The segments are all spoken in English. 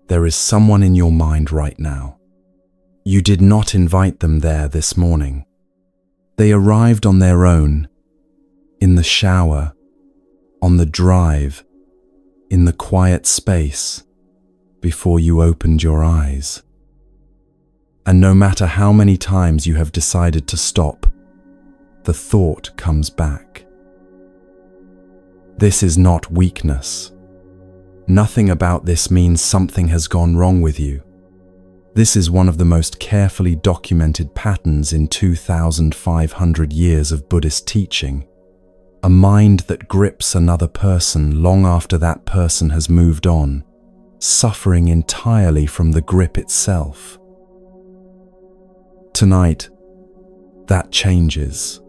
There is someone in your mind right now. You did not invite them there this morning. They arrived on their own, in the shower, on the drive, in the quiet space, before you opened your eyes. And no matter how many times you have decided to stop, the thought comes back. This is not weakness. Nothing about this means something has gone wrong with you. This is one of the most carefully documented patterns in 2,500 years of Buddhist teaching. A mind that grips another person long after that person has moved on, suffering entirely from the grip itself. Tonight, that changes.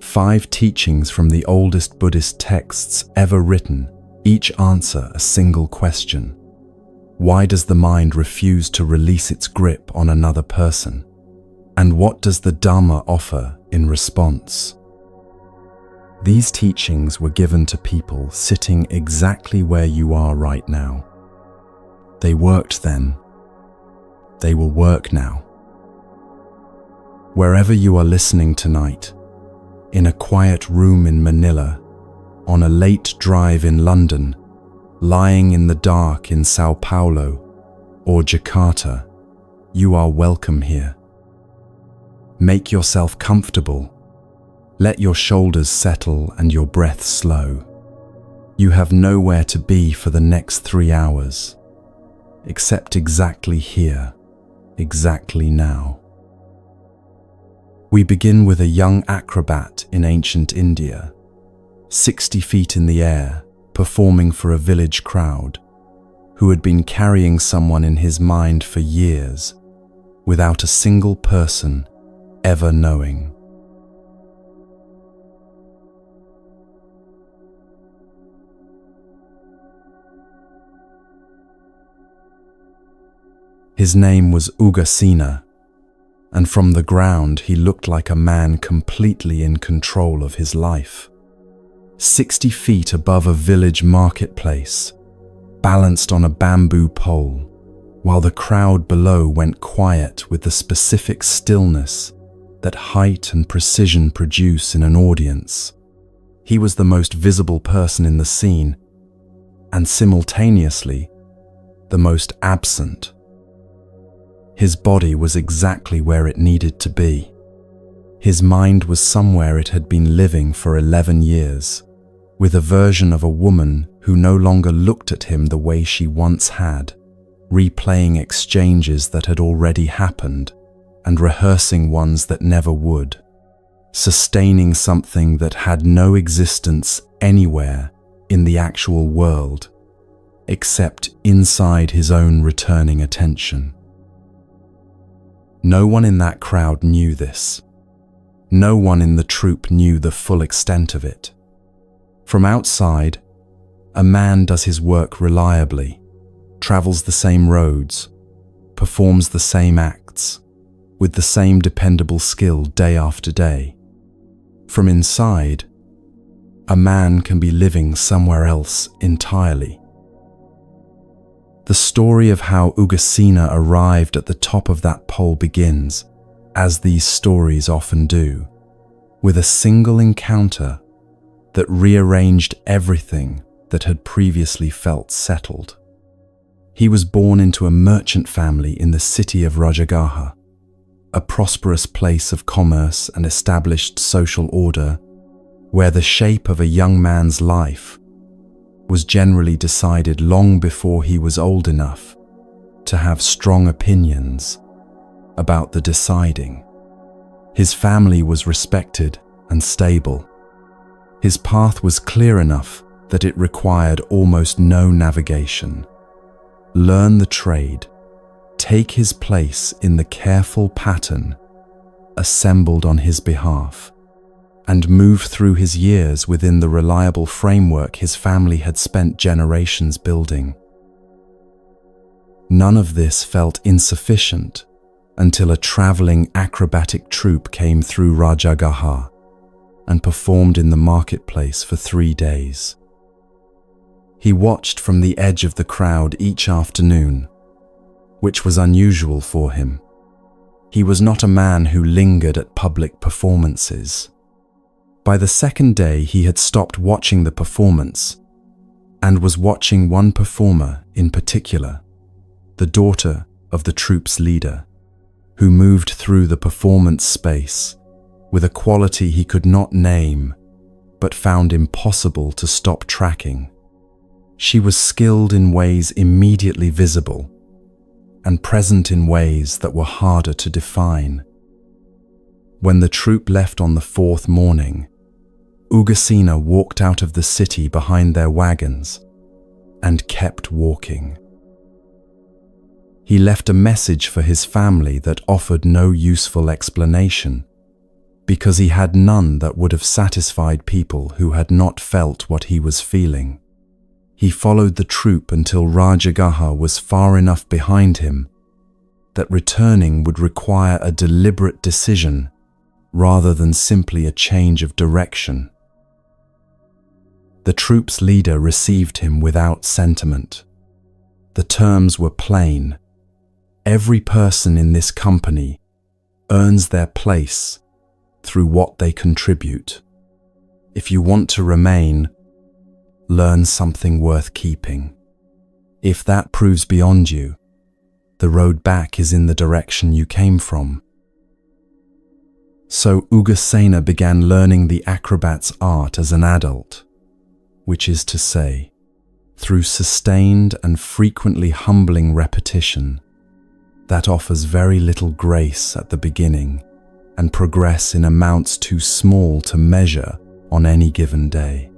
5 teachings from the oldest Buddhist texts ever written, each answer a single question. Why does the mind refuse to release its grip on another person? And what does the Dhamma offer in response? These teachings were given to people sitting exactly where you are right now. They worked then. They will work now. Wherever you are listening tonight, in a quiet room in Manila, on a late drive in London, lying in the dark in Sao Paulo or Jakarta, you are welcome here. Make yourself comfortable. Let your shoulders settle and your breath slow. You have nowhere to be for the next 3 hours, except exactly here, exactly now. We begin with a young acrobat in ancient India, 60 feet in the air, performing for a village crowd, who had been carrying someone in his mind for years, without a single person ever knowing. His name was Ugasina, and from the ground he looked like a man completely in control of his life. 60 feet above a village marketplace, balanced on a bamboo pole, while the crowd below went quiet with the specific stillness that height and precision produce in an audience. He was the most visible person in the scene, and simultaneously, the most absent. His body was exactly where it needed to be. His mind was somewhere it had been living for 11 years, with a version of a woman who no longer looked at him the way she once had, replaying exchanges that had already happened and rehearsing ones that never would, sustaining something that had no existence anywhere in the actual world, except inside his own returning attention. No one in that crowd knew this. No one in the troupe knew the full extent of it. From outside, a man does his work reliably, travels the same roads, performs the same acts, with the same dependable skill day after day. From inside, a man can be living somewhere else entirely. The story of how Ugasina arrived at the top of that pole begins, as these stories often do, with a single encounter that rearranged everything that had previously felt settled. He was born into a merchant family in the city of Rajagaha, a prosperous place of commerce and established social order, where the shape of a young man's life was generally decided long before he was old enough to have strong opinions about the deciding. His family was respected and stable. His path was clear enough that it required almost no navigation. Learn the trade, take his place in the careful pattern assembled on his behalf, and move through his years within the reliable framework his family had spent generations building. None of this felt insufficient until a traveling acrobatic troupe came through Rajagaha and performed in the marketplace for 3 days. He watched from the edge of the crowd each afternoon, which was unusual for him. He was not a man who lingered at public performances. By the second day, he had stopped watching the performance and was watching one performer in particular, the daughter of the troupe's leader, who moved through the performance space with a quality he could not name but found impossible to stop tracking. She was skilled in ways immediately visible and present in ways that were harder to define. When the troupe left on the fourth morning, Ugasina walked out of the city behind their wagons and kept walking. He left a message for his family that offered no useful explanation, because he had none that would have satisfied people who had not felt what he was feeling. He followed the troupe until Rajagaha was far enough behind him that returning would require a deliberate decision rather than simply a change of direction. The troupe's leader received him without sentiment. The terms were plain. Every person in this company earns their place through what they contribute. If you want to remain, learn something worth keeping. If that proves beyond you, the road back is in the direction you came from. So Ugasena began learning the acrobat's art as an adult, which is to say, through sustained and frequently humbling repetition that offers very little grace at the beginning and progress in amounts too small to measure on any given day.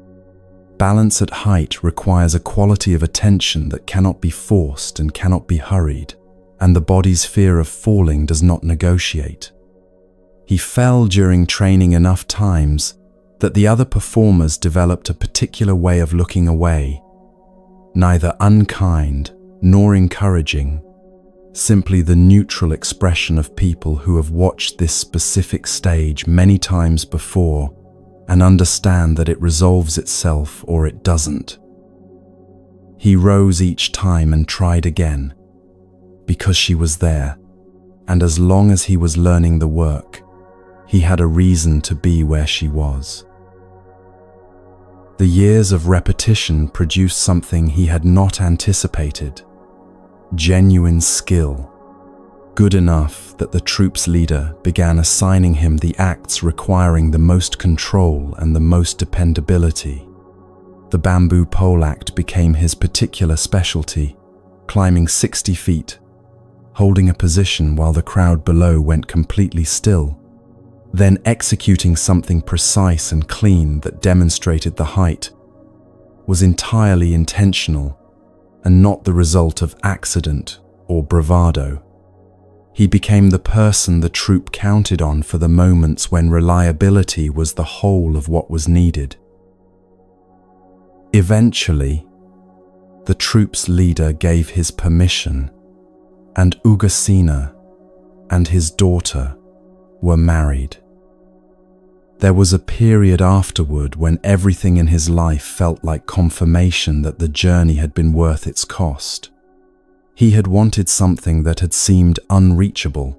Balance at height requires a quality of attention that cannot be forced and cannot be hurried, and the body's fear of falling does not negotiate. He fell during training enough times that the other performers developed a particular way of looking away, neither unkind nor encouraging, simply the neutral expression of people who have watched this specific stage many times before and understand that it resolves itself or it doesn't. He rose each time and tried again, because she was there, and as long as he was learning the work, he had a reason to be where she was. The years of repetition produced something he had not anticipated: genuine skill, good enough that the troupe's leader began assigning him the acts requiring the most control and the most dependability. The bamboo pole act became his particular specialty, climbing 60 feet, holding a position while the crowd below went completely still, then executing something precise and clean that demonstrated the height, was entirely intentional and not the result of accident or bravado. He became the person the troupe counted on for the moments when reliability was the whole of what was needed. Eventually, the troupe's leader gave his permission, and Ugasina and his daughter were married. There was a period afterward when everything in his life felt like confirmation that the journey had been worth its cost. He had wanted something that had seemed unreachable,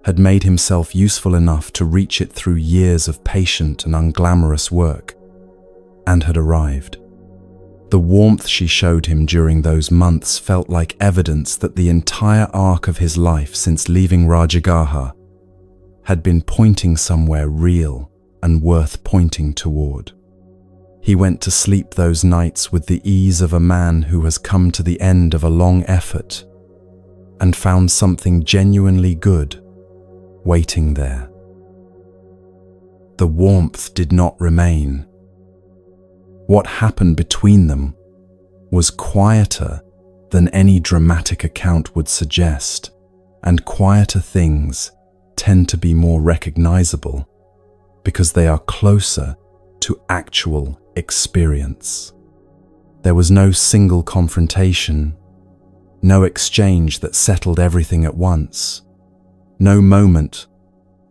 had made himself useful enough to reach it through years of patient and unglamorous work, and had arrived. The warmth she showed him during those months felt like evidence that the entire arc of his life since leaving Rajagaha had been pointing somewhere real and worth pointing toward. He went to sleep those nights with the ease of a man who has come to the end of a long effort and found something genuinely good waiting there. The warmth did not remain. What happened between them was quieter than any dramatic account would suggest, and quieter things tend to be more recognizable because they are closer to actual experience. There was no single confrontation, no exchange that settled everything at once, no moment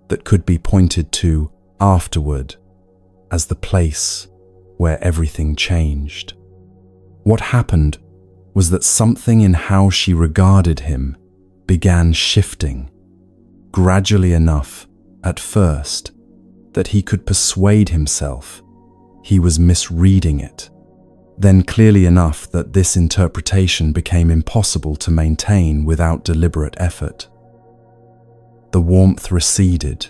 that could be pointed to afterward as the place where everything changed. What happened was that something in how she regarded him began shifting, gradually enough, at first, that he could persuade himself he was misreading it, then clearly enough that this interpretation became impossible to maintain without deliberate effort. The warmth receded,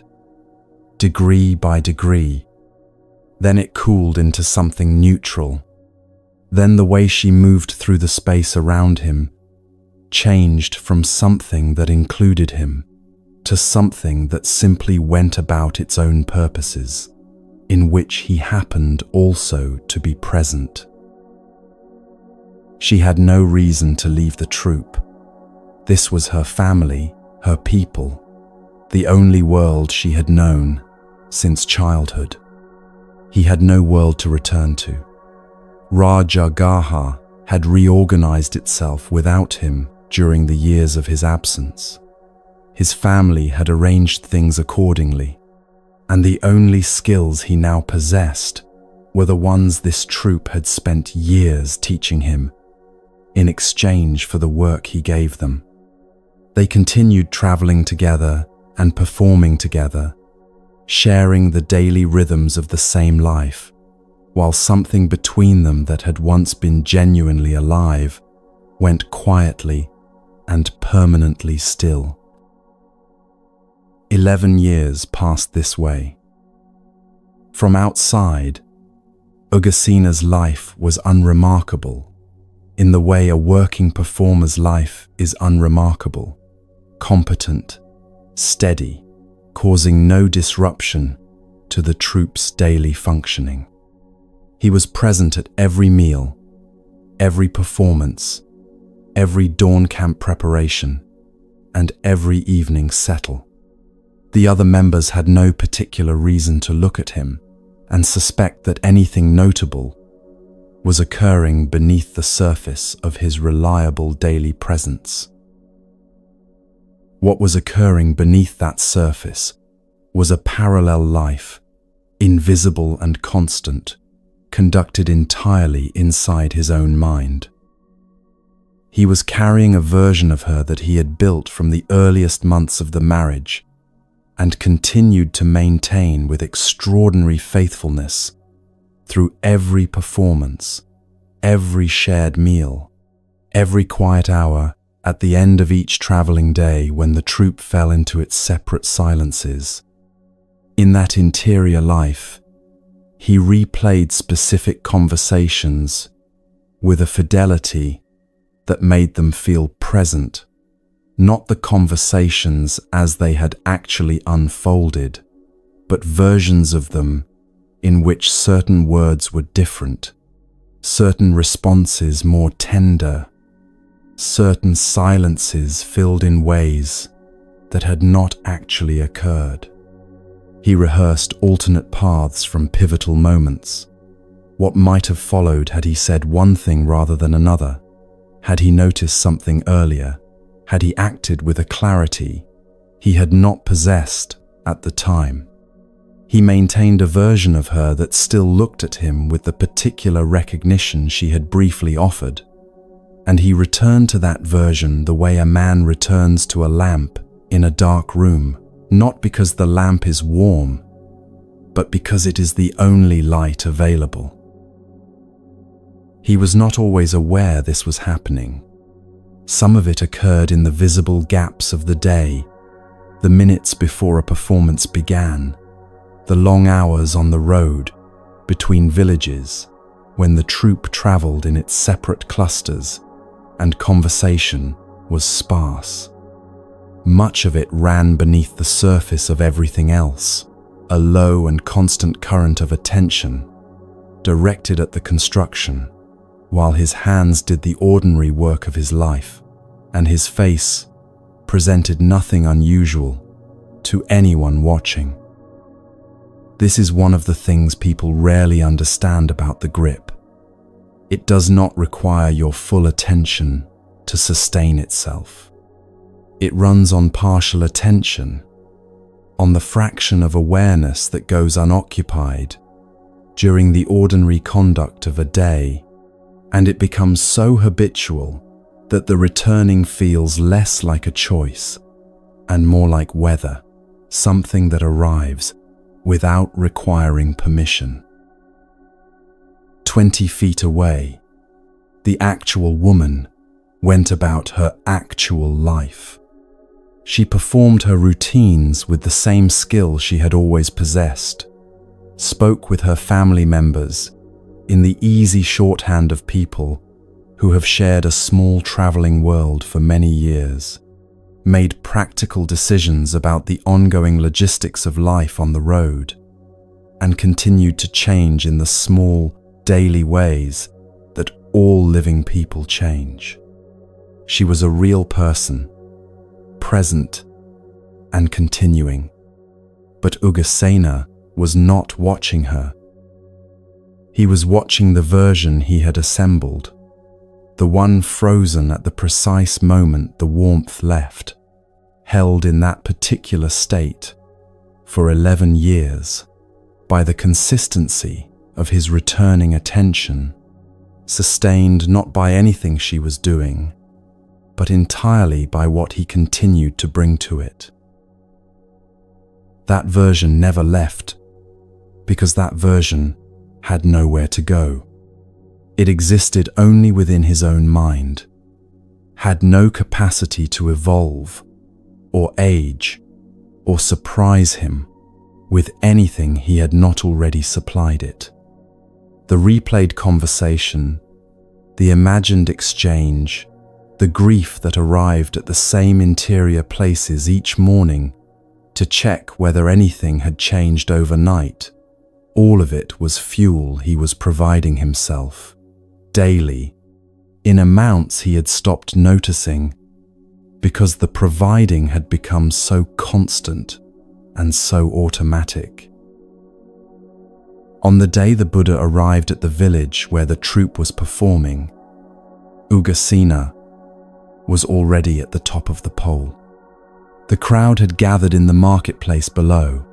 degree by degree. Then it cooled into something neutral. Then the way she moved through the space around him changed from something that included him to something that simply went about its own purposes, in which he happened also to be present. She had no reason to leave the troop. This was her family, her people, the only world she had known since childhood. He had no world to return to. Rajagaha had reorganized itself without him during the years of his absence. His family had arranged things accordingly, and the only skills he now possessed were the ones this troop had spent years teaching him in exchange for the work he gave them. They continued traveling together and performing together, sharing the daily rhythms of the same life, while something between them that had once been genuinely alive went quietly and permanently still. 11 years passed this way. From outside, Ugasina's life was unremarkable, in the way a working performer's life is unremarkable, competent, steady, causing no disruption to the troop's daily functioning. He was present at every meal, every performance, every dawn camp preparation, and every evening settle. The other members had no particular reason to look at him and suspect that anything notable was occurring beneath the surface of his reliable daily presence. What was occurring beneath that surface was a parallel life, invisible and constant, conducted entirely inside his own mind. He was carrying a version of her that he had built from the earliest months of the marriage and continued to maintain with extraordinary faithfulness through every performance, every shared meal, every quiet hour at the end of each traveling day when the troop fell into its separate silences. In that interior life, he replayed specific conversations with a fidelity that made them feel present, not the conversations as they had actually unfolded, but versions of them in which certain words were different, certain responses more tender, certain silences filled in ways that had not actually occurred. He rehearsed alternate paths from pivotal moments. What might have followed had he said one thing rather than another? Had he noticed something earlier? Had he acted with a clarity he had not possessed at the time? He maintained a version of her that still looked at him with the particular recognition she had briefly offered, and he returned to that version the way a man returns to a lamp in a dark room, not because the lamp is warm, but because it is the only light available. He was not always aware this was happening. Some of it occurred in the visible gaps of the day, the minutes before a performance began, the long hours on the road between villages when the troop traveled in its separate clusters and conversation was sparse. Much of it ran beneath the surface of everything else, a low and constant current of attention directed at the construction, while his hands did the ordinary work of his life, and his face presented nothing unusual to anyone watching. This is one of the things people rarely understand about the grip. It does not require your full attention to sustain itself. It runs on partial attention, on the fraction of awareness that goes unoccupied during the ordinary conduct of a day and it becomes so habitual that the returning feels less like a choice and more like weather, something that arrives without requiring permission. 20 feet away, the actual woman went about her actual life. She performed her routines with the same skill she had always possessed, spoke with her family members in the easy shorthand of people who have shared a small traveling world for many years, made practical decisions about the ongoing logistics of life on the road, and continued to change in the small, daily ways that all living people change. She was a real person, present and continuing. But Ugasena was not watching her. He was watching the version he had assembled, the one frozen at the precise moment the warmth left, held in that particular state for 11 years by the consistency of his returning attention, sustained not by anything she was doing, but entirely by what he continued to bring to it. That version never left, because that version had nowhere to go. It existed only within his own mind, had no capacity to evolve, or age, or surprise him with anything he had not already supplied it. The replayed conversation, the imagined exchange, the grief that arrived at the same interior places each morning to check whether anything had changed overnight, all of it was fuel he was providing himself, daily, in amounts he had stopped noticing, because the providing had become so constant and so automatic. On the day the Buddha arrived at the village where the troupe was performing, Ugasena was already at the top of the pole. The crowd had gathered in the marketplace below,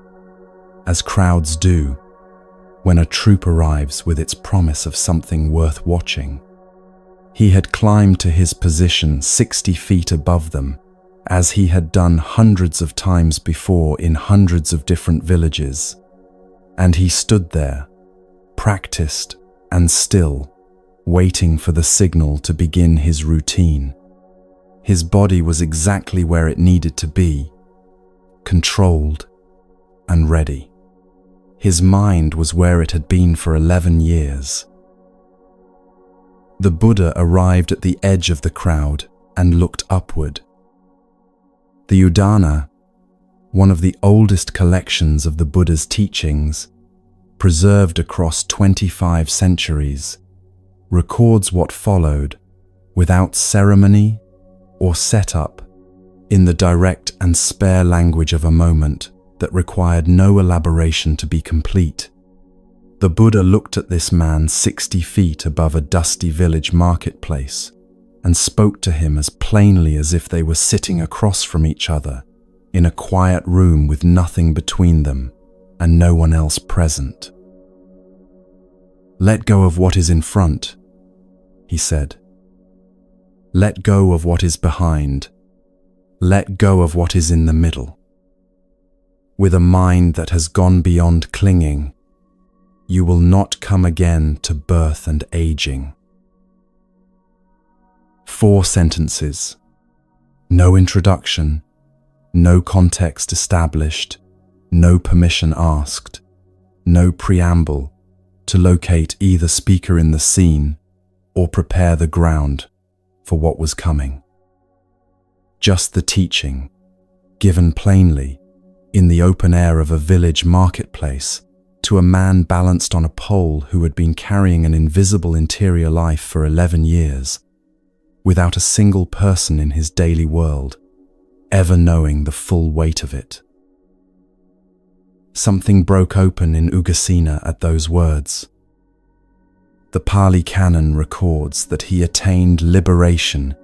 as crowds do when a troupe arrives with its promise of something worth watching. He had climbed to his position 60 feet above them, as he had done hundreds of times before in hundreds of different villages, and he stood there, practiced and still, waiting for the signal to begin his routine. His body was exactly where it needed to be, controlled and ready. His mind was where it had been for 11 years. The Buddha arrived at the edge of the crowd and looked upward. The Upadana, one of the oldest collections of the Buddha's teachings, preserved across 25 centuries, records what followed without ceremony or setup, in the direct and spare language of a moment that required no elaboration to be complete. The Buddha looked at this man 60 feet above a dusty village marketplace and spoke to him as plainly as if they were sitting across from each other in a quiet room with nothing between them and no one else present. "Let go of what is in front," he said. "Let go of what is behind. Let go of what is in the middle. With a mind that has gone beyond clinging, you will not come again to birth and aging." 4 sentences. No introduction, no context established, no permission asked, no preamble to locate either speaker in the scene or prepare the ground for what was coming. Just the teaching, given plainly in the open air of a village marketplace to a man balanced on a pole who had been carrying an invisible interior life for 11 years, without a single person in his daily world ever knowing the full weight of it. Something broke open in Ugasena at those words. The Pali Canon records that he attained liberation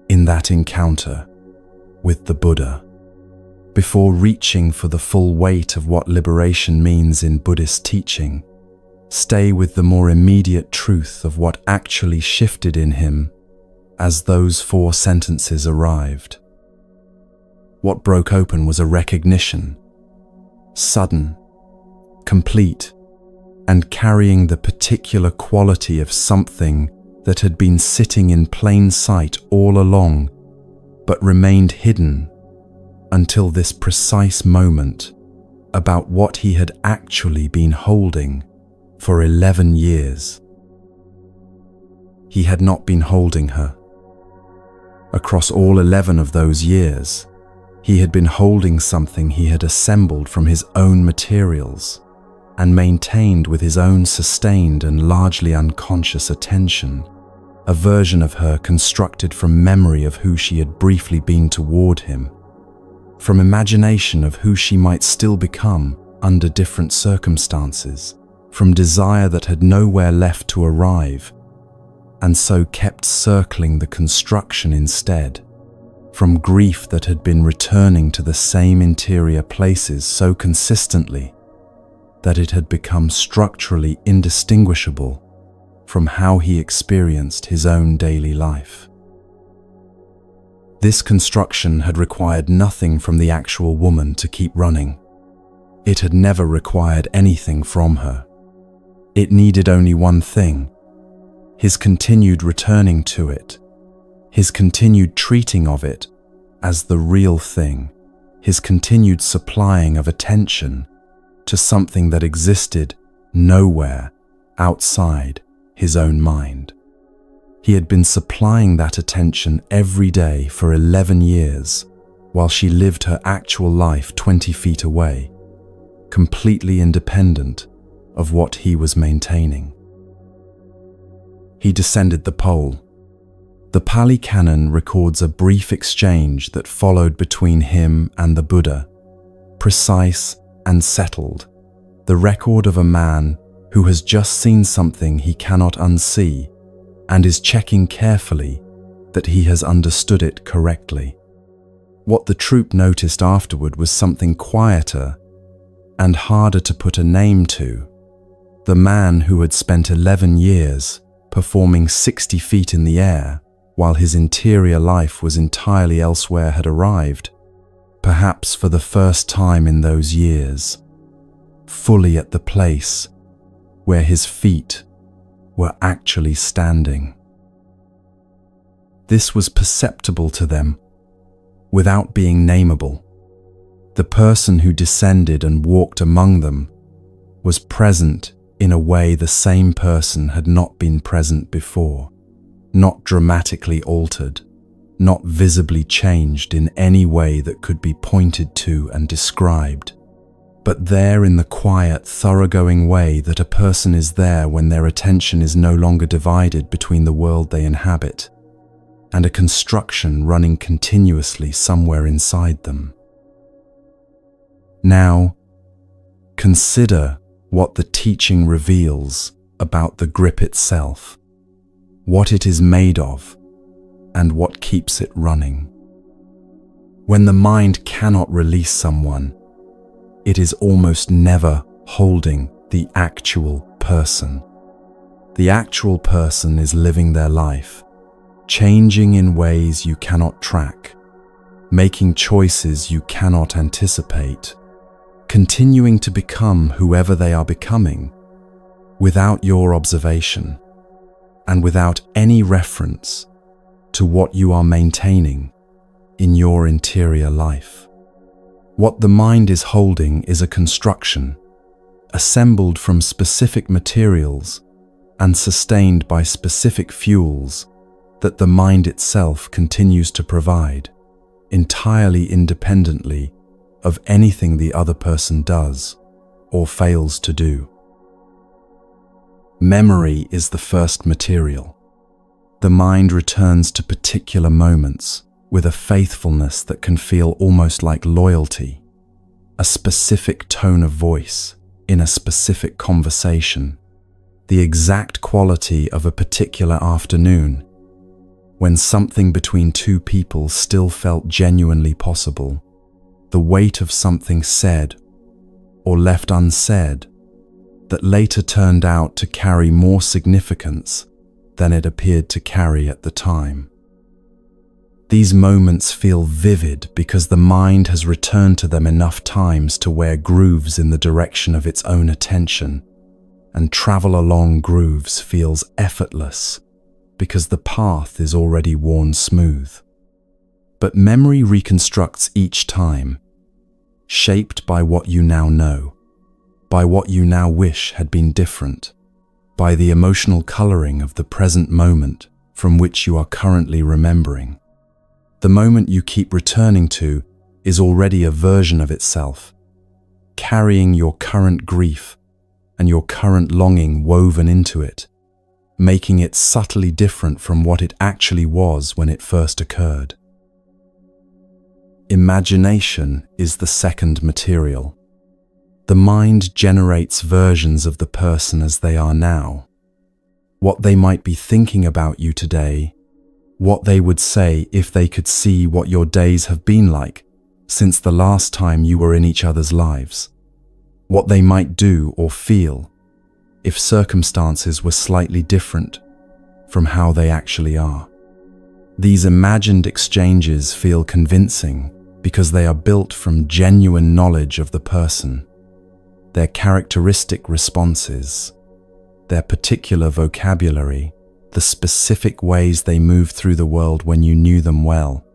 in that encounter with the Buddha, before reaching for the full weight of what liberation means in Buddhist teaching, stay with the more immediate truth of what actually shifted in him as those 4 sentences arrived. What broke open was a recognition, sudden, complete, and carrying the particular quality of something that had been sitting in plain sight all along, but remained hidden until this precise moment about what he had actually been holding for 11 years. He had not been holding her. Across all 11 of those years, he had been holding something he had assembled from his own materials and maintained with his own sustained and largely unconscious attention, a version of her constructed from memory of who she had briefly been toward him, from imagination of who she might still become under different circumstances, from desire that had nowhere left to arrive, and so kept circling the construction instead, from grief that had been returning to the same interior places so consistently that it had become structurally indistinguishable from how he experienced his own daily life. This construction had required nothing from the actual woman to keep running. It had never required anything from her. It needed only one thing: his continued returning to it, his continued treating of it as the real thing, his continued supplying of attention to something that existed nowhere outside his own mind. He had been supplying that attention every day for 11 years, while she lived her actual life 20 feet away, completely independent of what he was maintaining. He descended the pole. The Pali Canon records a brief exchange that followed between him and the Buddha, precise and settled, the record of a man who has just seen something he cannot unsee and is checking carefully that he has understood it correctly. What the troupe noticed afterward was something quieter and harder to put a name to. The man who had spent 11 years performing 60 feet in the air while his interior life was entirely elsewhere had arrived, perhaps for the first time in those years, fully at the place where his feet were actually standing. This was perceptible to them without being nameable. The person who descended and walked among them was present in a way the same person had not been present before, not dramatically altered, not visibly changed in any way that could be pointed to and described, but there in the quiet, thoroughgoing way that a person is there when their attention is no longer divided between the world they inhabit and a construction running continuously somewhere inside them. Now, consider what the teaching reveals about the grip itself, what it is made of, and what keeps it running. When the mind cannot release someone, it is almost never holding the actual person. The actual person is living their life, changing in ways you cannot track, making choices you cannot anticipate, continuing to become whoever they are becoming, without your observation, and without any reference to what you are maintaining in your interior life. What the mind is holding is a construction, assembled from specific materials and sustained by specific fuels that the mind itself continues to provide, entirely independently of anything the other person does or fails to do. Memory is the first material. The mind returns to particular moments with a faithfulness that can feel almost like loyalty, a specific tone of voice in a specific conversation, the exact quality of a particular afternoon when something between two people still felt genuinely possible, the weight of something said or left unsaid that later turned out to carry more significance than it appeared to carry at the time. These moments feel vivid because the mind has returned to them enough times to wear grooves in the direction of its own attention, and travel along grooves feels effortless because the path is already worn smooth. But memory reconstructs each time, shaped by what you now know, by what you now wish had been different, by the emotional coloring of the present moment from which you are currently remembering. The moment you keep returning to is already a version of itself, carrying your current grief and your current longing woven into it, making it subtly different from what it actually was when it first occurred. Imagination is the second material. The mind generates versions of the person as they are now. What they might be thinking about you today, what they would say if they could see what your days have been like since the last time you were in each other's lives, what they might do or feel if circumstances were slightly different from how they actually are. These imagined exchanges feel convincing because they are built from genuine knowledge of the person, their characteristic responses, their particular vocabulary, the specific ways they move through the world when you knew them well.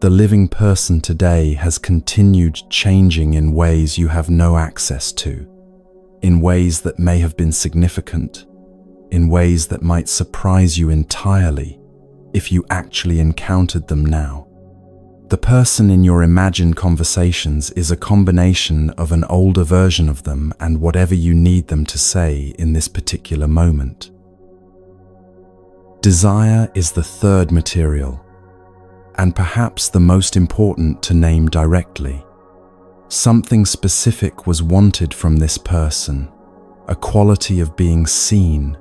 The living person today has continued changing in ways you have no access to, in ways that may have been significant, in ways that might surprise you entirely if you actually encountered them now. The person in your imagined conversations is a combination of an older version of them and whatever you need them to say in this particular moment. Desire is the third material, and perhaps the most important to name directly. Something specific was wanted from this person, a quality of being seen,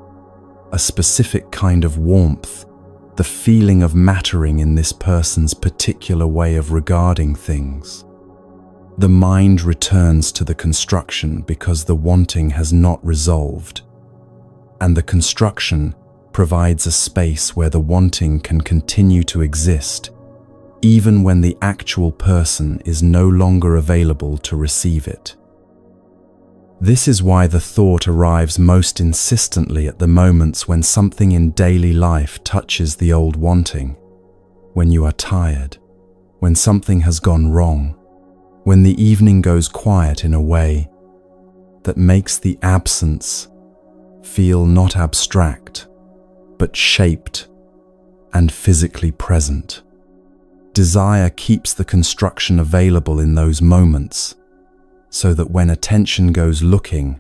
a specific kind of warmth, the feeling of mattering in this person's particular way of regarding things. The mind returns to the construction because the wanting has not resolved, and the construction provides a space where the wanting can continue to exist, even when the actual person is no longer available to receive it. This is why the thought arrives most insistently at the moments when something in daily life touches the old wanting, when you are tired, when something has gone wrong, when the evening goes quiet in a way that makes the absence feel not abstract, but shaped and physically present. Desire keeps the construction available in those moments, so that when attention goes looking,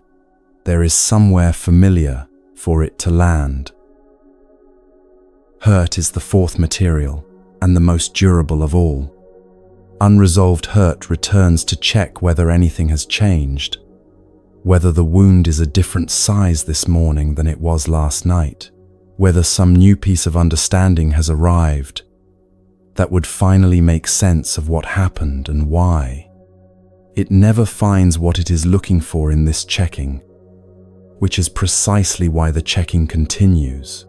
there is somewhere familiar for it to land. Hurt is the fourth material, and the most durable of all. Unresolved hurt returns to check whether anything has changed, whether the wound is a different size this morning than it was last night, whether some new piece of understanding has arrived that would finally make sense of what happened and why. It never finds what it is looking for in this checking, which is precisely why the checking continues.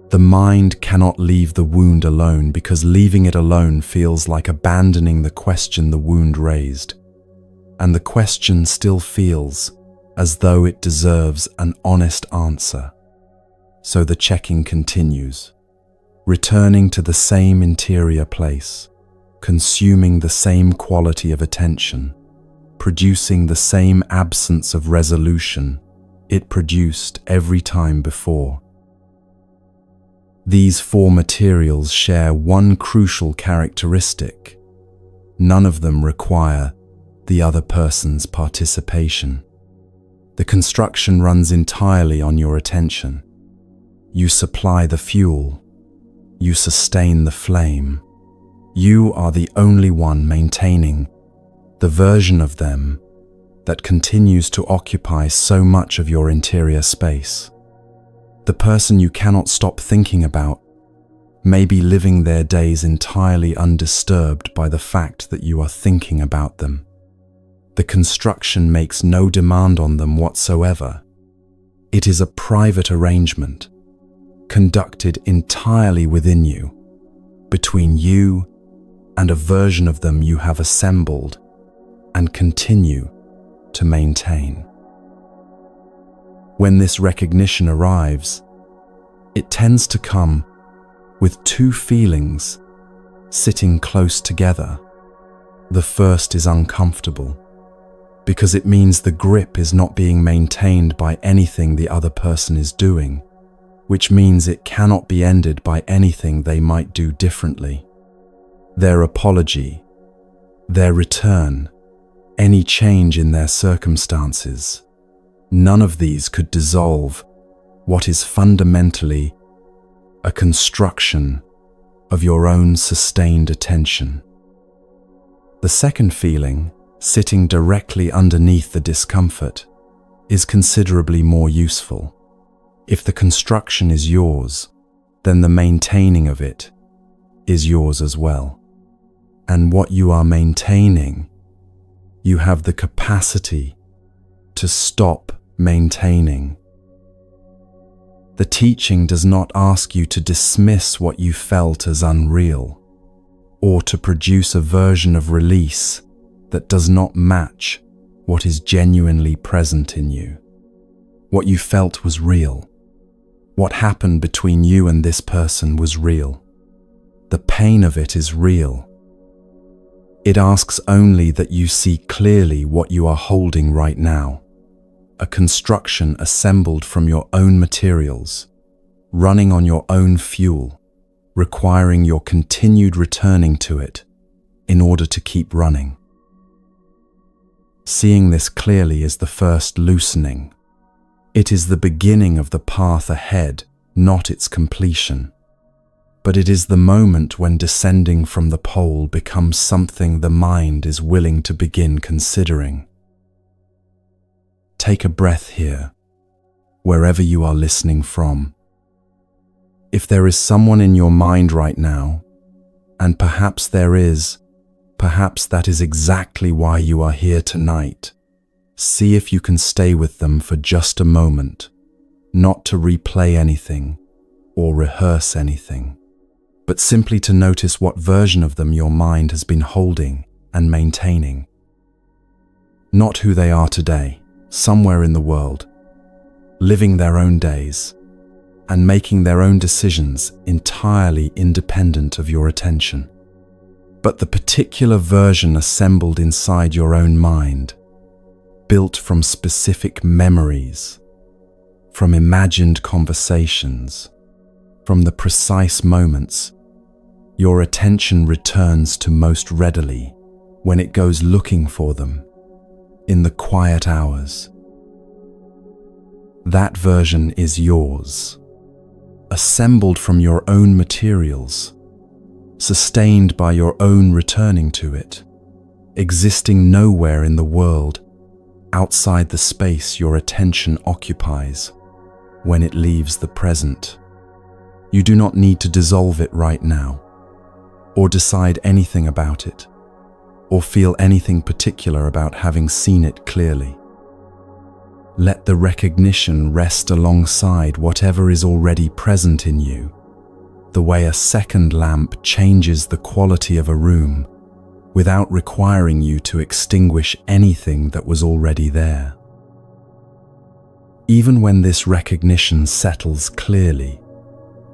The mind cannot leave the wound alone because leaving it alone feels like abandoning the question the wound raised, and the question still feels as though it deserves an honest answer. So the checking continues, returning to the same interior place, consuming the same quality of attention, producing the same absence of resolution it produced every time before. These four materials share one crucial characteristic. None of them require the other person's participation. The construction runs entirely on your attention. You supply the fuel. You sustain the flame. You are the only one maintaining the version of them that continues to occupy so much of your interior space. The person you cannot stop thinking about may be living their days entirely undisturbed by the fact that you are thinking about them. The construction makes no demand on them whatsoever. It is a private arrangement, conducted entirely within you, between you and a version of them you have assembled and continue to maintain. When this recognition arrives, it tends to come with two feelings sitting close together. The first is uncomfortable, because it means the grip is not being maintained by anything the other person is doing, which means it cannot be ended by anything they might do differently. Their apology, their return, any change in their circumstances, none of these could dissolve what is fundamentally a construction of your own sustained attention. The second feeling, sitting directly underneath the discomfort, is considerably more useful. If the construction is yours, then the maintaining of it is yours as well. And what you are maintaining, you have the capacity to stop maintaining. The teaching does not ask you to dismiss what you felt as unreal, or to produce a version of release that does not match what is genuinely present in you. What you felt was real. What happened between you and this person was real. The pain of it is real. It asks only that you see clearly what you are holding right now, a construction assembled from your own materials, running on your own fuel, requiring your continued returning to it in order to keep running. Seeing this clearly is the first loosening. It is the beginning of the path ahead, not its completion. But it is the moment when descending from the pole becomes something the mind is willing to begin considering. Take a breath here, wherever you are listening from. If there is someone in your mind right now, and perhaps there is, perhaps that is exactly why you are here tonight, see if you can stay with them for just a moment, not to replay anything or rehearse anything, but simply to notice what version of them your mind has been holding and maintaining. Not who they are today, somewhere in the world, living their own days, and making their own decisions entirely independent of your attention, but the particular version assembled inside your own mind, built from specific memories, from imagined conversations, from the precise moments your attention returns to most readily when it goes looking for them in the quiet hours. That version is yours, assembled from your own materials, sustained by your own returning to it, existing nowhere in the world outside the space your attention occupies when it leaves the present. You do not need to dissolve it right now, or decide anything about it, or feel anything particular about having seen it clearly. Let the recognition rest alongside whatever is already present in you, the way a second lamp changes the quality of a room without requiring you to extinguish anything that was already there. Even when this recognition settles clearly,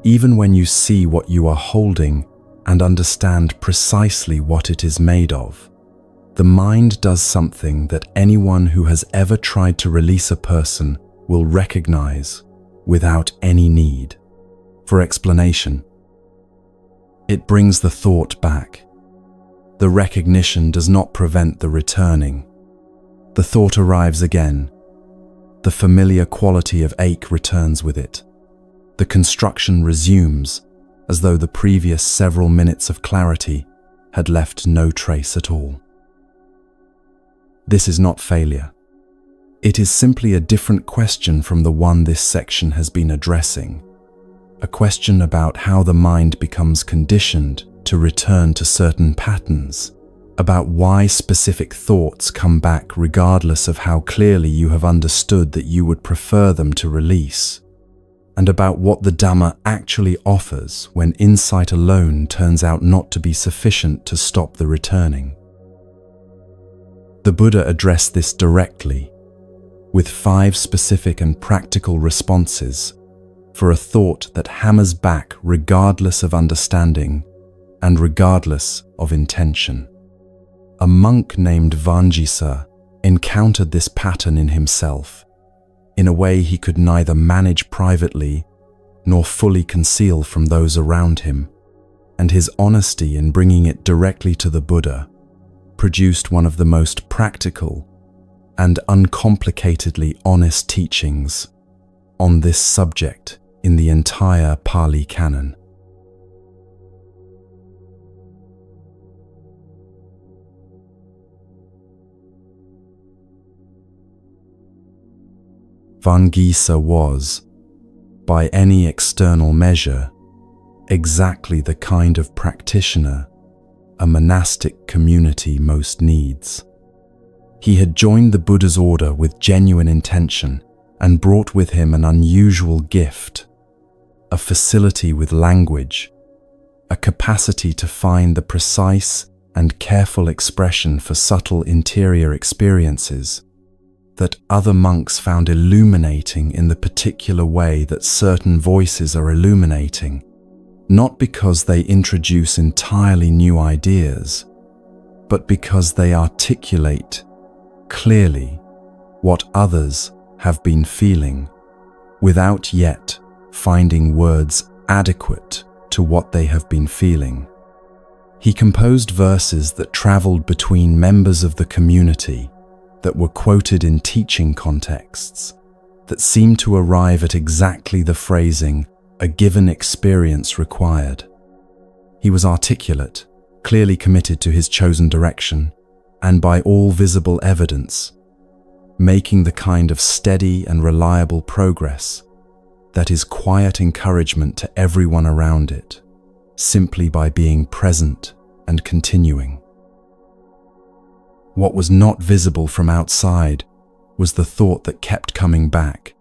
even when you see what you are holding and understand precisely what it is made of, the mind does something that anyone who has ever tried to release a person will recognize without any need for explanation. It brings the thought back. The recognition does not prevent the returning. The thought arrives again. The familiar quality of ache returns with it. The construction resumes as though the previous several minutes of clarity had left no trace at all. This is not failure. It is simply a different question from the one this section has been addressing, a question about how the mind becomes conditioned to return to certain patterns, about why specific thoughts come back regardless of how clearly you have understood that you would prefer them to release, and about what the Dhamma actually offers when insight alone turns out not to be sufficient to stop the returning. The Buddha addressed this directly, with 5 specific and practical responses for a thought that hammers back regardless of understanding and regardless of intention. A monk named Vangisa encountered this pattern in himself, in a way he could neither manage privately nor fully conceal from those around him, and his honesty in bringing it directly to the Buddha produced one of the most practical and uncomplicatedly honest teachings on this subject in the entire Pali Canon. Vangisa was, by any external measure, exactly the kind of practitioner a monastic community most needs. He had joined the Buddha's order with genuine intention and brought with him an unusual gift, a facility with language, a capacity to find the precise and careful expression for subtle interior experiences that other monks found illuminating in the particular way that certain voices are illuminating, not because they introduce entirely new ideas, but because they articulate clearly what others have been feeling, without yet finding words adequate to what they have been feeling. He composed verses that traveled between members of the community, that were quoted in teaching contexts, that seemed to arrive at exactly the phrasing a given experience required. He was articulate, clearly committed to his chosen direction, and by all visible evidence, making the kind of steady and reliable progress that is quiet encouragement to everyone around it, simply by being present and continuing. What was not visible from outside was the thought that kept coming back.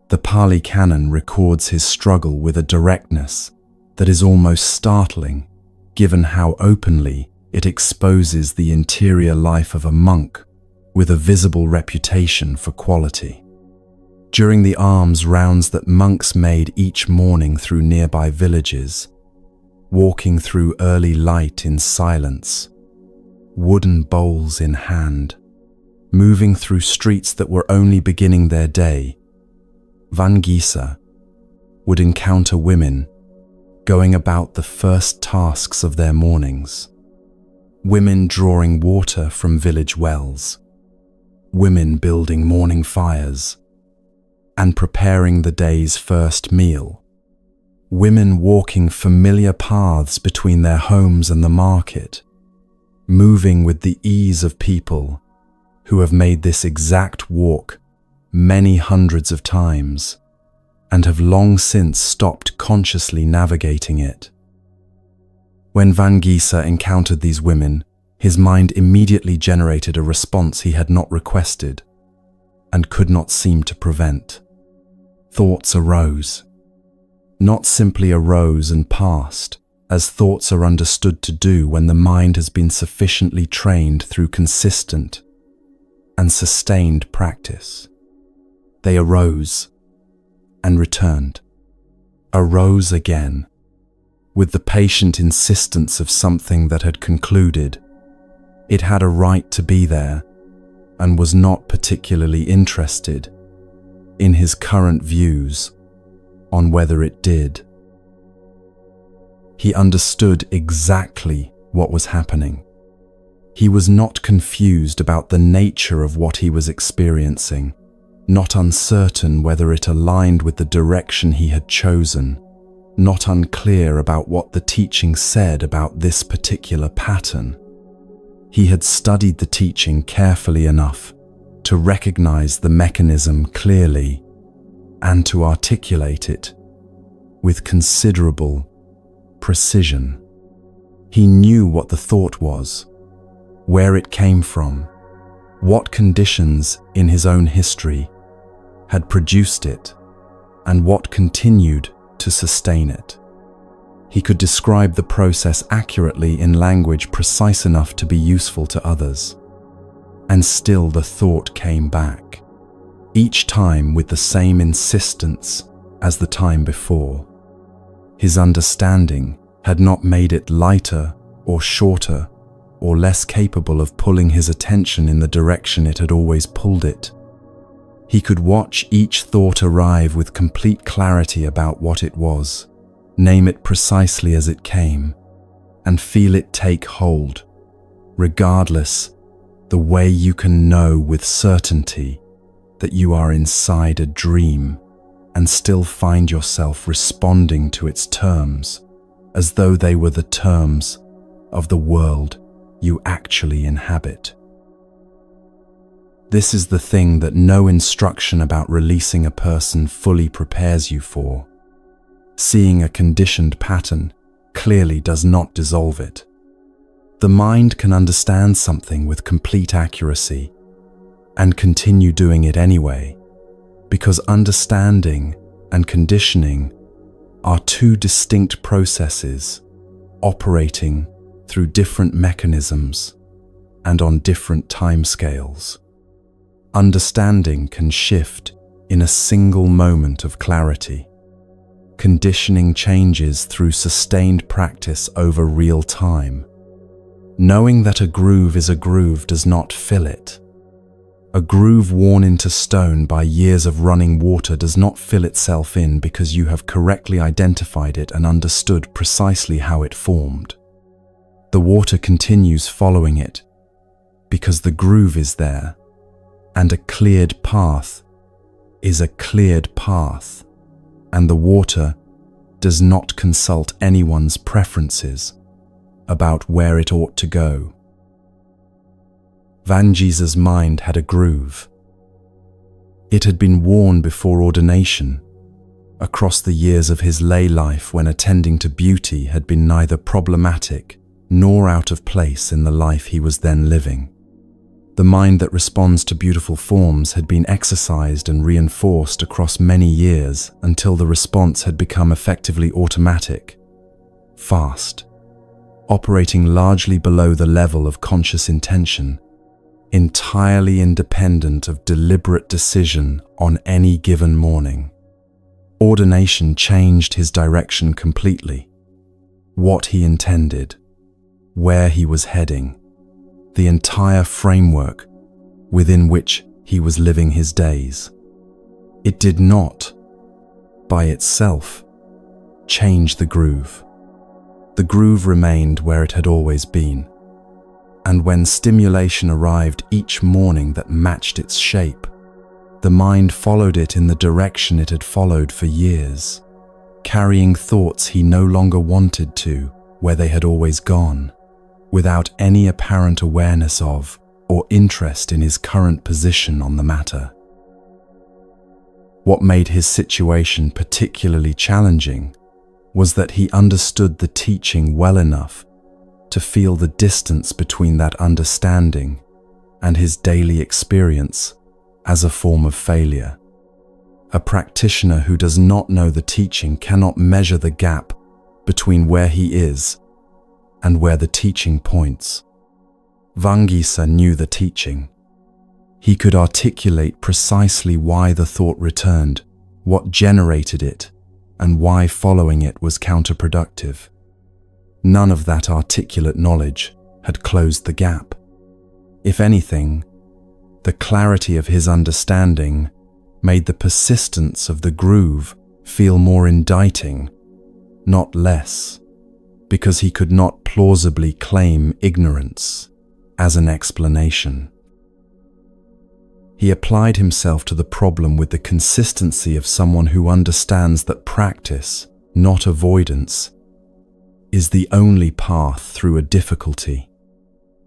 The Pali Canon records his struggle with a directness that is almost startling, given how openly it exposes the interior life of a monk with a visible reputation for quality. During the alms rounds that monks made each morning through nearby villages, walking through early light in silence, wooden bowls in hand, moving through streets that were only beginning their day, Vangisa would encounter women going about the first tasks of their mornings, women drawing water from village wells, women building morning fires and preparing the day's first meal, women walking familiar paths between their homes and the market, moving with the ease of people who have made this exact walk many hundreds of times and have long since stopped consciously navigating it. When Vangisa encountered these women, his mind immediately generated a response he had not requested and could not seem to prevent. Thoughts arose. Not simply arose and passed, as thoughts are understood to do when the mind has been sufficiently trained through consistent and sustained practice. They arose and returned, arose again, with the patient insistence of something that had concluded. It had a right to be there and was not particularly interested in his current views on whether it did. He understood exactly what was happening. He was not confused about the nature of what he was experiencing, not uncertain whether it aligned with the direction he had chosen, not unclear about what the teaching said about this particular pattern. He had studied the teaching carefully enough to recognize the mechanism clearly and to articulate it with considerable precision. He knew what the thought was, where it came from, what conditions in his own history had produced it, and what continued to sustain it. He could describe the process accurately in language precise enough to be useful to others. And still the thought came back, each time with the same insistence as the time before. His understanding had not made it lighter or shorter or less capable of pulling his attention in the direction it had always pulled it. He could watch each thought arrive with complete clarity about what it was, name it precisely as it came, and feel it take hold, regardless, the way you can know with certainty that you are inside a dream and still find yourself responding to its terms as though they were the terms of the world you actually inhabit. This is the thing that no instruction about releasing a person fully prepares you for. Seeing a conditioned pattern clearly does not dissolve it. The mind can understand something with complete accuracy and continue doing it anyway, because understanding and conditioning are two distinct processes operating through different mechanisms and on different timescales. Understanding can shift in a single moment of clarity. Conditioning changes through sustained practice over real time. Knowing that a groove is a groove does not fill it. A groove worn into stone by years of running water does not fill itself in because you have correctly identified it and understood precisely how it formed. The water continues following it because the groove is there, and a cleared path is a cleared path, and the water does not consult anyone's preferences about where it ought to go. Vangeesa's mind had a groove. It had been worn before ordination, across the years of his lay life when attending to beauty had been neither problematic nor out of place in the life he was then living. The mind that responds to beautiful forms had been exercised and reinforced across many years until the response had become effectively automatic, fast, operating largely below the level of conscious intention, entirely independent of deliberate decision on any given morning. Ordination changed his direction completely, what he intended, where he was heading, the entire framework within which he was living his days. It did not, by itself, change the groove. The groove remained where it had always been, and when stimulation arrived each morning that matched its shape, the mind followed it in the direction it had followed for years, carrying thoughts he no longer wanted to where they had always gone, without any apparent awareness of or interest in his current position on the matter. What made his situation particularly challenging was that he understood the teaching well enough to feel the distance between that understanding and his daily experience as a form of failure. A practitioner who does not know the teaching cannot measure the gap between where he is and where the teaching points. Vangeesa knew the teaching. He could articulate precisely why the thought returned, what generated it, and why following it was counterproductive. None of that articulate knowledge had closed the gap. If anything, the clarity of his understanding made the persistence of the groove feel more indicting, not less, because he could not plausibly claim ignorance as an explanation. He applied himself to the problem with the consistency of someone who understands that practice, not avoidance, is the only path through a difficulty.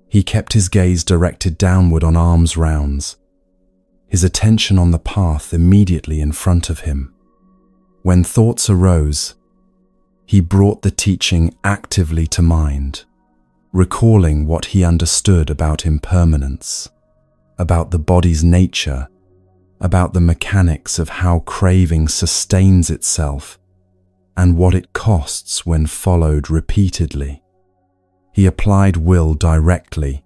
He kept his gaze directed downward on alms rounds, his attention on the path immediately in front of him. When thoughts arose, he brought the teaching actively to mind, recalling what he understood about impermanence, about the body's nature, about the mechanics of how craving sustains itself, and what it costs when followed repeatedly. He applied will directly,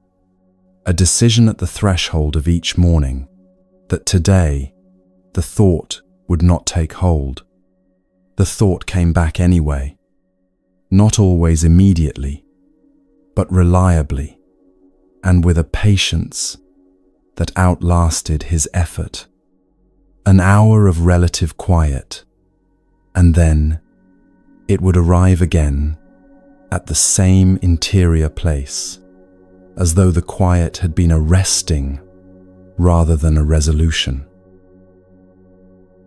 a decision at the threshold of each morning that today the thought would not take hold. The thought came back anyway, not always immediately, but reliably, and with a patience that outlasted his effort. An hour of relative quiet, and then it would arrive again at the same interior place, as though the quiet had been a resting rather than a resolution.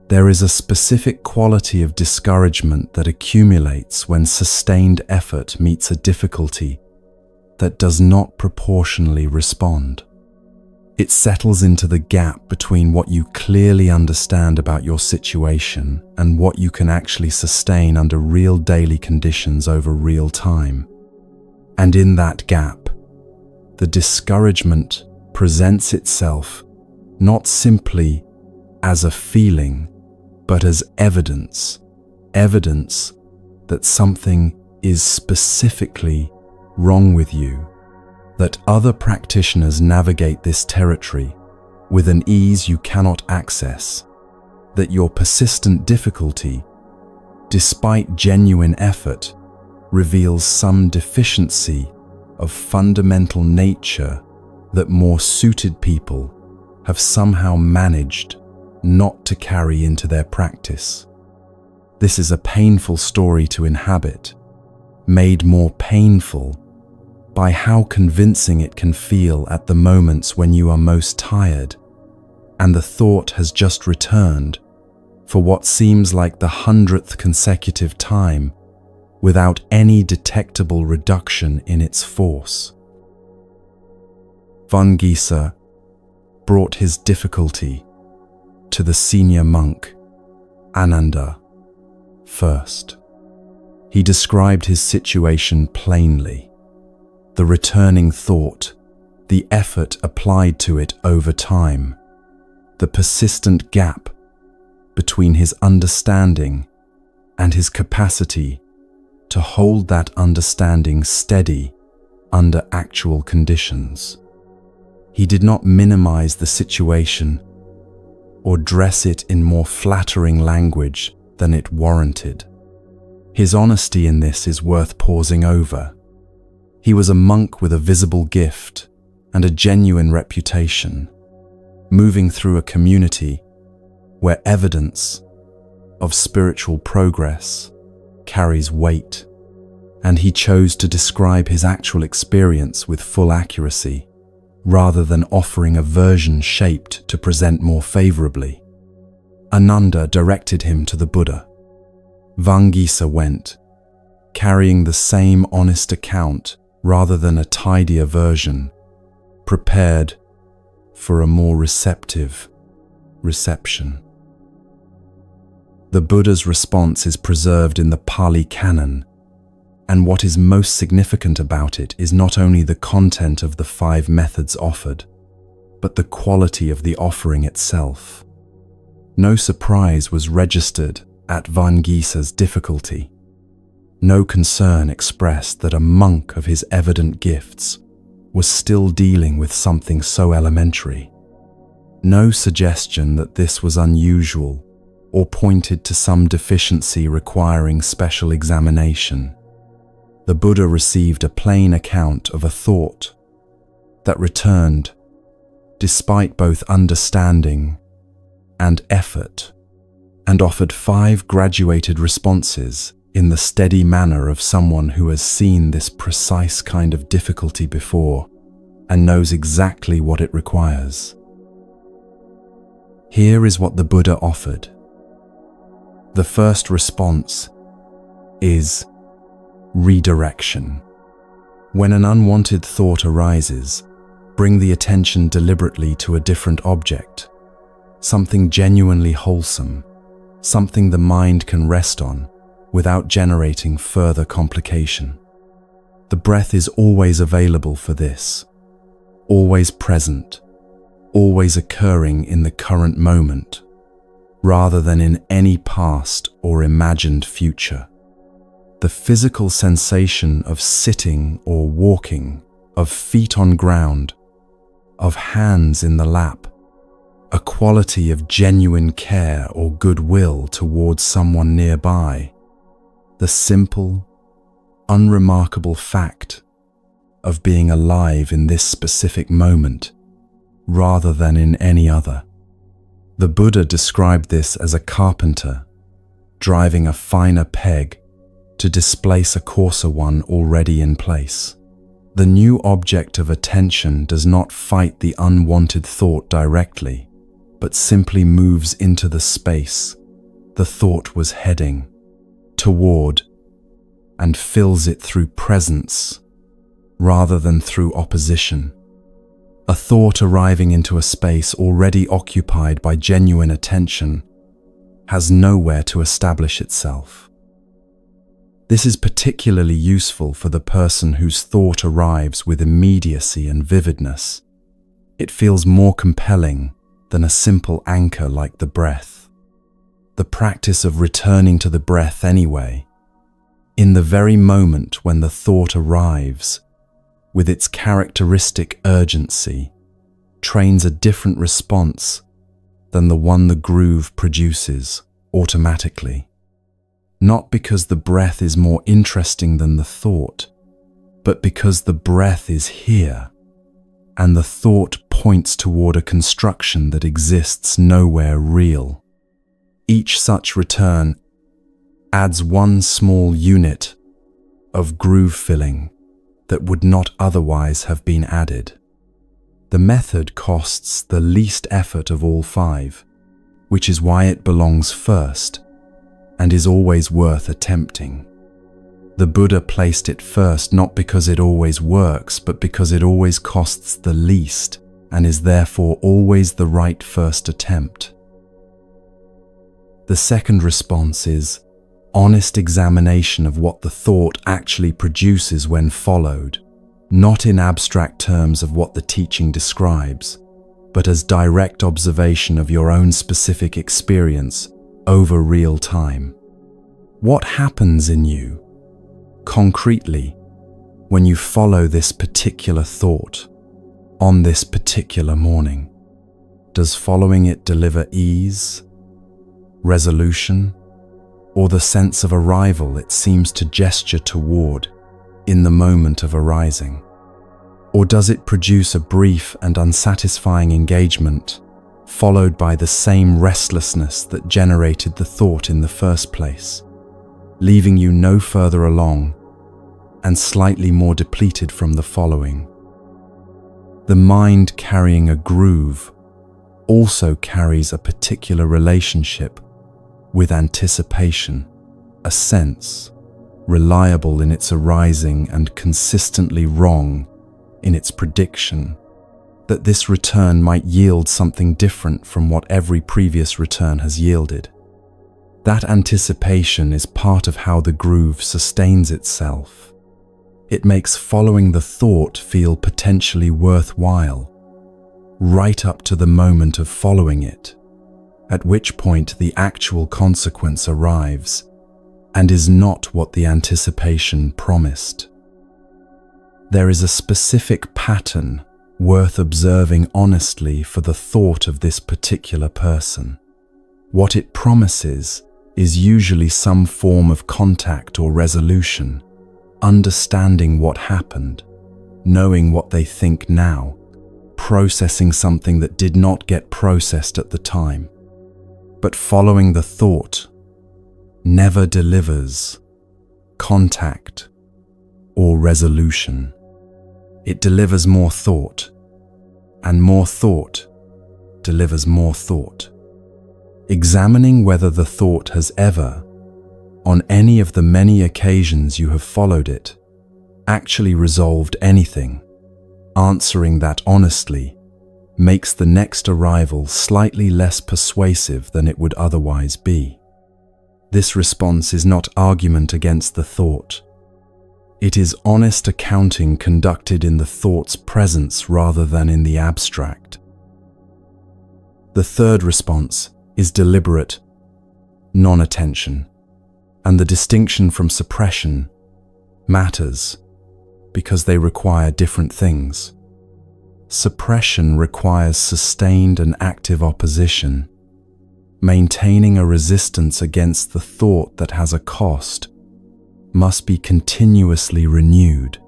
There is a specific quality of discouragement that accumulates when sustained effort meets a difficulty that does not proportionally respond. It settles into the gap between what you clearly understand about your situation and what you can actually sustain under real daily conditions over real time. And in that gap, the discouragement presents itself not simply as a feeling, but as evidence that something is specifically wrong with you, that other practitioners navigate this territory with an ease you cannot access, that your persistent difficulty, despite genuine effort, reveals some deficiency of fundamental nature that more suited people have somehow managed not to carry into their practice. This is a painful story to inhabit, made more painful by how convincing it can feel at the moments when you are most tired, and the thought has just returned for what seems like the 100th consecutive time without any detectable reduction in its force. Vangisa brought his difficulty to the senior monk, Ananda, first. He described his situation plainly. The returning thought, the effort applied to it over time, the persistent gap between his understanding and his capacity to hold that understanding steady under actual conditions. He did not minimize the situation or dress it in more flattering language than it warranted. His honesty in this is worth pausing over. He was a monk with a visible gift and a genuine reputation, moving through a community where evidence of spiritual progress carries weight, and he chose to describe his actual experience with full accuracy, rather than offering a version shaped to present more favorably. Ananda directed him to the Buddha. Vangisa went, carrying the same honest account rather than a tidier version, prepared for a more receptive reception. The Buddha's response is preserved in the Pali Canon, and what is most significant about it is not only the content of the 5 methods offered, but the quality of the offering itself. No surprise was registered at Vangisa's difficulty. No concern expressed that a monk of his evident gifts was still dealing with something so elementary. No suggestion that this was unusual or pointed to some deficiency requiring special examination. The Buddha received a plain account of a thought that returned despite both understanding and effort, and offered 5 graduated responses in the steady manner of someone who has seen this precise kind of difficulty before and knows exactly what it requires. Here is what the Buddha offered. The first response is redirection. When an unwanted thought arises, bring the attention deliberately to a different object, something genuinely wholesome, something the mind can rest on without generating further complication. The breath is always available for this, always present, always occurring in the current moment, rather than in any past or imagined future. The physical sensation of sitting or walking, of feet on ground, of hands in the lap, a quality of genuine care or goodwill towards someone nearby, the simple, unremarkable fact of being alive in this specific moment, rather than in any other. The Buddha described this as a carpenter driving a finer peg to displace a coarser one already in place. The new object of attention does not fight the unwanted thought directly, but simply moves into the space the thought was heading toward and fills it through presence rather than through opposition. A thought arriving into a space already occupied by genuine attention has nowhere to establish itself. This is particularly useful for the person whose thought arrives with immediacy and vividness. It feels more compelling than a simple anchor like the breath. The practice of returning to the breath anyway, in the very moment when the thought arrives, with its characteristic urgency, trains a different response than the one the groove produces automatically. Not because the breath is more interesting than the thought, but because the breath is here, and the thought points toward a construction that exists nowhere real. Each such return adds one small unit of groove filling that would not otherwise have been added. The method costs the least effort of all five, which is why it belongs first and is always worth attempting. The Buddha placed it first not because it always works, but because it always costs the least and is therefore always the right first attempt. The second response is honest examination of what the thought actually produces when followed, not in abstract terms of what the teaching describes, but as direct observation of your own specific experience over real time. What happens in you, concretely, when you follow this particular thought on this particular morning? Does following it deliver ease, resolution, or the sense of arrival it seems to gesture toward in the moment of arising? Or does it produce a brief and unsatisfying engagement, followed by the same restlessness that generated the thought in the first place, leaving you no further along and slightly more depleted from the following? The mind carrying a groove also carries a particular relationship with anticipation, a sense, reliable in its arising and consistently wrong in its prediction, that this return might yield something different from what every previous return has yielded. That anticipation is part of how the groove sustains itself. It makes following the thought feel potentially worthwhile, right up to the moment of following it, at which point the actual consequence arrives and is not what the anticipation promised. There is a specific pattern worth observing honestly for the thought of this particular person. What it promises is usually some form of contact or resolution, understanding what happened, knowing what they think now, processing something that did not get processed at the time. But following the thought never delivers contact or resolution. It delivers more thought, and more thought delivers more thought. Examining whether the thought has ever, on any of the many occasions you have followed it, actually resolved anything, answering that honestly, makes the next arrival slightly less persuasive than it would otherwise be. This response is not argument against the thought, It is honest accounting conducted in the thought's presence rather than in the abstract. The third response is deliberate non-attention, and the distinction from suppression matters because they require different things. Suppression requires sustained and active opposition, maintaining a resistance against the thought that has a cost must be continuously renewed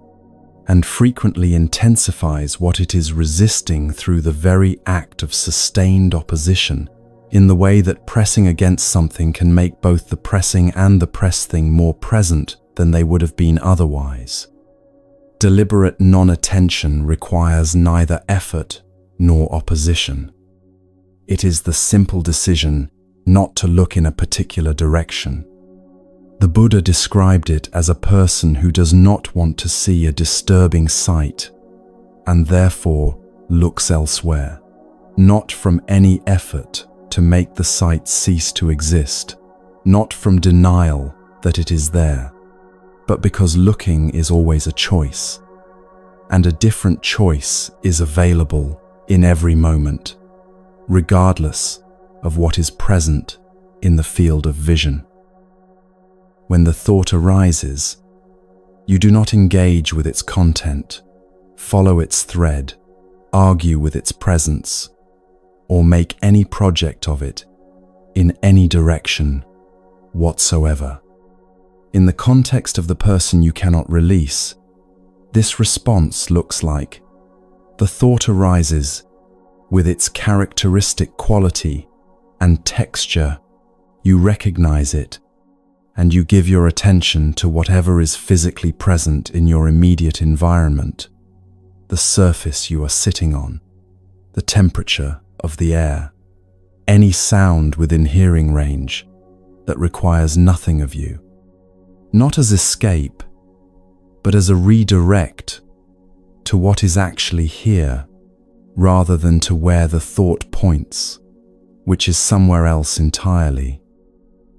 and frequently intensifies what it is resisting through the very act of sustained opposition, in the way that pressing against something can make both the pressing and the pressed thing more present than they would have been otherwise. Deliberate non-attention requires neither effort nor opposition. It is the simple decision not to look in a particular direction. The Buddha described it as a person who does not want to see a disturbing sight and therefore looks elsewhere, not from any effort to make the sight cease to exist, not from denial that it is there, but because looking is always a choice, and a different choice is available in every moment, regardless of what is present in the field of vision. When the thought arises, you do not engage with its content, follow its thread, argue with its presence, or make any project of it in any direction whatsoever. In the context of the person you cannot release, this response looks like the thought arises with its characteristic quality and texture. You recognize it, and you give your attention to whatever is physically present in your immediate environment, the surface you are sitting on, the temperature of the air, any sound within hearing range that requires nothing of you, not as escape, but as a redirect to what is actually here, rather than to where the thought points, which is somewhere else entirely.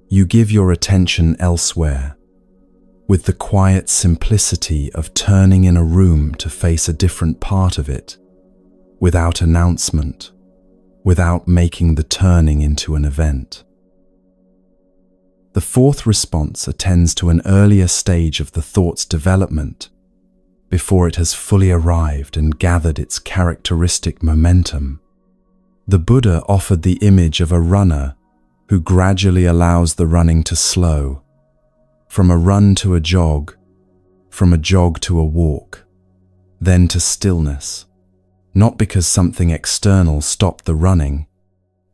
You give your attention elsewhere, with the quiet simplicity of turning in a room to face a different part of it, without announcement, without making the turning into an event. The fourth response attends to an earlier stage of the thought's development, before it has fully arrived and gathered its characteristic momentum. The Buddha offered the image of a runner who gradually allows the running to slow, from a run to a jog, from a jog to a walk, then to stillness, not because something external stopped the running,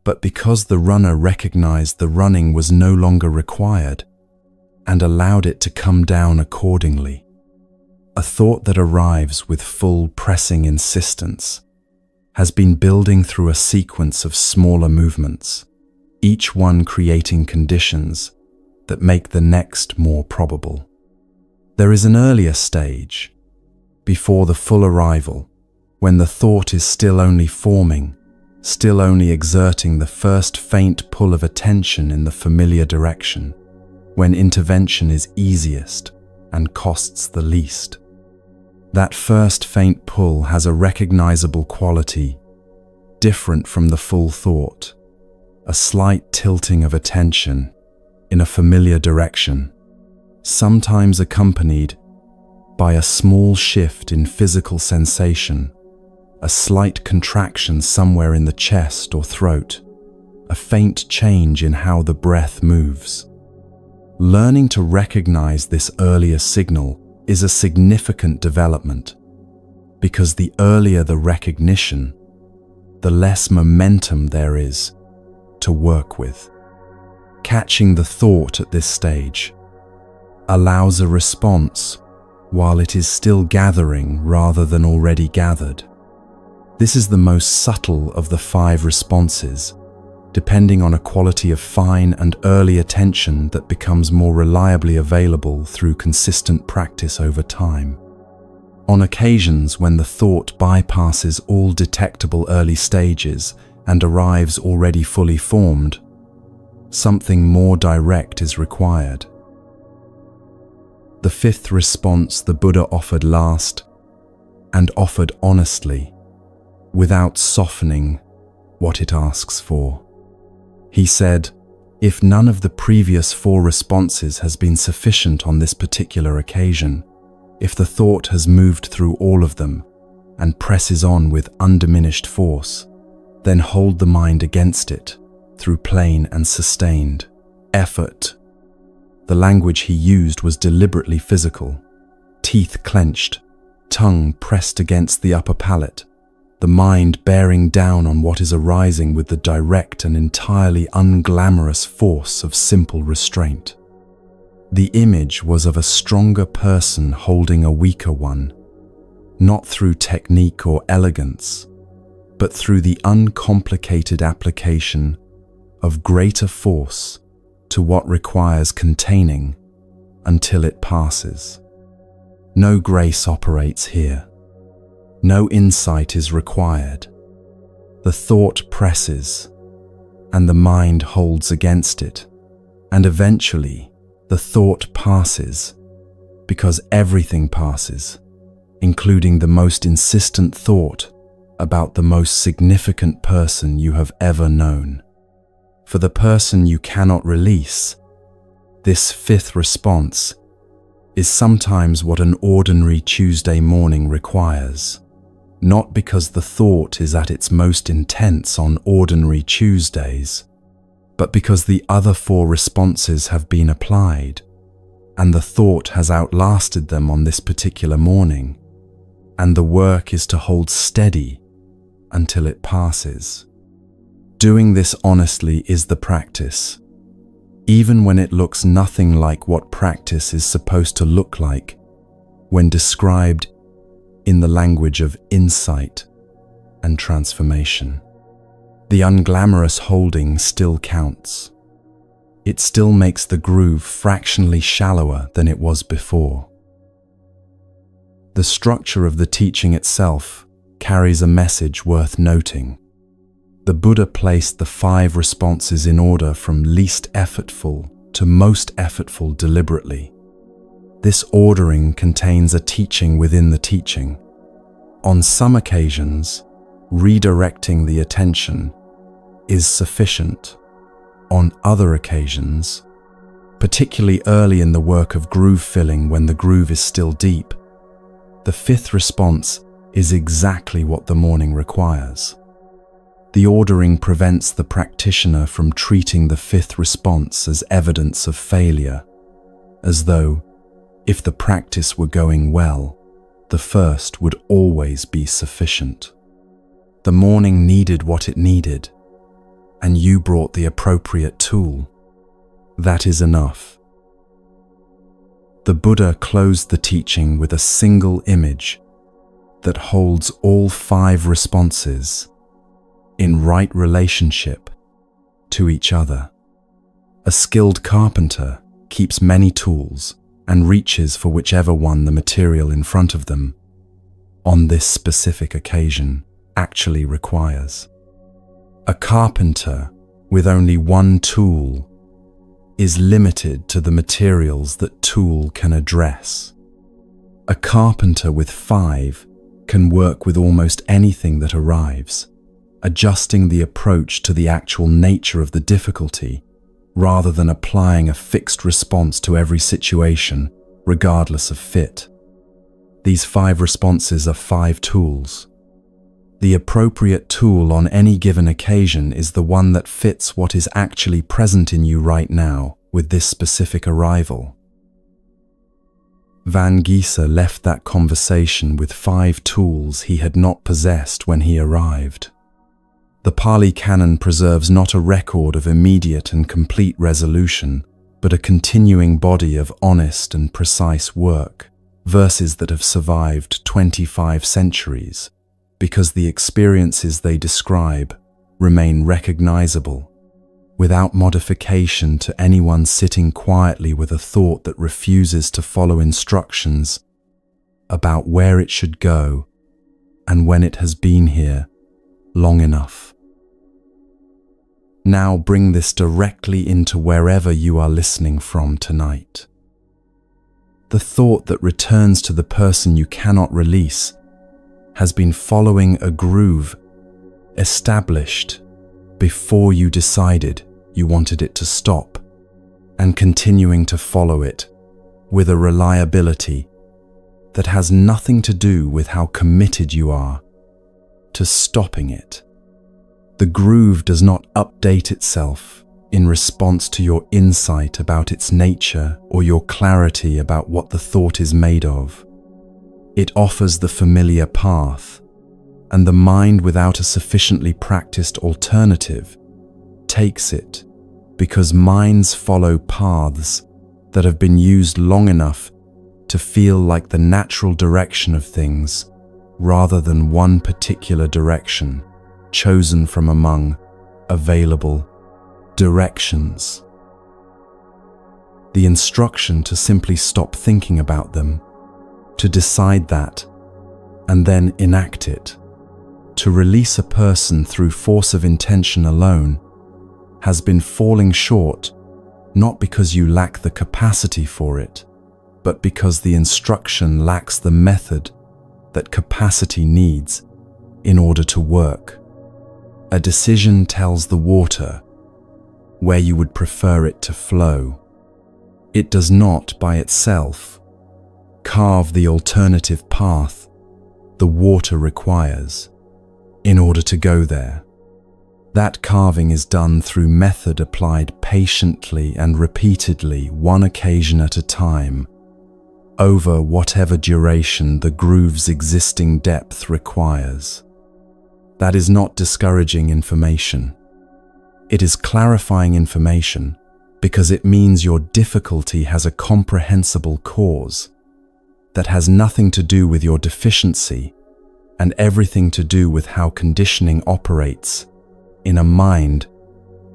but because the runner recognized the running was no longer required and allowed it to come down accordingly. A thought that arrives with full pressing insistence has been building through a sequence of smaller movements, each one creating conditions that make the next more probable. There is an earlier stage, before the full arrival, when the thought is still only forming, still only exerting the first faint pull of attention in the familiar direction, when intervention is easiest and costs the least. That first faint pull has a recognizable quality, different from the full thought, a slight tilting of attention in a familiar direction, sometimes accompanied by a small shift in physical sensation, a slight contraction somewhere in the chest or throat, a faint change in how the breath moves. Learning to recognize this earlier signal is a significant development, because the earlier the recognition, the less momentum there is to work with. Catching the thought at this stage allows a response while it is still gathering rather than already gathered. This is the most subtle of the 5 responses, depending on a quality of fine and early attention that becomes more reliably available through consistent practice over time. On occasions when the thought bypasses all detectable early stages and arrives already fully formed, something more direct is required. The fifth response the Buddha offered last, and offered honestly, without softening what it asks for. He said, if none of the previous four responses has been sufficient on this particular occasion, if the thought has moved through all of them and presses on with undiminished force, then hold the mind against it through plain and sustained effort. The language he used was deliberately physical, teeth clenched, tongue pressed against the upper palate, the mind bearing down on what is arising with the direct and entirely unglamorous force of simple restraint. The image was of a stronger person holding a weaker one, not through technique or elegance, but through the uncomplicated application of greater force to what requires containing until it passes. No grace operates here. No insight is required. The thought presses, and the mind holds against it, and eventually the thought passes, because everything passes, including the most insistent thought about the most significant person you have ever known. For the person you cannot release, this fifth response is sometimes what an ordinary Tuesday morning requires, not because the thought is at its most intense on ordinary Tuesdays, but because the other four responses have been applied, and the thought has outlasted them on this particular morning, and the work is to hold steady until it passes. Doing this honestly is the practice, even when it looks nothing like what practice is supposed to look like when described in the language of insight and transformation. The unglamorous holding still counts. It still makes the groove fractionally shallower than it was before. The structure of the teaching itself carries a message worth noting. The Buddha placed the 5 responses in order from least effortful to most effortful deliberately. This ordering contains a teaching within the teaching. On some occasions, redirecting the attention is sufficient. On other occasions, particularly early in the work of groove filling when the groove is still deep, the 5th response is exactly what the morning requires. The ordering prevents the practitioner from treating the 5th response as evidence of failure, as though, if the practice were going well, the first would always be sufficient. The morning needed what it needed, and you brought the appropriate tool. That is enough. The Buddha closed the teaching with a single image that holds all 5 responses in right relationship to each other. A skilled carpenter keeps many tools and reaches for whichever one the material in front of them, on this specific occasion, actually requires. A carpenter with only one tool is limited to the materials that tool can address. A carpenter with 5 can work with almost anything that arrives, adjusting the approach to the actual nature of the difficulty rather than applying a fixed response to every situation, regardless of fit. These 5 responses are 5 tools. The appropriate tool on any given occasion is the one that fits what is actually present in you right now with this specific arrival. Van Gieser left that conversation with 5 tools he had not possessed when he arrived. The Pali Canon preserves not a record of immediate and complete resolution, but a continuing body of honest and precise work, verses that have survived 25 centuries, because the experiences they describe remain recognizable, without modification to anyone sitting quietly with a thought that refuses to follow instructions about where it should go and when it has been here long enough. Now bring this directly into wherever you are listening from tonight. The thought that returns to the person you cannot release has been following a groove established before you decided you wanted it to stop, and continuing to follow it with a reliability that has nothing to do with how committed you are to stopping it. The groove does not update itself in response to your insight about its nature or your clarity about what the thought is made of. It offers the familiar path, and the mind without a sufficiently practiced alternative takes it, because minds follow paths that have been used long enough to feel like the natural direction of things rather than one particular direction chosen from among available directions. The instruction to simply stop thinking about them, to decide that, and then enact it, to release a person through force of intention alone, has been falling short, not because you lack the capacity for it, but because the instruction lacks the method that capacity needs in order to work. A decision tells the water where you would prefer it to flow. It does not, by itself, carve the alternative path the water requires in order to go there. That carving is done through method applied patiently and repeatedly, one occasion at a time, over whatever duration the groove's existing depth requires. That is not discouraging information. It is clarifying information because it means your difficulty has a comprehensible cause that has nothing to do with your deficiency and everything to do with how conditioning operates in a mind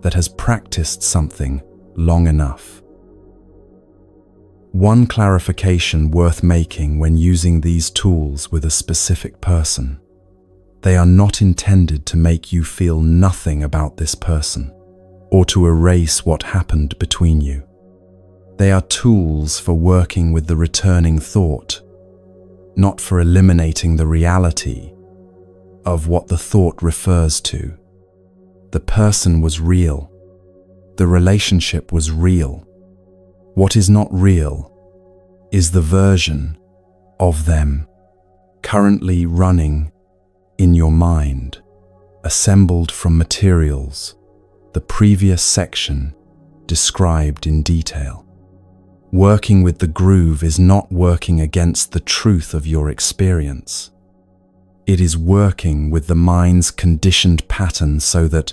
that has practiced something long enough. One clarification worth making when using these tools with a specific person: they are not intended to make you feel nothing about this person or to erase what happened between you. They are tools for working with the returning thought, not for eliminating the reality of what the thought refers to. The person was real. The relationship was real. What is not real is the version of them currently running in your mind, assembled from materials the previous section described in detail. Working with the groove is not working against the truth of your experience. It is working with the mind's conditioned pattern so that,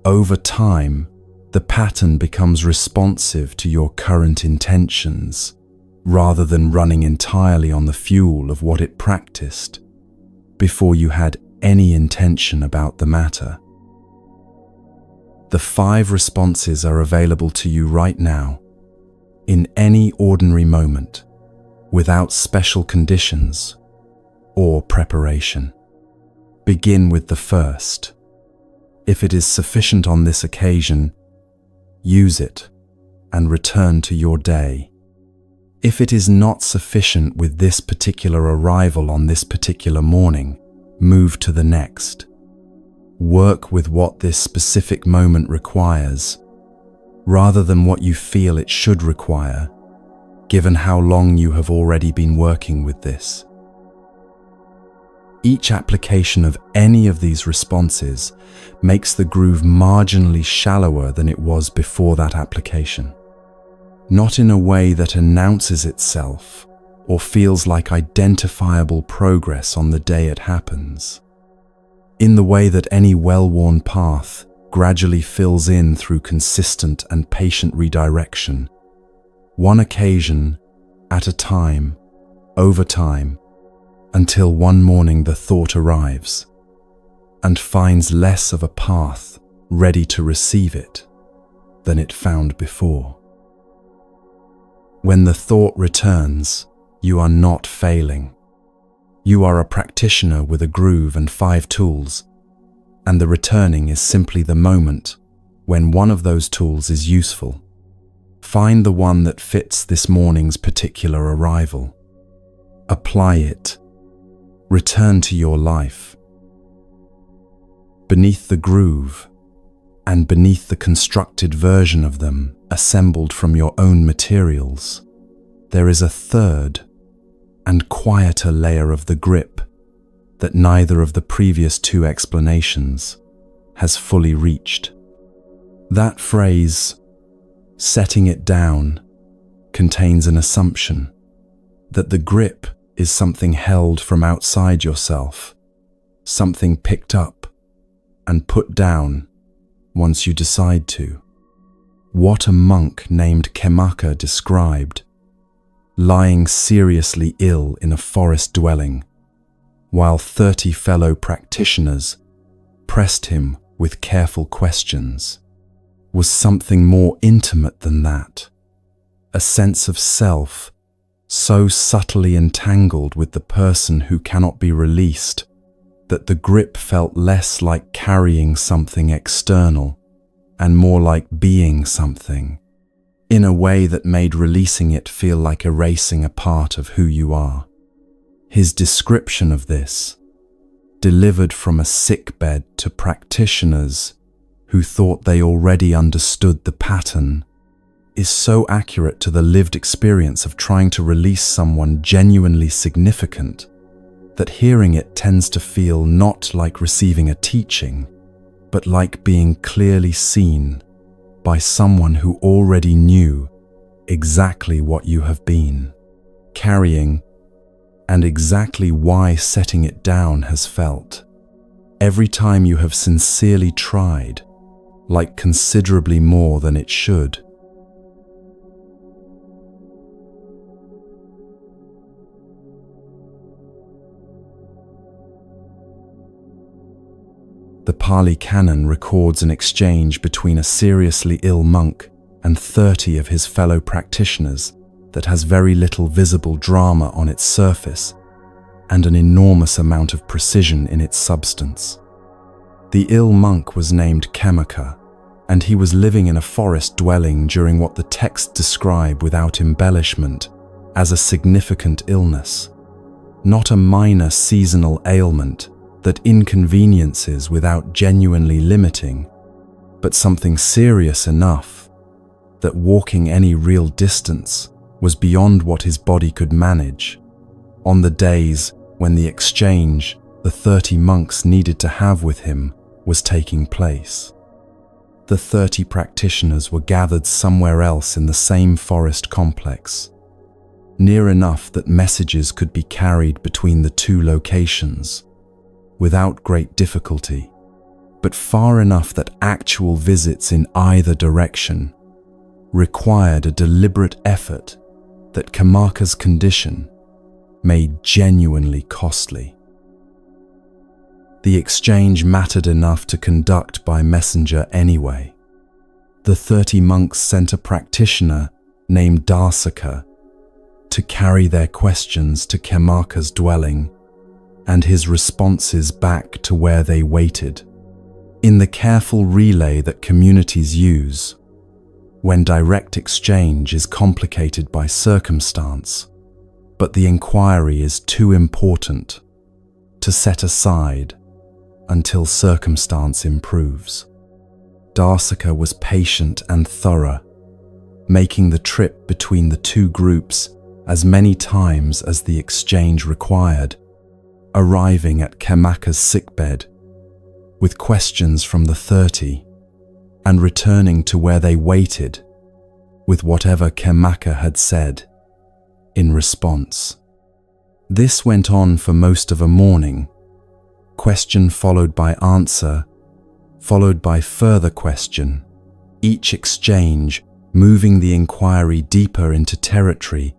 over time, the pattern becomes responsive to your current intentions, rather than running entirely on the fuel of what it practiced before you had any intention about the matter. The 5 responses are available to you right now, in any ordinary moment, without special conditions or preparation. Begin with the first. If it is sufficient on this occasion, use it and return to your day. If it is not sufficient with this particular arrival on this particular morning, move to the next. Work with what this specific moment requires, rather than what you feel it should require, given how long you have already been working with this. Each application of any of these responses makes the groove marginally shallower than it was before that application. Not in a way that announces itself or feels like identifiable progress on the day it happens. In the way that any well-worn path gradually fills in through consistent and patient redirection, one occasion at a time, over time, until one morning the thought arrives and finds less of a path ready to receive it than it found before. When the thought returns, you are not failing. You are a practitioner with a groove and 5 tools, and the returning is simply the moment when one of those tools is useful. Find the one that fits this morning's particular arrival. Apply it. Return to your life. Beneath the groove, and beneath the constructed version of them assembled from your own materials, there is a third and quieter layer of the grip that neither of the previous two explanations has fully reached. That phrase, setting it down, contains an assumption that the grip is something held from outside yourself, something picked up and put down once you decide to. What a monk named Khemaka described, lying seriously ill in a forest dwelling, while 30 fellow practitioners pressed him with careful questions, was something more intimate than that, a sense of self so subtly entangled with the person who cannot be released that the grip felt less like carrying something external and more like being something, in a way that made releasing it feel like erasing a part of who you are. His description of this, delivered from a sickbed to practitioners who thought they already understood the pattern, is so accurate to the lived experience of trying to release someone genuinely significant that hearing it tends to feel not like receiving a teaching, but like being clearly seen by someone who already knew exactly what you have been carrying and exactly why setting it down has felt. Every time you have sincerely tried, like considerably more than it should. The Pali Canon records an exchange between a seriously ill monk and 30 of his fellow practitioners that has very little visible drama on its surface and an enormous amount of precision in its substance. The ill monk was named Khemaka, and he was living in a forest dwelling during what the texts describe without embellishment as a significant illness, not a minor seasonal ailment that inconveniences without genuinely limiting, but something serious enough that walking any real distance was beyond what his body could manage on the days when the exchange the 30 monks needed to have with him was taking place. The 30 practitioners were gathered somewhere else in the same forest complex, near enough that messages could be carried between the two locations without great difficulty, but far enough that actual visits in either direction required a deliberate effort that Khemaka's condition made genuinely costly. The exchange mattered enough to conduct by messenger anyway. The 30 monks sent a practitioner named Darsaka to carry their questions to Khemaka's dwelling and his responses back to where they waited. In the careful relay that communities use, when direct exchange is complicated by circumstance, but the inquiry is too important to set aside until circumstance improves. Darsaka was patient and thorough, making the trip between the two groups as many times as the exchange required, arriving at Khemaka's sickbed with questions from the 30 and returning to where they waited with whatever Khemaka had said in response. This went on for most of a morning, question followed by answer, followed by further question, each exchange moving the inquiry deeper into territory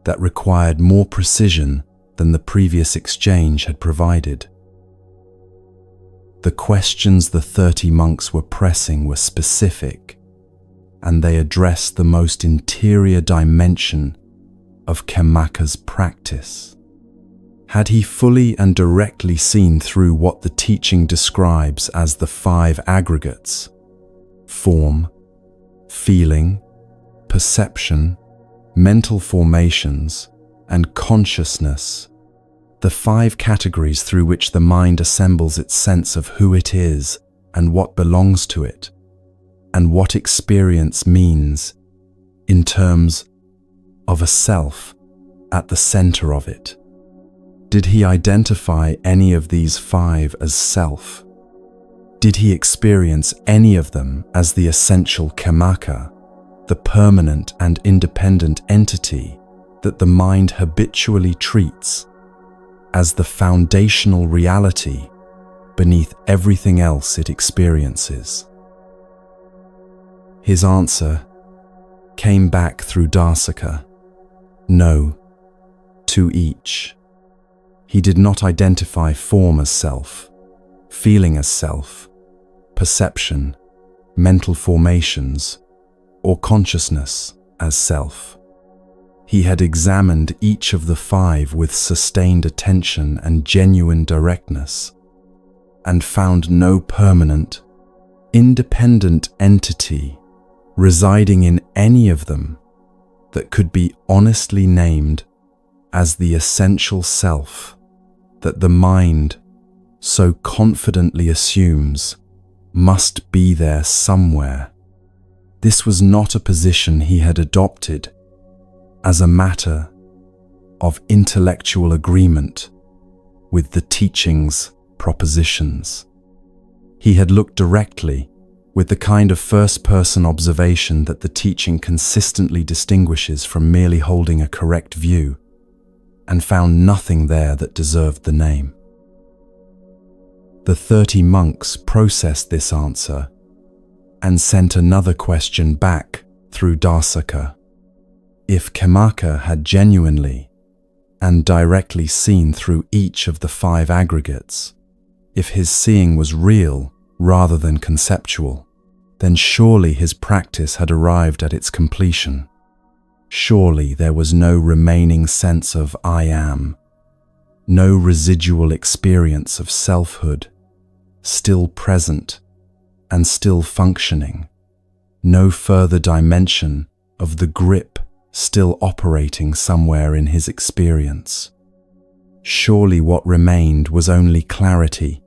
that required more precision than the previous exchange had provided. The questions the 30 monks were pressing were specific, and they addressed the most interior dimension of Khemaka's practice. Had he fully and directly seen through what the teaching describes as the 5 aggregates: form, feeling, perception, mental formations, and consciousness, the 5 categories through which the mind assembles its sense of who it is and what belongs to it, and what experience means in terms of a self at the center of it. Did he identify any of these 5 as self? Did he experience any of them as the essential kemaka, the permanent and independent entity that the mind habitually treats as the foundational reality beneath everything else it experiences? His answer came back through Darsaka. No, to each. He did not identify form as self, feeling as self, perception, mental formations, or consciousness as self. He had examined each of the 5 with sustained attention and genuine directness, and found no permanent, independent entity residing in any of them that could be honestly named as the essential self that the mind so confidently assumes must be there somewhere. This was not a position he had adopted as a matter of intellectual agreement with the teaching's propositions. He had looked directly with the kind of first-person observation that the teaching consistently distinguishes from merely holding a correct view, and found nothing there that deserved the name. The 30 monks processed this answer and sent another question back through Darsaka. If Kemaka had genuinely and directly seen through each of the 5 aggregates, if his seeing was real rather than conceptual, then surely his practice had arrived at its completion. Surely there was no remaining sense of I am, no residual experience of selfhood, still present and still functioning, no further dimension of the grip still operating somewhere in his experience. Surely what remained was only clarity,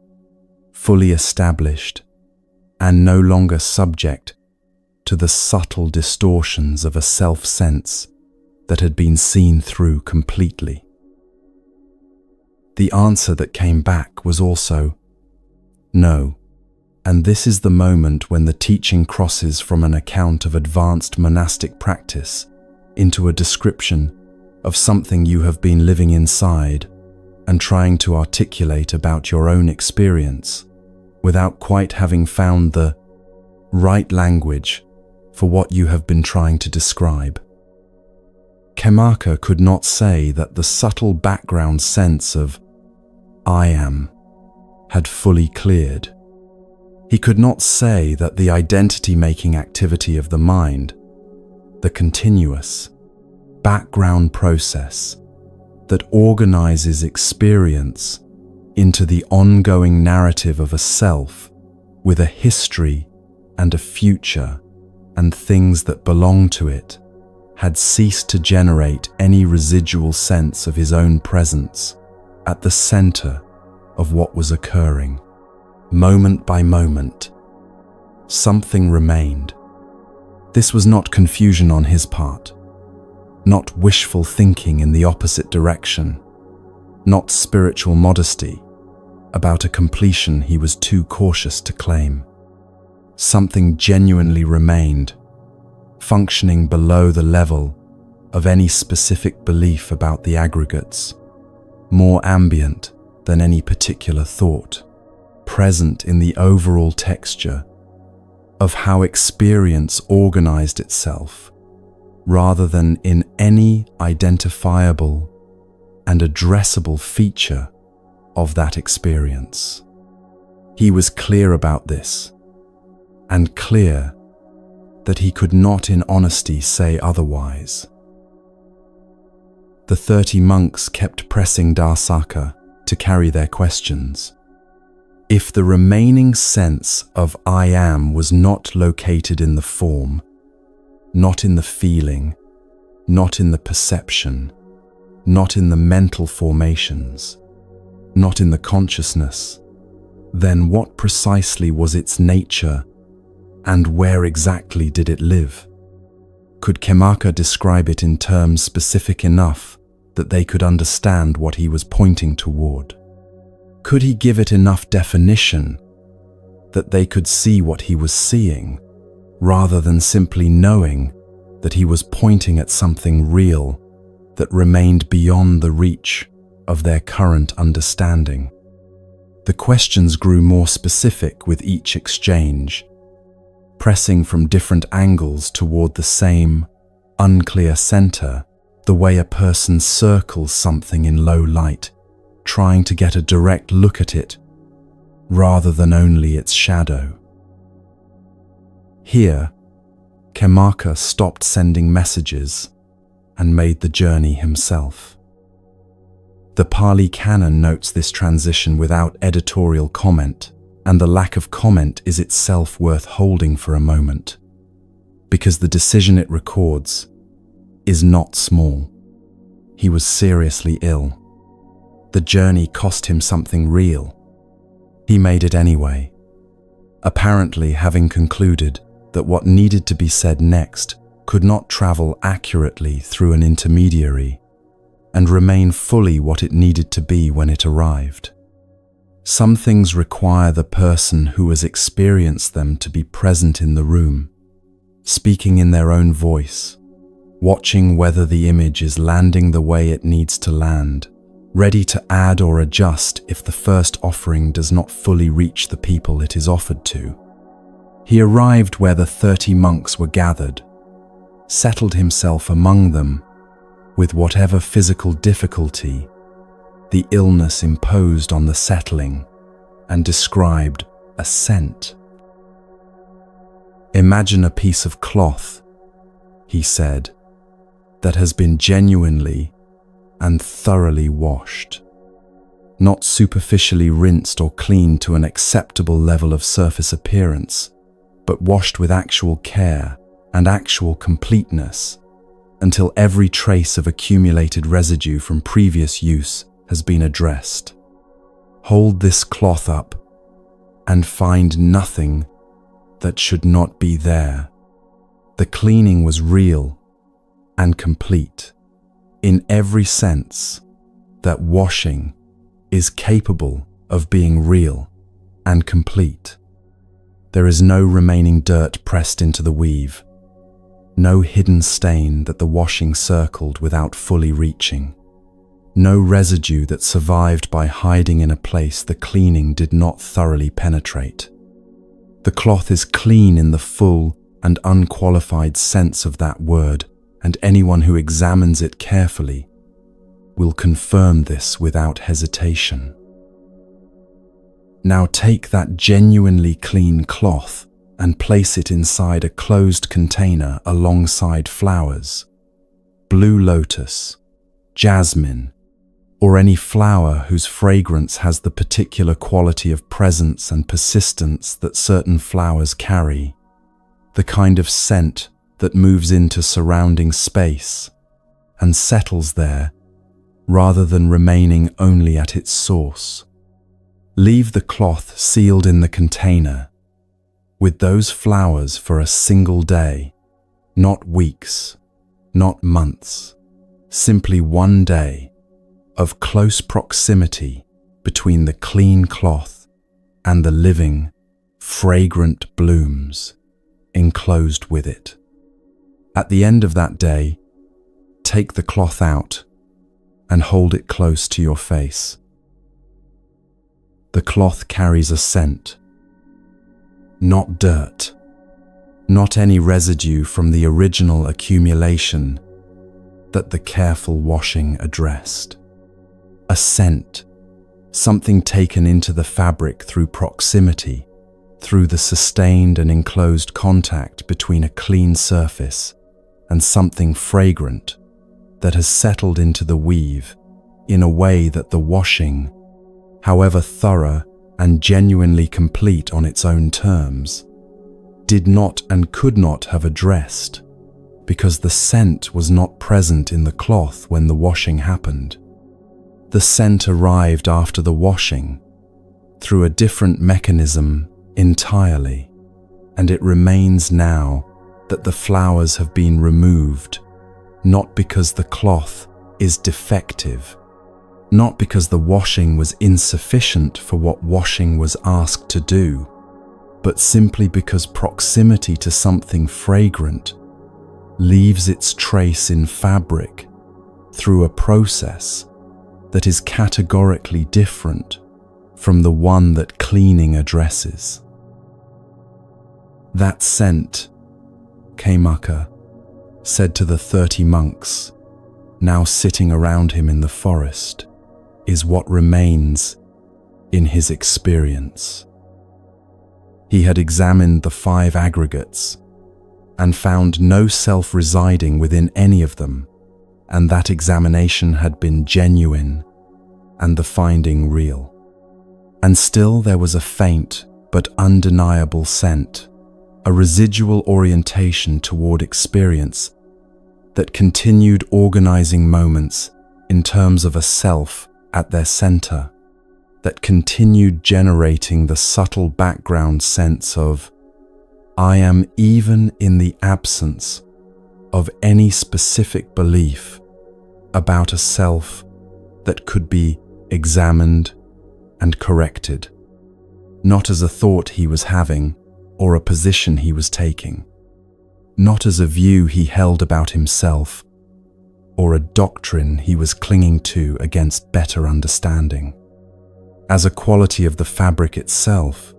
fully established, and no longer subject to the subtle distortions of a self-sense that had been seen through completely. The answer that came back was also no, and this is the moment when the teaching crosses from an account of advanced monastic practice into a description of something you have been living inside and trying to articulate about your own experience without quite having found the right language for what you have been trying to describe. Kemaka could not say that the subtle background sense of I am had fully cleared. He could not say that the identity-making activity of the mind, the continuous, background process that organizes experience into the ongoing narrative of a self with a history and a future and things that belong to it, had ceased to generate any residual sense of his own presence at the center of what was occurring. Moment by moment, something remained. This was not confusion on his part, not wishful thinking in the opposite direction, not spiritual modesty about a completion he was too cautious to claim. Something genuinely remained, functioning below the level of any specific belief about the aggregates, more ambient than any particular thought, present in the overall texture of how experience organized itself, rather than in any identifiable and addressable feature of that experience. He was clear about this, and clear that he could not in honesty say otherwise. The 30 monks kept pressing Darsaka to carry their questions. If the remaining sense of I am was not located in the form, not in the feeling, not in the perception, not in the mental formations, not in the consciousness, then what precisely was its nature and where exactly did it live? Could Khemaka describe it in terms specific enough that they could understand what he was pointing toward? Could he give it enough definition that they could see what he was seeing, rather than simply knowing that he was pointing at something real that remained beyond the reach of their current understanding? The questions grew more specific with each exchange, pressing from different angles toward the same unclear center, the way a person circles something in low light, trying to get a direct look at it, rather than only its shadow. Here, Khemaka stopped sending messages and made the journey himself. The Pali Canon notes this transition without editorial comment, and the lack of comment is itself worth holding for a moment, because the decision it records is not small. He was seriously ill. The journey cost him something real. He made it anyway, apparently having concluded that what needed to be said next could not travel accurately through an intermediary and remain fully what it needed to be when it arrived. Some things require the person who has experienced them to be present in the room, speaking in their own voice, watching whether the image is landing the way it needs to land, ready to add or adjust if the first offering does not fully reach the people it is offered to. He arrived where the 30 monks were gathered, settled himself among them with whatever physical difficulty the illness imposed on the settling, and described a scent. "Imagine a piece of cloth," he said, "that has been genuinely and thoroughly washed, not superficially rinsed or cleaned to an acceptable level of surface appearance, but washed with actual care and actual completeness until every trace of accumulated residue from previous use has been addressed. Hold this cloth up and find nothing that should not be there. The cleaning was real and complete in every sense that washing is capable of being real and complete. There is no remaining dirt pressed into the weave, no hidden stain that the washing circled without fully reaching, no residue that survived by hiding in a place the cleaning did not thoroughly penetrate. The cloth is clean in the full and unqualified sense of that word, and anyone who examines it carefully will confirm this without hesitation. Now take that genuinely clean cloth and place it inside a closed container alongside flowers, blue lotus, jasmine, or any flower whose fragrance has the particular quality of presence and persistence that certain flowers carry, the kind of scent that moves into surrounding space and settles there rather than remaining only at its source. Leave the cloth sealed in the container with those flowers for a single day, not weeks, not months, simply one day of close proximity between the clean cloth and the living, fragrant blooms enclosed with it. At the end of that day, take the cloth out and hold it close to your face. The cloth carries a scent, not dirt, not any residue from the original accumulation that the careful washing addressed. A scent, something taken into the fabric through proximity, through the sustained and enclosed contact between a clean surface and something fragrant that has settled into the weave in a way that the washing, however thorough and genuinely complete on its own terms, did not and could not have addressed because the scent was not present in the cloth when the washing happened. The scent arrived after the washing, through a different mechanism entirely, and it remains now that the flowers have been removed, not because the cloth is defective, not because the washing was insufficient for what washing was asked to do, but simply because proximity to something fragrant leaves its trace in fabric through a process that is categorically different from the one that cleaning addresses. That scent, Kemaka said to the 30 monks now sitting around him in the forest, is what remains in his experience. He had examined the 5 aggregates and found no self residing within any of them, and that examination had been genuine and the finding real. And still there was a faint but undeniable scent, a residual orientation toward experience that continued organizing moments in terms of a self at their center, that continued generating the subtle background sense of, I am even in the absence of any specific belief about a self that could be examined and corrected, not as a thought he was having or a position he was taking, not as a view he held about himself or a doctrine he was clinging to against better understanding, as a quality of the fabric itself,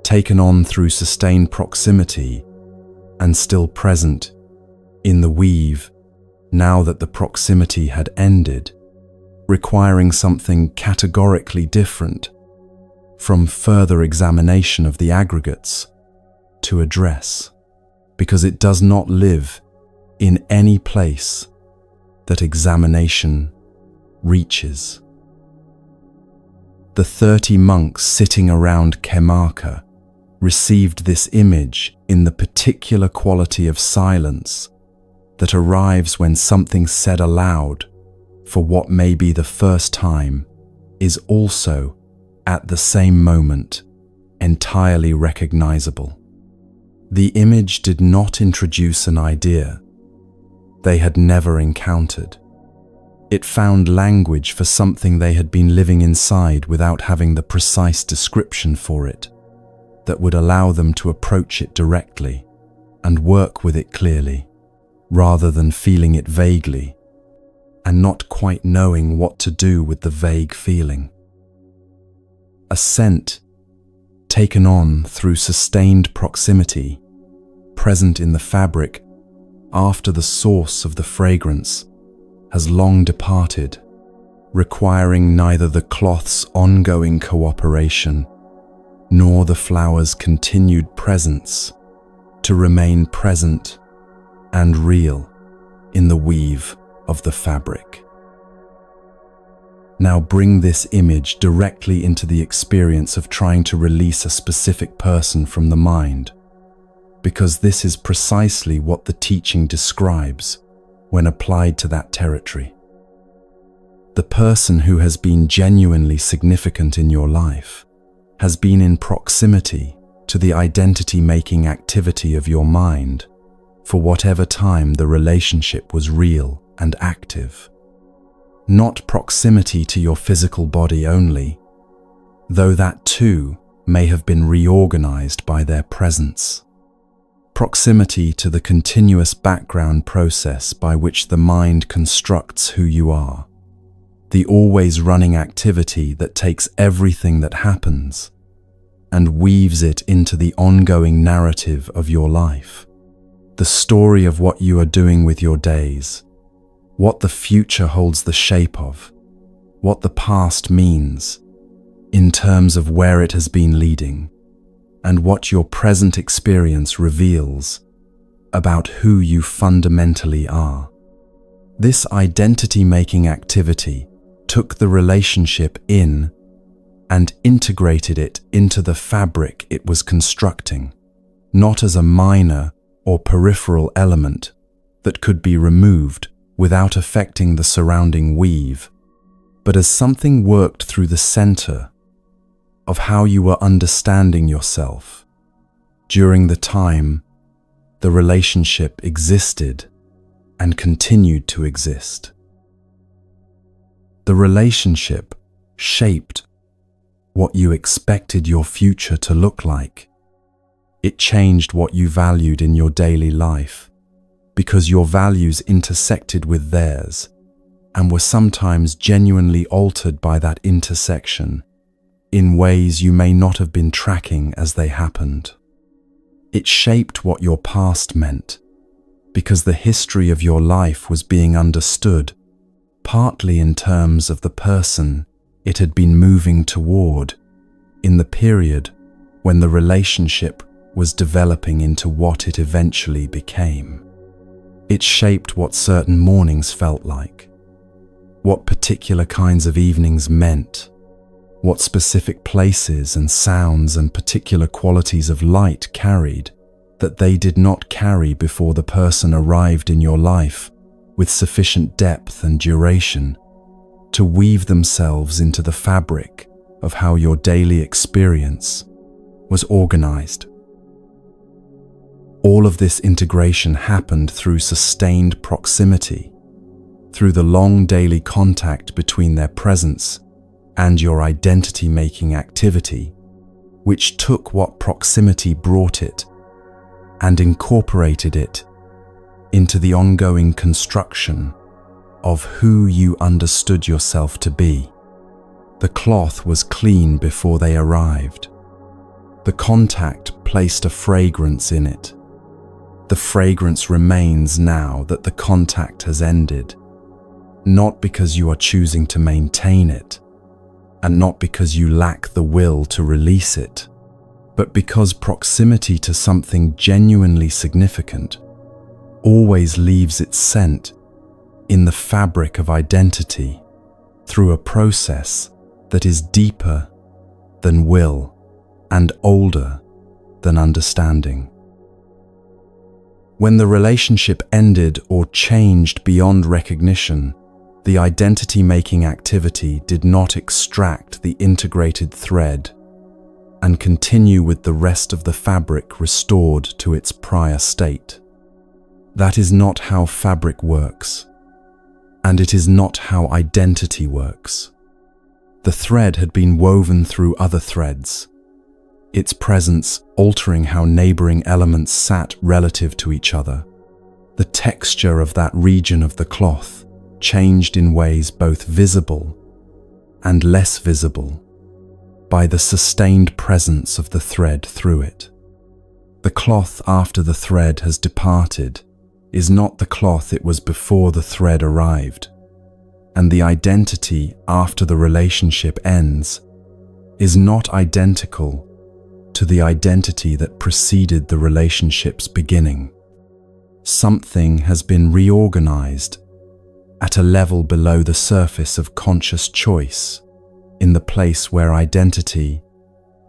taken on through sustained proximity and still present in the weave now that the proximity had ended, requiring something categorically different from further examination of the aggregates to address, because it does not live in any place that examination reaches. The 30 monks sitting around Kemaka received this image in the particular quality of silence that arrives when something said aloud for what may be the first time is also, at the same moment, entirely recognizable. The image did not introduce an idea they had never encountered. It found language for something they had been living inside without having the precise description for it that would allow them to approach it directly and work with it clearly, rather than feeling it vaguely and not quite knowing what to do with the vague feeling. A scent taken on through sustained proximity, present in the fabric after the source of the fragrance has long departed, requiring neither the cloth's ongoing cooperation nor the flower's continued presence to remain present and real in the weave of the fabric. Now bring this image directly into the experience of trying to release a specific person from the mind, because this is precisely what the teaching describes when applied to that territory. The person who has been genuinely significant in your life has been in proximity to the identity-making activity of your mind for whatever time the relationship was real and active. Not proximity to your physical body only, though that too may have been reorganized by their presence. Proximity to the continuous background process by which the mind constructs who you are, the always running activity that takes everything that happens and weaves it into the ongoing narrative of your life, the story of what you are doing with your days, what the future holds the shape of, what the past means in terms of where it has been leading, and what your present experience reveals about who you fundamentally are. This identity-making activity took the relationship in and integrated it into the fabric it was constructing, not as a minor or peripheral element that could be removed without affecting the surrounding weave, but as something worked through the center of how you were understanding yourself during the time the relationship existed and continued to exist. The relationship shaped what you expected your future to look like. It changed what you valued in your daily life because your values intersected with theirs and were sometimes genuinely altered by that intersection in ways you may not have been tracking as they happened. It shaped what your past meant because the history of your life was being understood partly in terms of the person it had been moving toward in the period when the relationship was developing into what it eventually became. It shaped what certain mornings felt like, what particular kinds of evenings meant, what specific places and sounds and particular qualities of light carried that they did not carry before the person arrived in your life with sufficient depth and duration to weave themselves into the fabric of how your daily experience was organized. All of this integration happened through sustained proximity, through the long daily contact between their presence and your identity-making activity, which took what proximity brought it and incorporated it into the ongoing construction of who you understood yourself to be. The cloth was clean before they arrived. The contact placed a fragrance in it. The fragrance remains now that the contact has ended, not because you are choosing to maintain it, and not because you lack the will to release it, but because proximity to something genuinely significant always leaves its scent in the fabric of identity through a process that is deeper than will and older than understanding. When the relationship ended or changed beyond recognition, the identity-making activity did not extract the integrated thread and continue with the rest of the fabric restored to its prior state. That is not how fabric works, and it is not how identity works. The thread had been woven through other threads, its presence altering how neighboring elements sat relative to each other. The texture of that region of the cloth changed in ways both visible and less visible by the sustained presence of the thread through it. The cloth after the thread has departed is not the cloth it was before the thread arrived, and the identity after the relationship ends is not identical to the identity that preceded the relationship's beginning. Something has been reorganized at a level below the surface of conscious choice, in the place where identity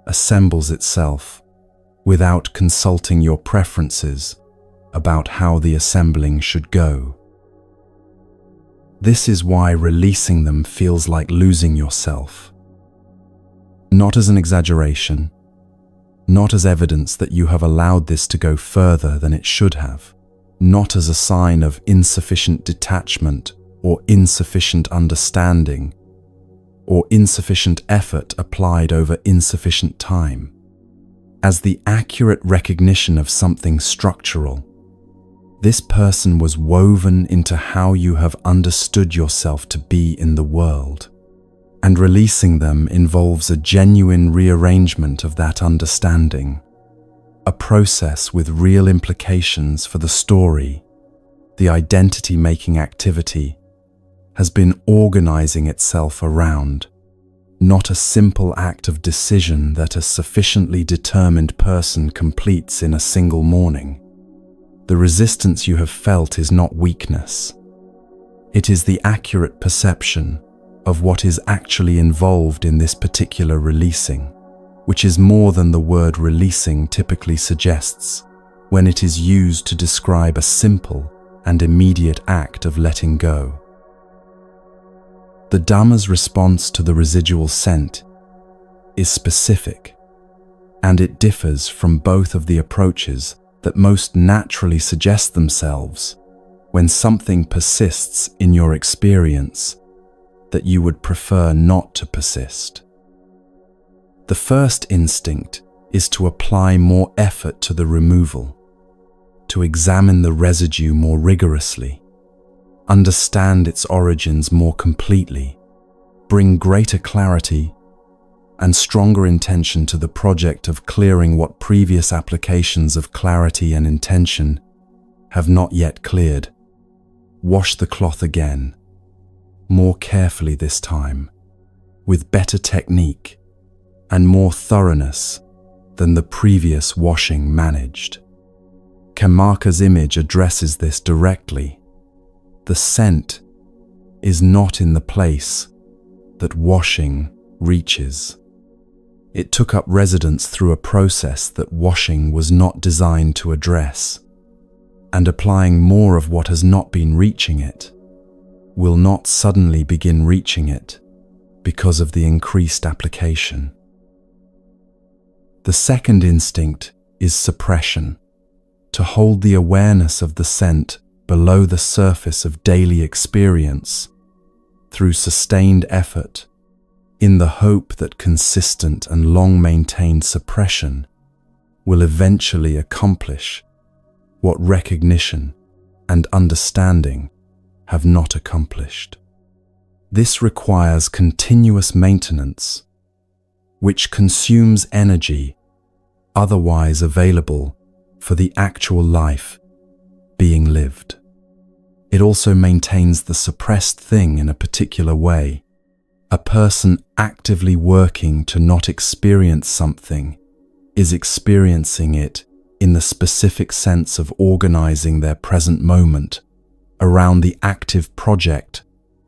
assembles itself without consulting your preferences about how the assembling should go. This is why releasing them feels like losing yourself. Not as an exaggeration, not as evidence that you have allowed this to go further than it should have, not as a sign of insufficient detachment or insufficient understanding or insufficient effort applied over insufficient time, as the accurate recognition of something structural. This person was woven into how you have understood yourself to be in the world, and releasing them involves a genuine rearrangement of that understanding, a process with real implications for the story. The identity-making activity has been organizing itself around, not a simple act of decision that a sufficiently determined person completes in a single morning. The resistance you have felt is not weakness. It is the accurate perception of what is actually involved in this particular releasing, which is more than the word releasing typically suggests when it is used to describe a simple and immediate act of letting go. The Dhamma's response to the residual scent is specific, and it differs from both of the approaches that most naturally suggest themselves when something persists in your experience that you would prefer not to persist. The first instinct is to apply more effort to the removal, to examine the residue more rigorously, understand its origins more completely, bring greater clarity and stronger intention to the project of clearing what previous applications of clarity and intention have not yet cleared. Wash the cloth again, more carefully this time, with better technique and more thoroughness than the previous washing managed. Karmaka's image addresses this directly. The scent is not in the place that washing reaches. It took up residence through a process that washing was not designed to address, and applying more of what has not been reaching it will not suddenly begin reaching it because of the increased application. The second instinct is suppression, to hold the awareness of the scent below the surface of daily experience through sustained effort, in the hope that consistent and long-maintained suppression will eventually accomplish what recognition and understanding have not accomplished. This requires continuous maintenance, which consumes energy otherwise available for the actual life being lived. It also maintains the suppressed thing in a particular way. A person actively working to not experience something is experiencing it in the specific sense of organizing their present moment around the active project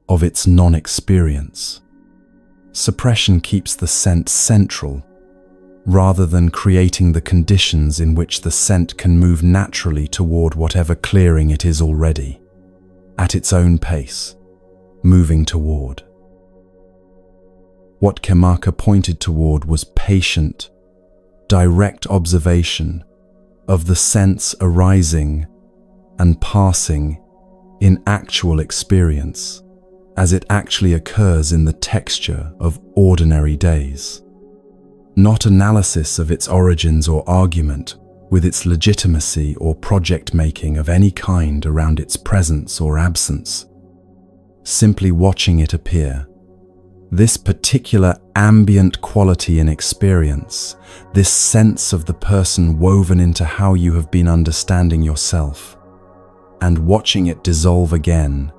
of its non-experience. Suppression keeps the scent central, rather than creating the conditions in which the scent can move naturally toward whatever clearing it is already, at its own pace, moving toward. What Karmaka pointed toward was patient, direct observation of the sense arising and passing in actual experience, as it actually occurs in the texture of ordinary days. Not analysis of its origins or argument with its legitimacy or project making of any kind around its presence or absence. Simply watching it appear. This particular ambient quality in experience, this sense of the person woven into how you have been understanding yourself, and watching it dissolve again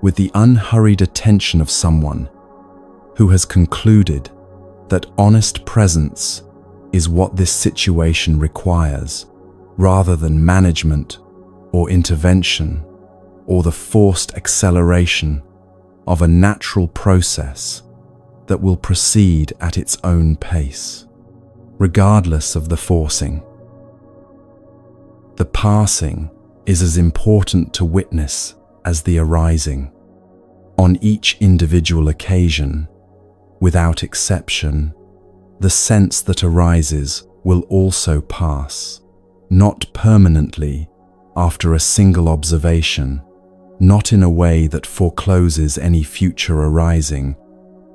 with the unhurried attention of someone who has concluded that honest presence is what this situation requires, rather than management or intervention or the forced acceleration of a natural process that will proceed at its own pace, regardless of the forcing. The passing is as important to witness as the arising. On each individual occasion, without exception, the sense that arises will also pass, not permanently after a single observation, not in a way that forecloses any future arising,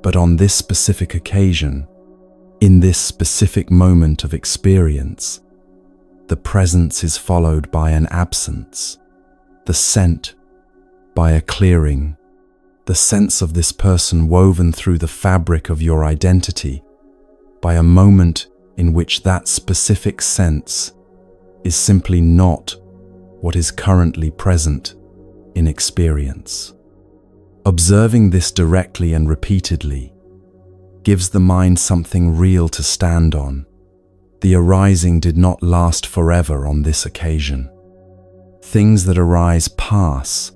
but on this specific occasion, in this specific moment of experience, the presence is followed by an absence, the scent by a clearing, the sense of this person woven through the fabric of your identity by a moment in which that specific sense is simply not what is currently present in experience. Observing this directly and repeatedly gives the mind something real to stand on. The arising did not last forever on this occasion. Things that arise pass,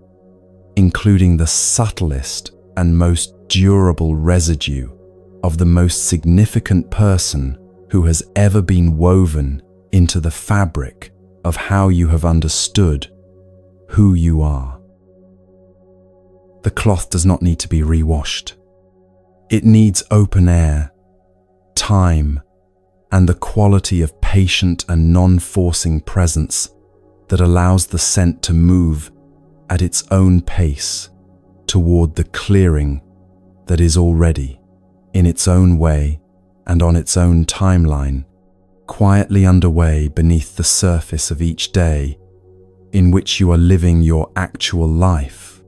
including the subtlest and most durable residue of the most significant person who has ever been woven into the fabric of how you have understood who you are. The cloth does not need to be rewashed. It needs open air, time, and the quality of patient and non-forcing presence that allows the scent to move at its own pace toward the clearing that is already, in its own way and on its own timeline, quietly underway beneath the surface of each day in which you are living your actual life,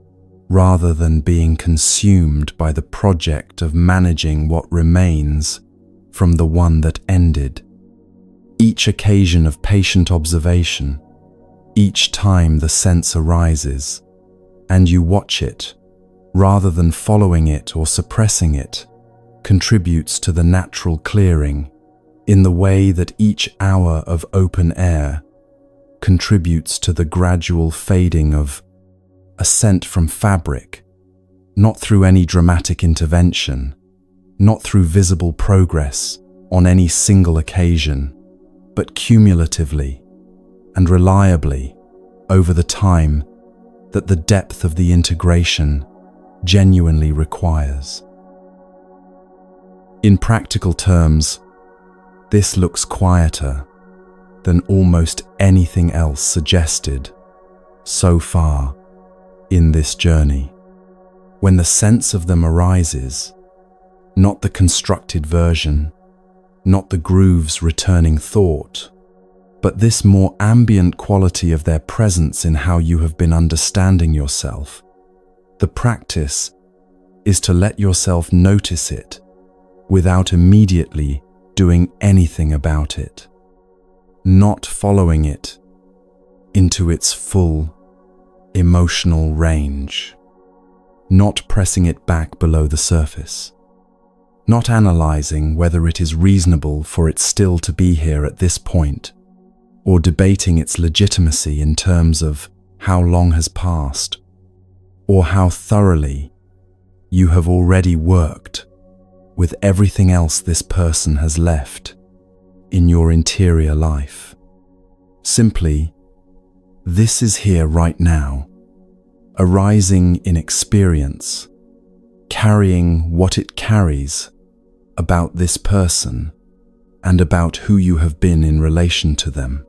rather than being consumed by the project of managing what remains from the one that ended. Each occasion of patient observation, each time the sense arises, and you watch it, rather than following it or suppressing it, contributes to the natural clearing in the way that each hour of open air contributes to the gradual fading of a scent from fabric, not through any dramatic intervention, not through visible progress on any single occasion, but cumulatively and reliably over the time that the depth of the integration genuinely requires. In practical terms, this looks quieter than almost anything else suggested so far in this journey. When the sense of them arises, not the constructed version, not the grooves returning thought, but this more ambient quality of their presence in how you have been understanding yourself. The practice is to let yourself notice it without immediately doing anything about it, not following it into its full emotional range, not pressing it back below the surface, not analyzing whether it is reasonable for it still to be here at this point, or debating its legitimacy in terms of how long has passed, or how thoroughly you have already worked with everything else this person has left in your interior life. Simply, this is here right now, arising in experience, carrying what it carries about this person and about who you have been in relation to them.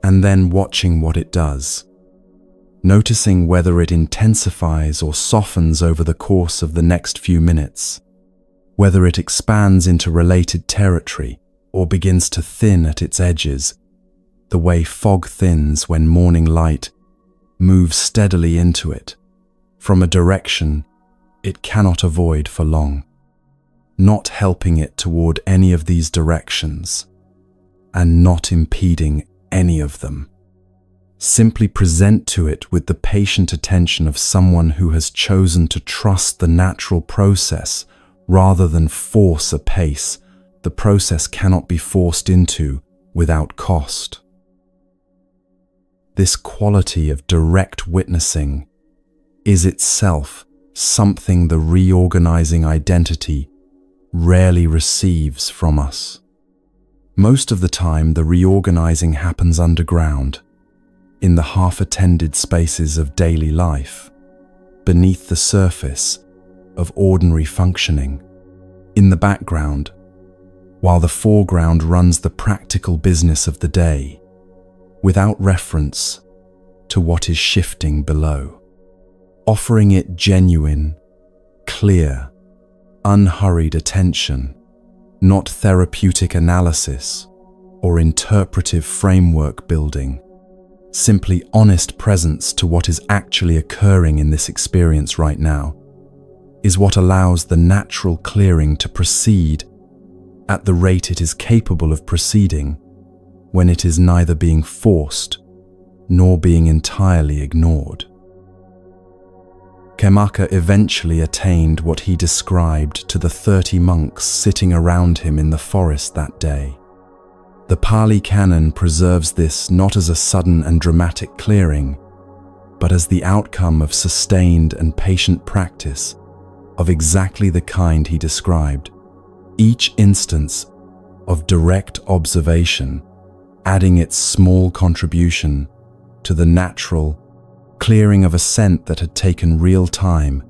And then watching what it does, noticing whether it intensifies or softens over the course of the next few minutes, whether it expands into related territory or begins to thin at its edges, the way fog thins when morning light moves steadily into it from a direction it cannot avoid for long, not helping it toward any of these directions and not impeding any of them. Simply present to it with the patient attention of someone who has chosen to trust the natural process rather than force a pace the process cannot be forced into without cost. This quality of direct witnessing is itself something the reorganizing identity rarely receives from us. Most of the time, the reorganizing happens underground, in the half-attended spaces of daily life, beneath the surface of ordinary functioning, in the background, while the foreground runs the practical business of the day, without reference to what is shifting below, offering it genuine, clear, unhurried attention, not therapeutic analysis or interpretive framework building, simply honest presence to what is actually occurring in this experience right now, is what allows the natural clearing to proceed at the rate it is capable of proceeding when it is neither being forced nor being entirely ignored. Khemaka eventually attained what he described to the 30 monks sitting around him in the forest that day. The Pali Canon preserves this not as a sudden and dramatic clearing, but as the outcome of sustained and patient practice of exactly the kind he described, each instance of direct observation adding its small contribution to the natural clearing of a scent that had taken real time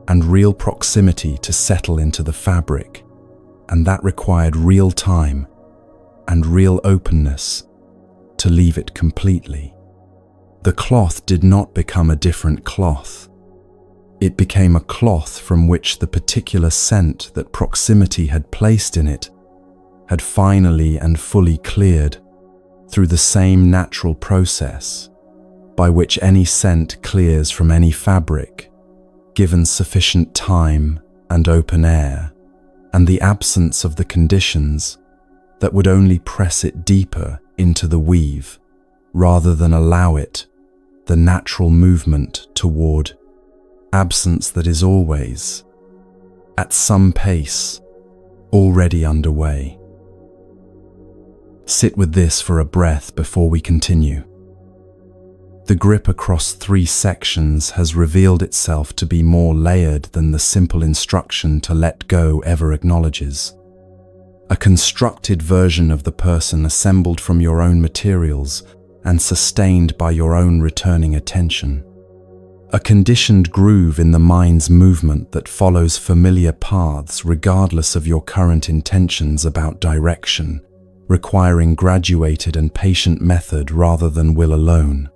and real proximity to settle into the fabric, and that required real time and real openness to leave it completely. The cloth did not become a different cloth. It became a cloth from which the particular scent that proximity had placed in it had finally and fully cleared through the same natural process by which any scent clears from any fabric, given sufficient time and open air, and the absence of the conditions that would only press it deeper into the weave, rather than allow it the natural movement toward absence that is always, at some pace, already underway. Sit with this for a breath before we continue. The grip across 3 sections has revealed itself to be more layered than the simple instruction to let go ever acknowledges. A constructed version of the person assembled from your own materials and sustained by your own returning attention. A conditioned groove in the mind's movement that follows familiar paths regardless of your current intentions about direction, requiring graduated and patient method rather than will alone.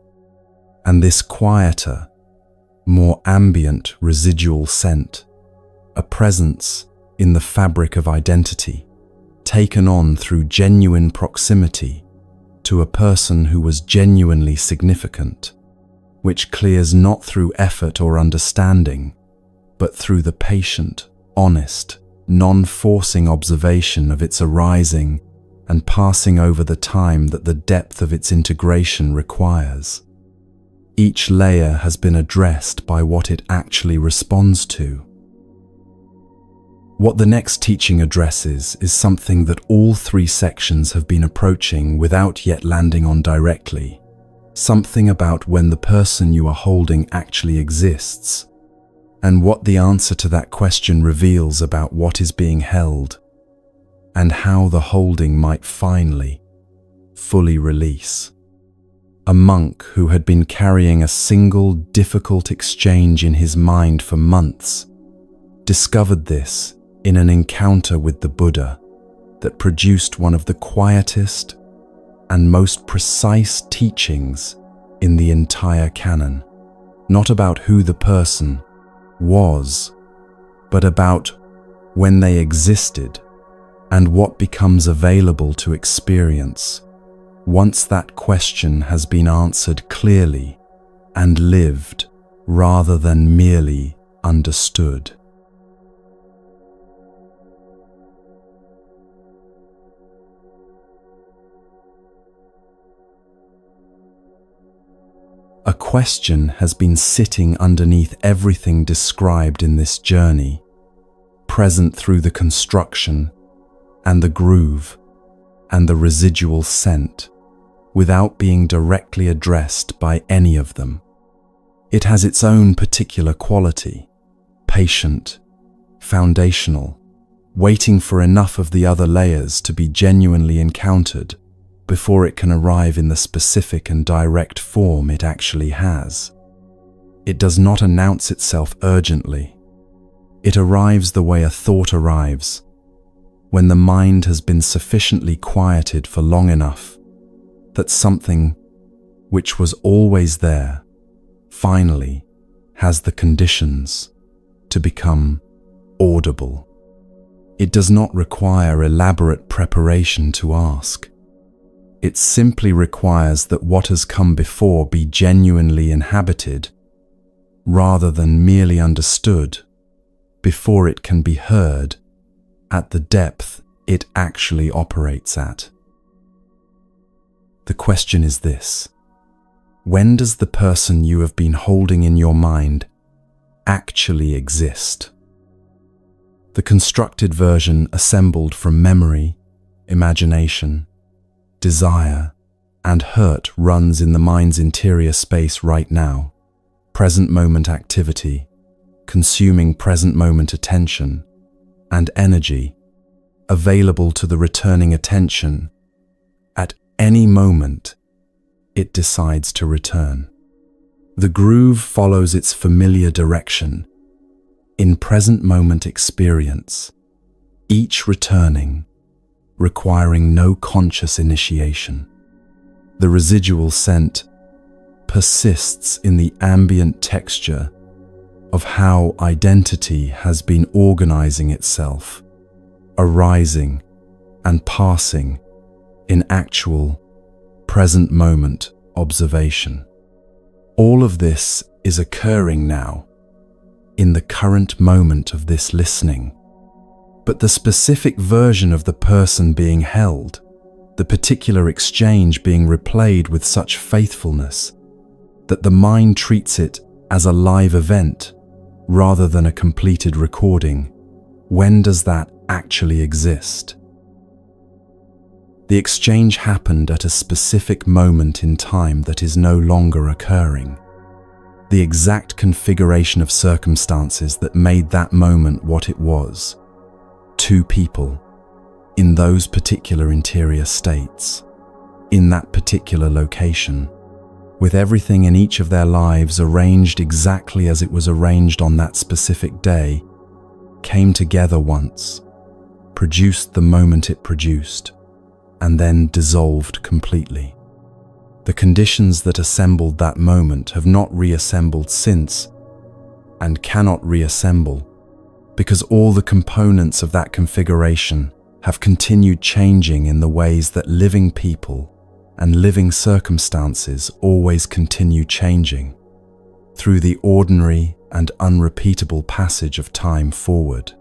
And this quieter, more ambient residual scent, a presence in the fabric of identity, taken on through genuine proximity to a person who was genuinely significant, which clears not through effort or understanding, but through the patient, honest, non-forcing observation of its arising and passing over the time that the depth of its integration requires. Each layer has been addressed by what it actually responds to. What the next teaching addresses is something that all 3 sections have been approaching without yet landing on directly, something about when the person you are holding actually exists, and what the answer to that question reveals about what is being held, and how the holding might finally, fully release. A monk who had been carrying a single difficult exchange in his mind for months discovered this in an encounter with the Buddha that produced one of the quietest and most precise teachings in the entire canon, not about who the person was, but about when they existed and what becomes available to experience once that question has been answered clearly and lived rather than merely understood. A question has been sitting underneath everything described in this journey, present through the construction and the groove and the residual scent, without being directly addressed by any of them. It has its own particular quality, patient, foundational, waiting for enough of the other layers to be genuinely encountered before it can arrive in the specific and direct form it actually has. It does not announce itself urgently. It arrives the way a thought arrives, when the mind has been sufficiently quieted for long enough that something which was always there finally has the conditions to become audible. It does not require elaborate preparation to ask. It simply requires that what has come before be genuinely inhabited, rather than merely understood, before it can be heard at the depth it actually operates at. The question is this: when does the person you have been holding in your mind actually exist? The constructed version assembled from memory, imagination, desire, and hurt runs in the mind's interior space right now, present moment activity, consuming present moment attention, and energy, available to the returning attention at any moment it decides to return. The groove follows its familiar direction, in present moment experience, each returning, requiring no conscious initiation. The residual scent persists in the ambient texture of how identity has been organizing itself, arising and passing in actual, present moment observation. All of this is occurring now, in the current moment of this listening. But the specific version of the person being held, the particular exchange being replayed with such faithfulness that the mind treats it as a live event rather than a completed recording, when does that actually exist? The exchange happened at a specific moment in time that is no longer occurring. The exact configuration of circumstances that made that moment what it was. Two people, in those particular interior states, in that particular location, with everything in each of their lives arranged exactly as it was arranged on that specific day, came together once, produced the moment it produced, and then dissolved completely. The conditions that assembled that moment have not reassembled since, and cannot reassemble, because all the components of that configuration have continued changing in the ways that living people and living circumstances always continue changing, through the ordinary and unrepeatable passage of time forward.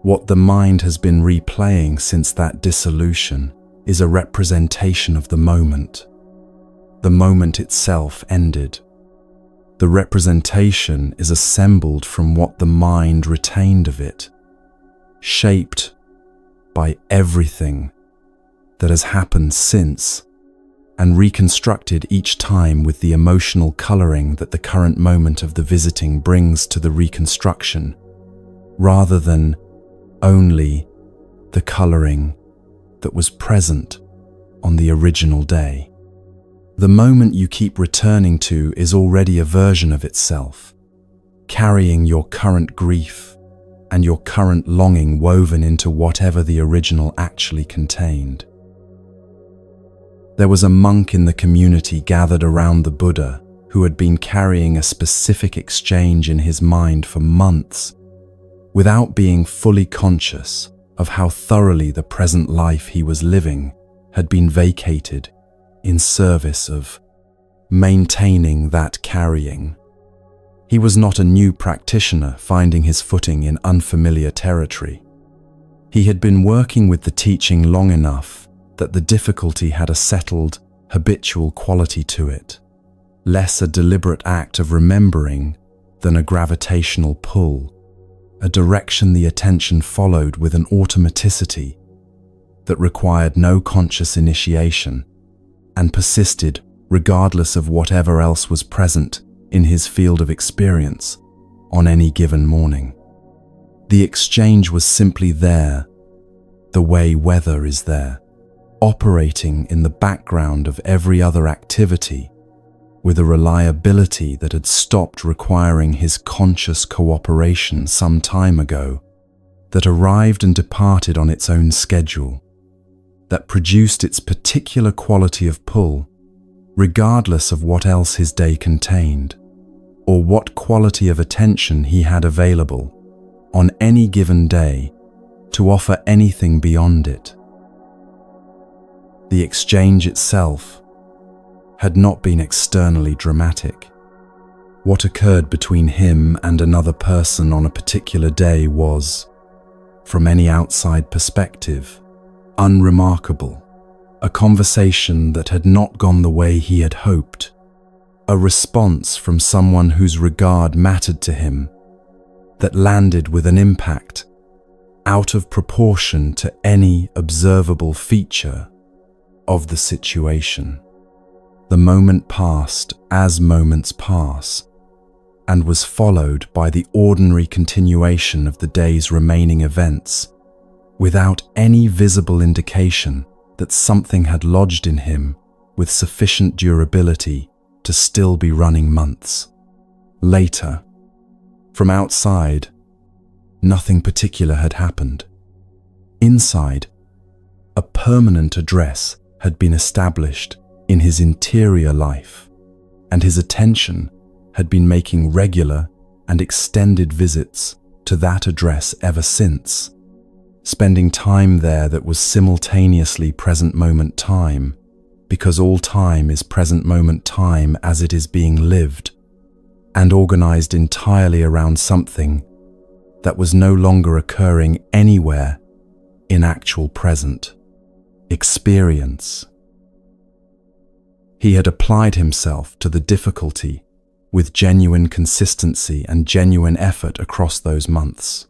What the mind has been replaying since that dissolution is a representation of the moment. The moment itself ended. The representation is assembled from what the mind retained of it, shaped by everything that has happened since, and reconstructed each time with the emotional coloring that the current moment of the visiting brings to the reconstruction, rather than only the coloring that was present on the original day. The moment you keep returning to is already a version of itself, carrying your current grief and your current longing woven into whatever the original actually contained. There was a monk in the community gathered around the Buddha who had been carrying a specific exchange in his mind for months, without being fully conscious of how thoroughly the present life he was living had been vacated in service of maintaining that carrying. He was not a new practitioner finding his footing in unfamiliar territory. He had been working with the teaching long enough that the difficulty had a settled, habitual quality to it, less a deliberate act of remembering than a gravitational pull, a direction the attention followed with an automaticity that required no conscious initiation and persisted regardless of whatever else was present in his field of experience on any given morning. The exchange was simply there, the way weather is there, operating in the background of every other activity with a reliability that had stopped requiring his conscious cooperation some time ago, that arrived and departed on its own schedule, that produced its particular quality of pull, regardless of what else his day contained, or what quality of attention he had available on any given day to offer anything beyond it. The exchange itself had not been externally dramatic. What occurred between him and another person on a particular day was, from any outside perspective, unremarkable, a conversation that had not gone the way he had hoped, a response from someone whose regard mattered to him that landed with an impact out of proportion to any observable feature of the situation. The moment passed as moments pass, and was followed by the ordinary continuation of the day's remaining events, without any visible indication that something had lodged in him with sufficient durability to still be running months. Later, from outside, nothing particular had happened. Inside, a permanent address had been established in his interior life, and his attention had been making regular and extended visits to that address ever since, spending time there that was simultaneously present moment time, because all time is present moment time as it is being lived, and organized entirely around something that was no longer occurring anywhere in actual present experience. He had applied himself to the difficulty with genuine consistency and genuine effort across those months.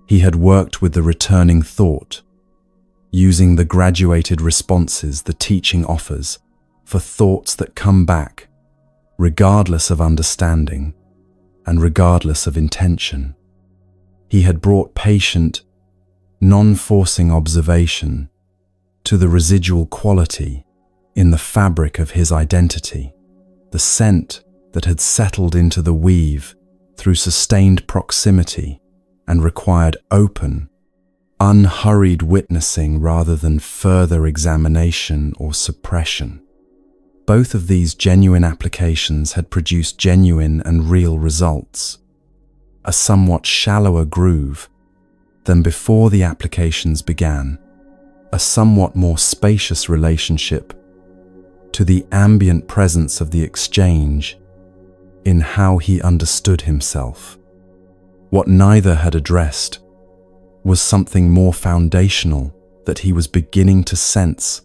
He had worked with the returning thought, using the graduated responses the teaching offers for thoughts that come back, regardless of understanding and regardless of intention. He had brought patient, non-forcing observation to the residual quality in the fabric of his identity, the scent that had settled into the weave through sustained proximity and required open, unhurried witnessing rather than further examination or suppression. Both of these genuine applications had produced genuine and real results, a somewhat shallower groove than before the applications began, a somewhat more spacious relationship to the ambient presence of the exchange in how he understood himself. What neither had addressed was something more foundational that he was beginning to sense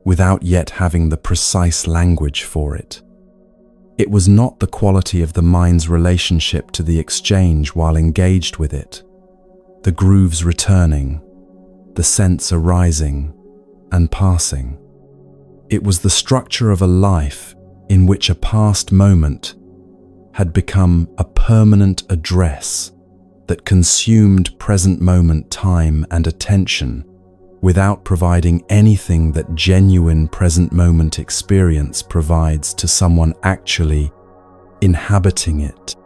without yet having the precise language for it. It was not the quality of the mind's relationship to the exchange while engaged with it, the grooves returning, the sense arising and passing. It was the structure of a life in which a past moment had become a permanent address that consumed present moment time and attention without providing anything that genuine present moment experience provides to someone actually inhabiting it.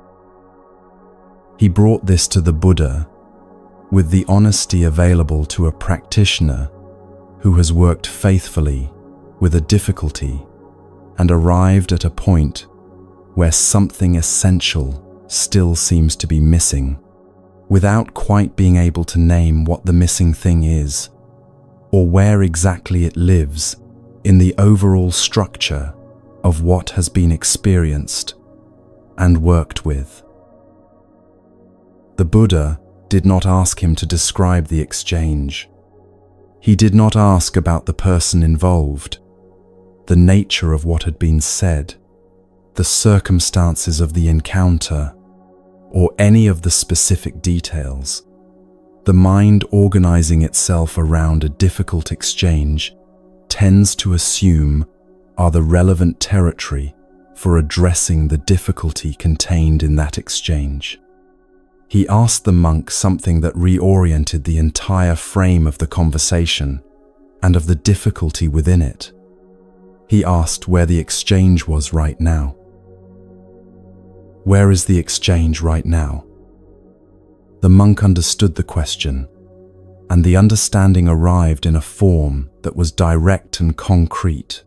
He brought this to the Buddha with the honesty available to a practitioner who has worked faithfully with a difficulty and arrived at a point where something essential still seems to be missing, without quite being able to name what the missing thing is, or where exactly it lives in the overall structure of what has been experienced and worked with. The Buddha did not ask him to describe the exchange. He did not ask about the person involved, the nature of what had been said, the circumstances of the encounter, or any of the specific details. The mind organizing itself around a difficult exchange tends to assume are the relevant territory for addressing the difficulty contained in that exchange. He asked the monk something that reoriented the entire frame of the conversation and of the difficulty within it. He asked where the exchange was right now. Where is the exchange right now? The monk understood the question, and the understanding arrived in a form that was direct and concrete,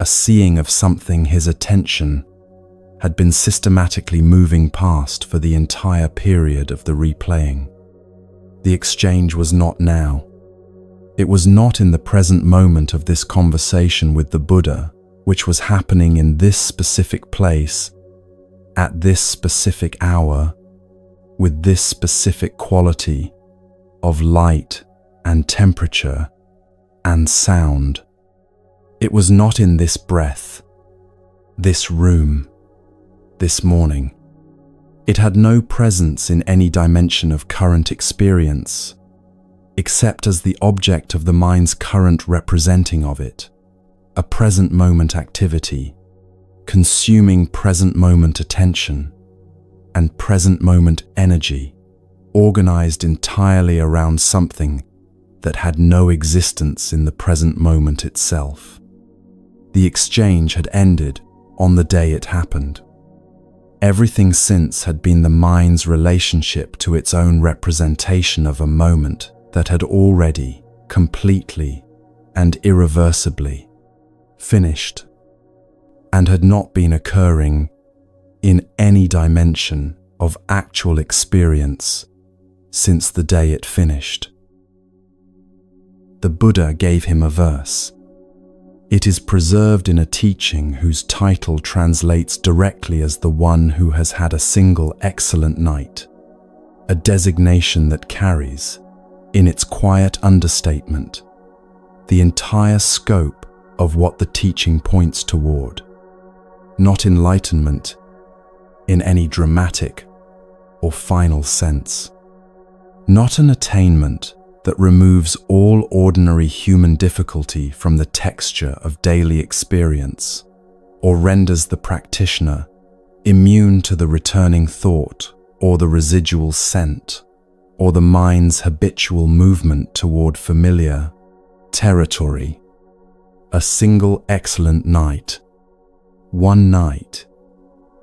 a seeing of something his attention had been systematically moving past for the entire period of the replaying. The exchange was not now. It was not in the present moment of this conversation with the Buddha, which was happening in this specific place, at this specific hour, with this specific quality of light and temperature and sound. It was not in this breath, this room, this morning. It had no presence in any dimension of current experience, except as the object of the mind's current representing of it, a present moment activity, consuming present moment attention and present moment energy, organized entirely around something that had no existence in the present moment itself. The exchange had ended on the day it happened. Everything since had been the mind's relationship to its own representation of a moment that had already, completely and irreversibly finished, and had not been occurring in any dimension of actual experience since the day it finished. The Buddha gave him a verse. It is preserved in a teaching whose title translates directly as the one who has had a single excellent night, a designation that carries, in its quiet understatement, the entire scope of what the teaching points toward. Not enlightenment in any dramatic or final sense. Not an attainment that removes all ordinary human difficulty from the texture of daily experience, or renders the practitioner immune to the returning thought or the residual scent, or the mind's habitual movement toward familiar territory. A single excellent night, one night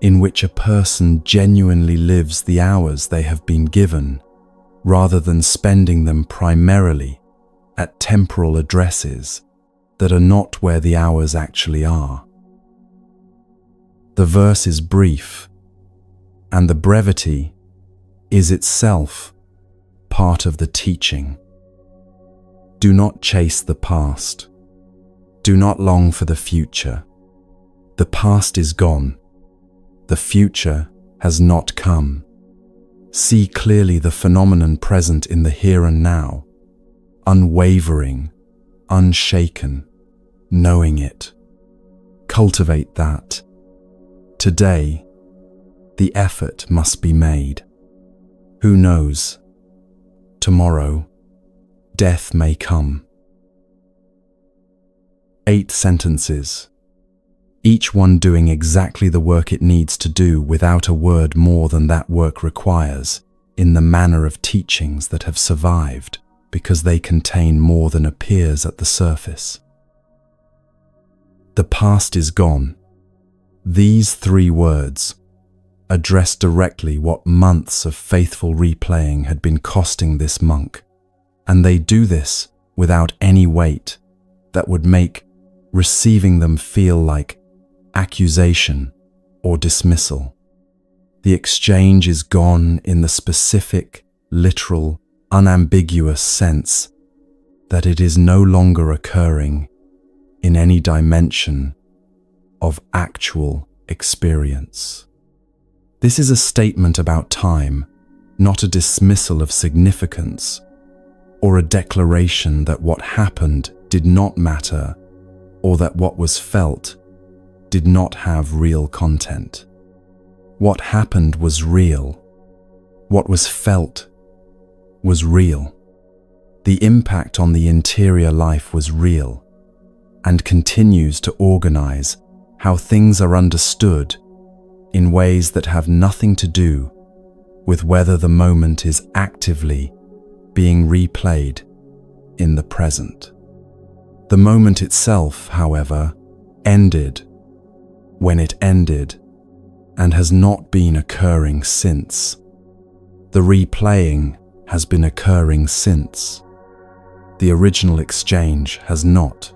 in which a person genuinely lives the hours they have been given, rather than spending them primarily at temporal addresses that are not where the hours actually are. The verse is brief, and the brevity is itself part of the teaching. Do not chase the past. Do not long for the future. The past is gone. The future has not come. See clearly the phenomenon present in the here and now, unwavering, unshaken, knowing it. Cultivate that. Today, the effort must be made. Who knows? Tomorrow, death may come. 8 sentences, each one doing exactly the work it needs to do without a word more than that work requires, in the manner of teachings that have survived because they contain more than appears at the surface. The past is gone. These 3 words address directly what months of faithful replaying had been costing this monk, and they do this without any weight that would make receiving them feel like accusation or dismissal. The exchange is gone in the specific, literal, unambiguous sense that it is no longer occurring in any dimension of actual experience. This is a statement about time, not a dismissal of significance, or a declaration that what happened did not matter, or that what was felt did not have real content. What happened was real. What was felt was real. The impact on the interior life was real, and continues to organize how things are understood in ways that have nothing to do with whether the moment is actively being replayed in the present. The moment itself, however, ended when it ended and has not been occurring since. The replaying has been occurring since. The original exchange has not.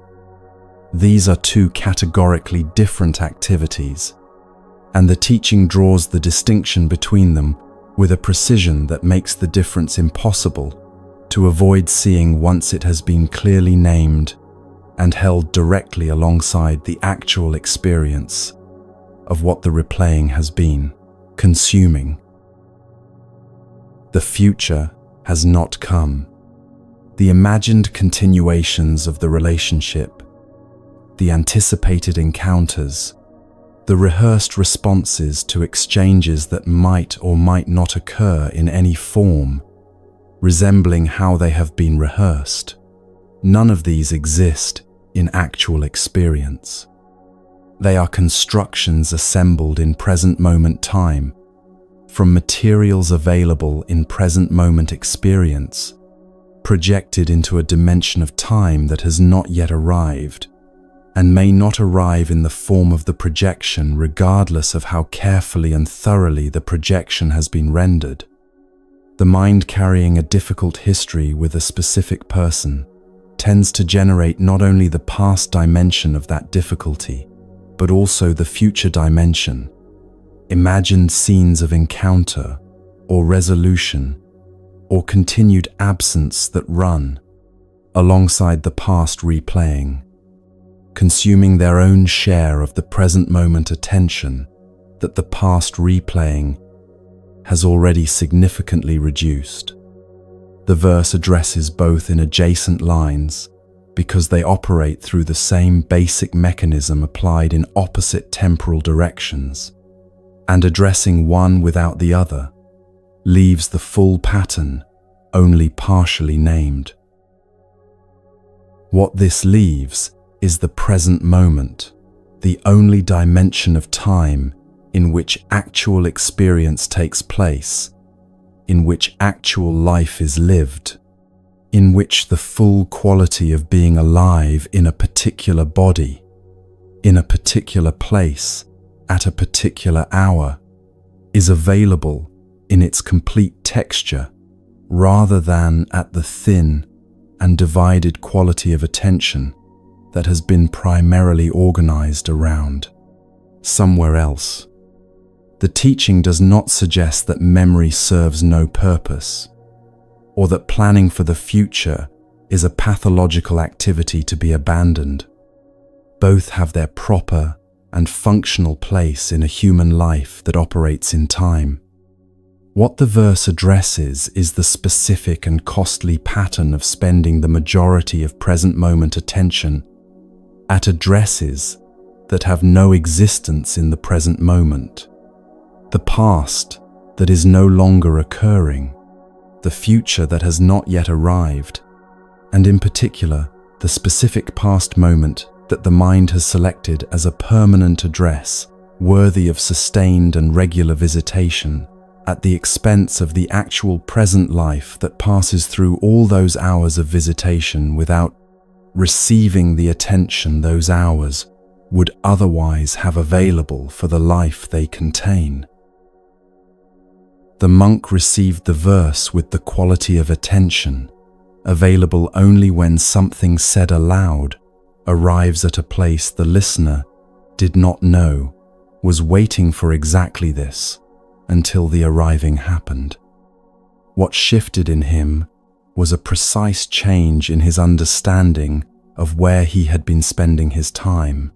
These are 2 categorically different activities, and the teaching draws the distinction between them with a precision that makes the difference impossible to avoid seeing once it has been clearly named and held directly alongside the actual experience of what the replaying has been consuming. The future has not come. The imagined continuations of the relationship, the anticipated encounters, the rehearsed responses to exchanges that might or might not occur in any form, resembling how they have been rehearsed. None of these exist in actual experience. They are constructions assembled in present moment time, from materials available in present moment experience, projected into a dimension of time that has not yet arrived, and may not arrive in the form of the projection regardless of how carefully and thoroughly the projection has been rendered. The mind carrying a difficult history with a specific person tends to generate not only the past dimension of that difficulty, but also the future dimension, imagined scenes of encounter or resolution or continued absence that run alongside the past replaying, consuming their own share of the present moment attention that the past replaying has already significantly reduced. The verse addresses both in adjacent lines because they operate through the same basic mechanism applied in opposite temporal directions, and addressing one without the other leaves the full pattern only partially named. What this leaves is the present moment, the only dimension of time in which actual experience takes place, in which actual life is lived, in which the full quality of being alive in a particular body, in a particular place, at a particular hour, is available in its complete texture, rather than at the thin and divided quality of attention that has been primarily organized around somewhere else. The teaching does not suggest that memory serves no purpose, or that planning for the future is a pathological activity to be abandoned. Both have their proper and functional place in a human life that operates in time. What the verse addresses is the specific and costly pattern of spending the majority of present moment attention at addresses that have no existence in the present moment. The past that is no longer occurring, the future that has not yet arrived, and in particular, the specific past moment that the mind has selected as a permanent address worthy of sustained and regular visitation at the expense of the actual present life that passes through all those hours of visitation without receiving the attention those hours would otherwise have available for the life they contain. The monk received the verse with the quality of attention, available only when something said aloud arrives at a place the listener did not know was waiting for exactly this until the arriving happened. What shifted in him was a precise change in his understanding of where he had been spending his time,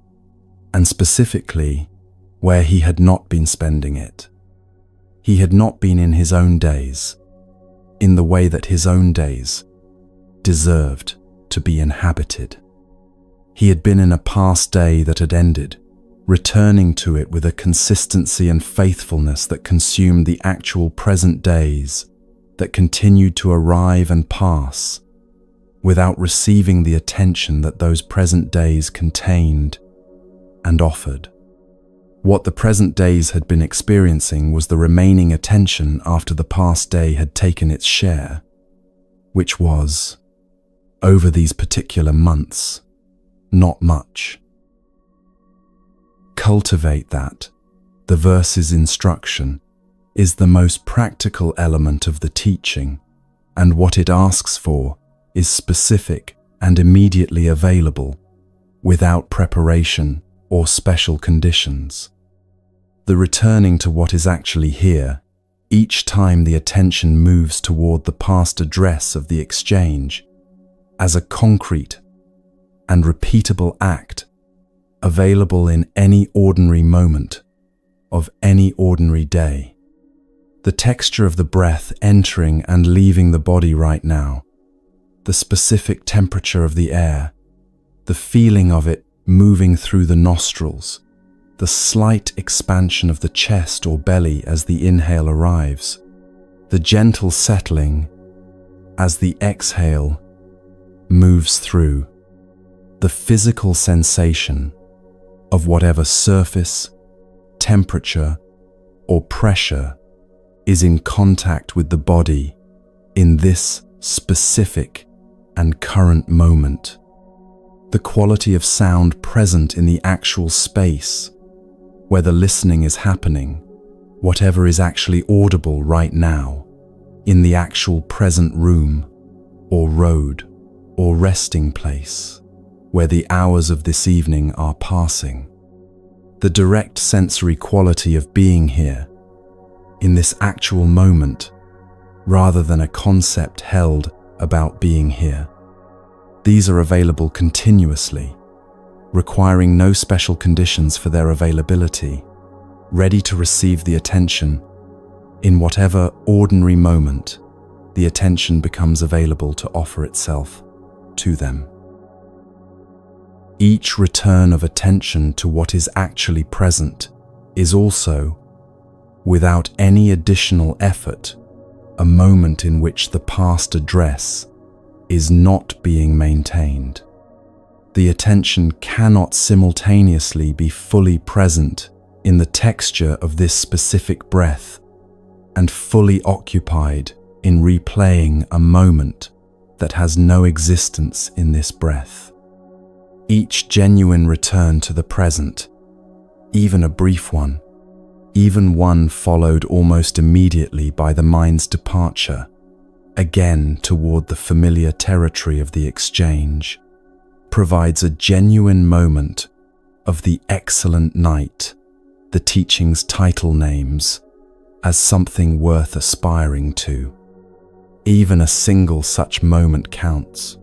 and specifically where he had not been spending it. He had not been in his own days, in the way that his own days deserved to be inhabited. He had been in a past day that had ended, returning to it with a consistency and faithfulness that consumed the actual present days that continued to arrive and pass without receiving the attention that those present days contained and offered. What the present days had been experiencing was the remaining attention after the past day had taken its share, which was, over these particular months, not much. Cultivate that. The verse's instruction is the most practical element of the teaching, and what it asks for is specific and immediately available, without preparation or special conditions. The returning to what is actually here, each time the attention moves toward the past address of the exchange, as a concrete and repeatable act available in any ordinary moment of any ordinary day. The texture of the breath entering and leaving the body right now, the specific temperature of the air, the feeling of it moving through the nostrils, the slight expansion of the chest or belly as the inhale arrives, the gentle settling as the exhale moves through, the physical sensation of whatever surface, temperature, or pressure is in contact with the body in this specific and current moment. the quality of sound present in the actual space where the listening is happening, whatever is actually audible right now, in the actual present room or road or resting place where the hours of this evening are passing. The direct sensory quality of being here, in this actual moment, rather than a concept held about being here. These are available continuously, requiring no special conditions for their availability, ready to receive the attention. In whatever ordinary moment, the attention becomes available to offer itself to them. Each return of attention to what is actually present is also, without any additional effort, a moment in which the past address is not being maintained. The attention cannot simultaneously be fully present in the texture of this specific breath and fully occupied in replaying a moment that has no existence in this breath. Each genuine return to the present, even a brief one, even one followed almost immediately by the mind's departure, again toward the familiar territory of the exchange, provides a genuine moment of the excellent night the teaching's title names as something worth aspiring to. Even a single such moment counts.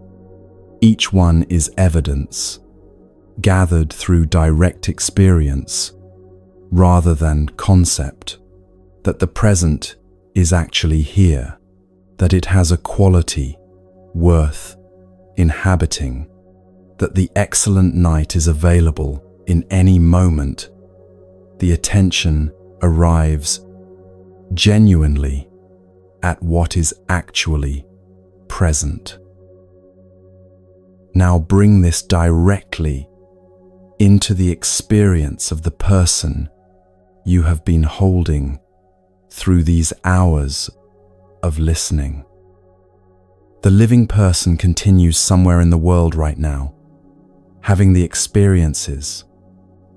Each one is evidence, gathered through direct experience, rather than concept, that the present is actually here, that it has a quality worth inhabiting, that the excellent night is available in any moment. The attention arrives genuinely at what is actually present. Now bring this directly into the experience of the person you have been holding through these hours of listening. The living person continues somewhere in the world right now, having the experiences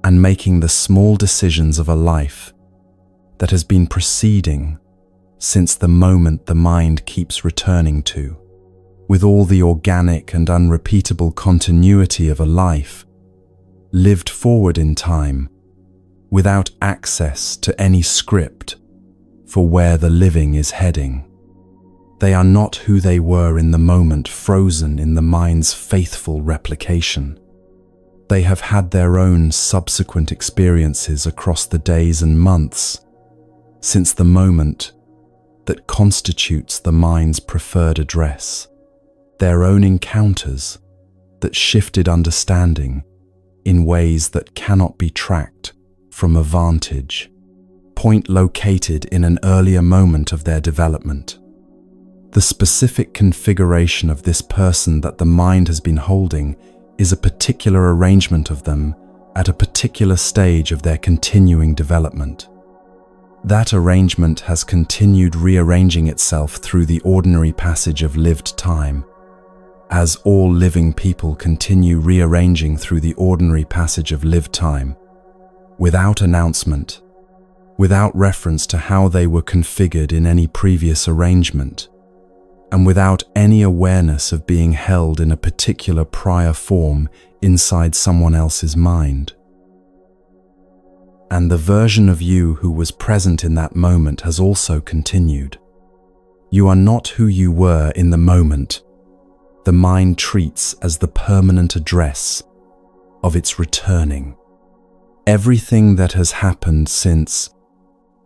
and making the small decisions of a life that has been proceeding since the moment the mind keeps returning to, with all the organic and unrepeatable continuity of a life lived forward in time, without access to any script for where the living is heading. They are not who they were in the moment, frozen in the mind's faithful replication. They have had their own subsequent experiences across the days and months since the moment that constitutes the mind's preferred address, their own encounters that shifted understanding in ways that cannot be tracked from a vantage point located in an earlier moment of their development. The specific configuration of this person that the mind has been holding is a particular arrangement of them at a particular stage of their continuing development. That arrangement has continued rearranging itself through the ordinary passage of lived time, as all living people continue rearranging through the ordinary passage of lived time, without announcement, without reference to how they were configured in any previous arrangement, and without any awareness of being held in a particular prior form inside someone else's mind. And the version of you who was present in that moment has also continued. You are not who you were in the moment. The mind treats as the permanent address of its returning. Everything that has happened since,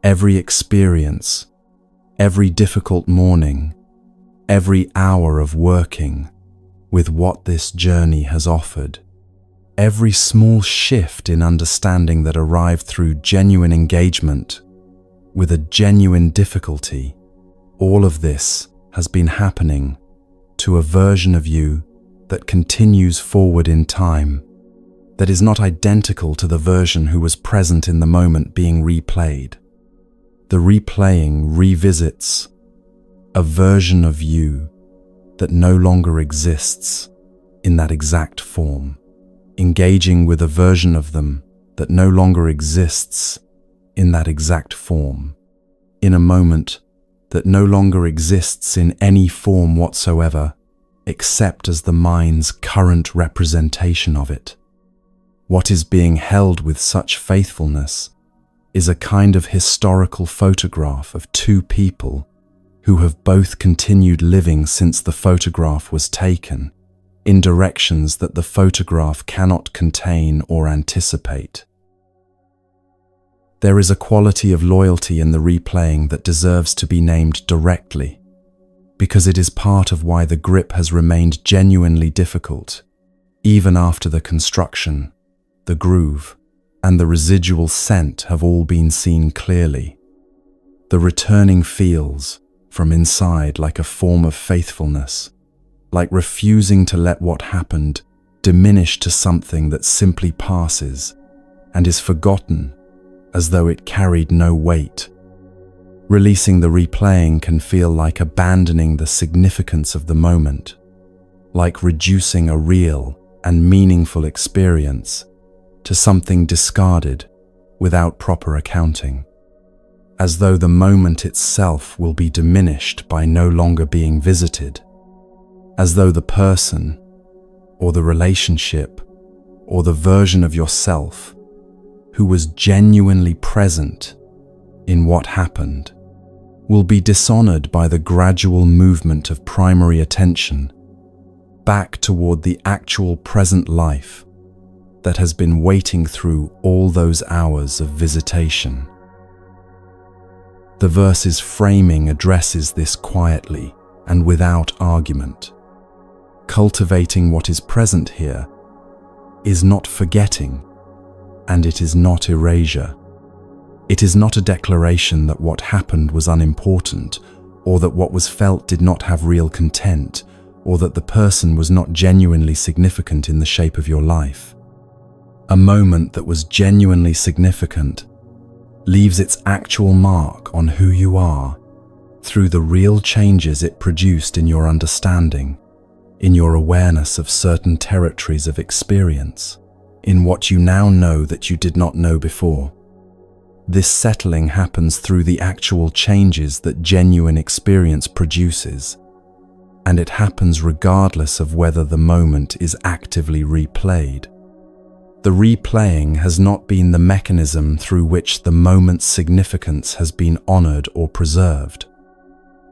every experience, every difficult morning, every hour of working with what this journey has offered, every small shift in understanding that arrived through genuine engagement with a genuine difficulty, all of this has been happening to a version of you that continues forward in time, that is not identical to the version who was present in the moment being replayed. The replaying revisits a version of you that no longer exists in that exact form, engaging with a version of them that no longer exists in that exact form, in a moment that no longer exists in any form whatsoever, except as the mind's current representation of it. What is being held with such faithfulness is a kind of historical photograph of two people who have both continued living since the photograph was taken, in directions that the photograph cannot contain or anticipate. There is a quality of loyalty in the replaying that deserves to be named directly, because it is part of why the grip has remained genuinely difficult, even after the construction, the groove, and the residual scent have all been seen clearly. The returning feels, from inside, like a form of faithfulness, like refusing to let what happened diminish to something that simply passes and is forgotten as though it carried no weight. Releasing the replaying can feel like abandoning the significance of the moment, like reducing a real and meaningful experience to something discarded without proper accounting, as though the moment itself will be diminished by no longer being visited, as though the person, or the relationship, or the version of yourself who was genuinely present in what happened will be dishonored by the gradual movement of primary attention back toward the actual present life that has been waiting through all those hours of visitation. The verse's framing addresses this quietly and without argument. Cultivating what is present here is not forgetting, and it is not erasure. It is not a declaration that what happened was unimportant, or that what was felt did not have real content, or that the person was not genuinely significant in the shape of your life. A moment that was genuinely significant leaves its actual mark on who you are through the real changes it produced in your understanding, in your awareness of certain territories of experience, in what you now know that you did not know before. This settling happens through the actual changes that genuine experience produces, and it happens regardless of whether the moment is actively replayed. The replaying has not been the mechanism through which the moment's significance has been honored or preserved.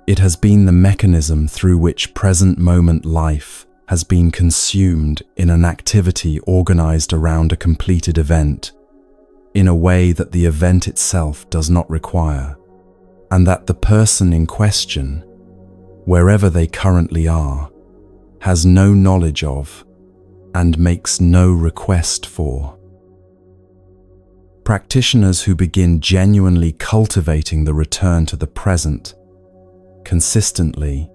It has been the mechanism through which present moment life has been consumed in an activity organized around a completed event, in a way that the event itself does not require, and that the person in question, wherever they currently are, has no knowledge of and makes no request for. Practitioners who begin genuinely cultivating the return to the present, consistently,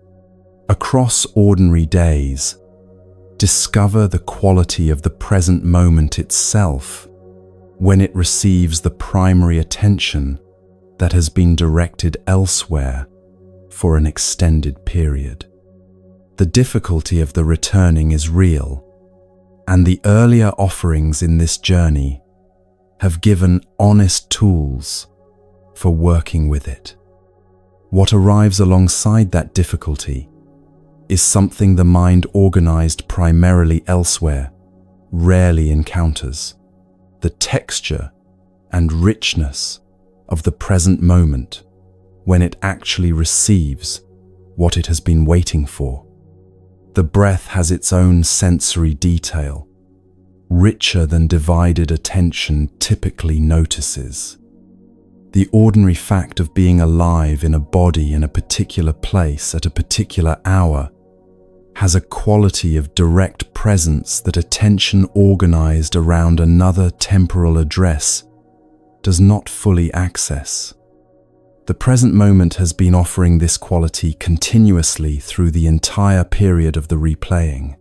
across ordinary days, discover the quality of the present moment itself when it receives the primary attention that has been directed elsewhere for an extended period. The difficulty of the returning is real, and the earlier offerings in this journey have given honest tools for working with it. What arrives alongside that difficulty is something the mind organized primarily elsewhere rarely encounters: the texture and richness of the present moment when it actually receives what it has been waiting for. The breath has its own sensory detail, richer than divided attention typically notices. The ordinary fact of being alive in a body in a particular place at a particular hour has a quality of direct presence that attention organized around another temporal address does not fully access. The present moment has been offering this quality continuously through the entire period of the replaying.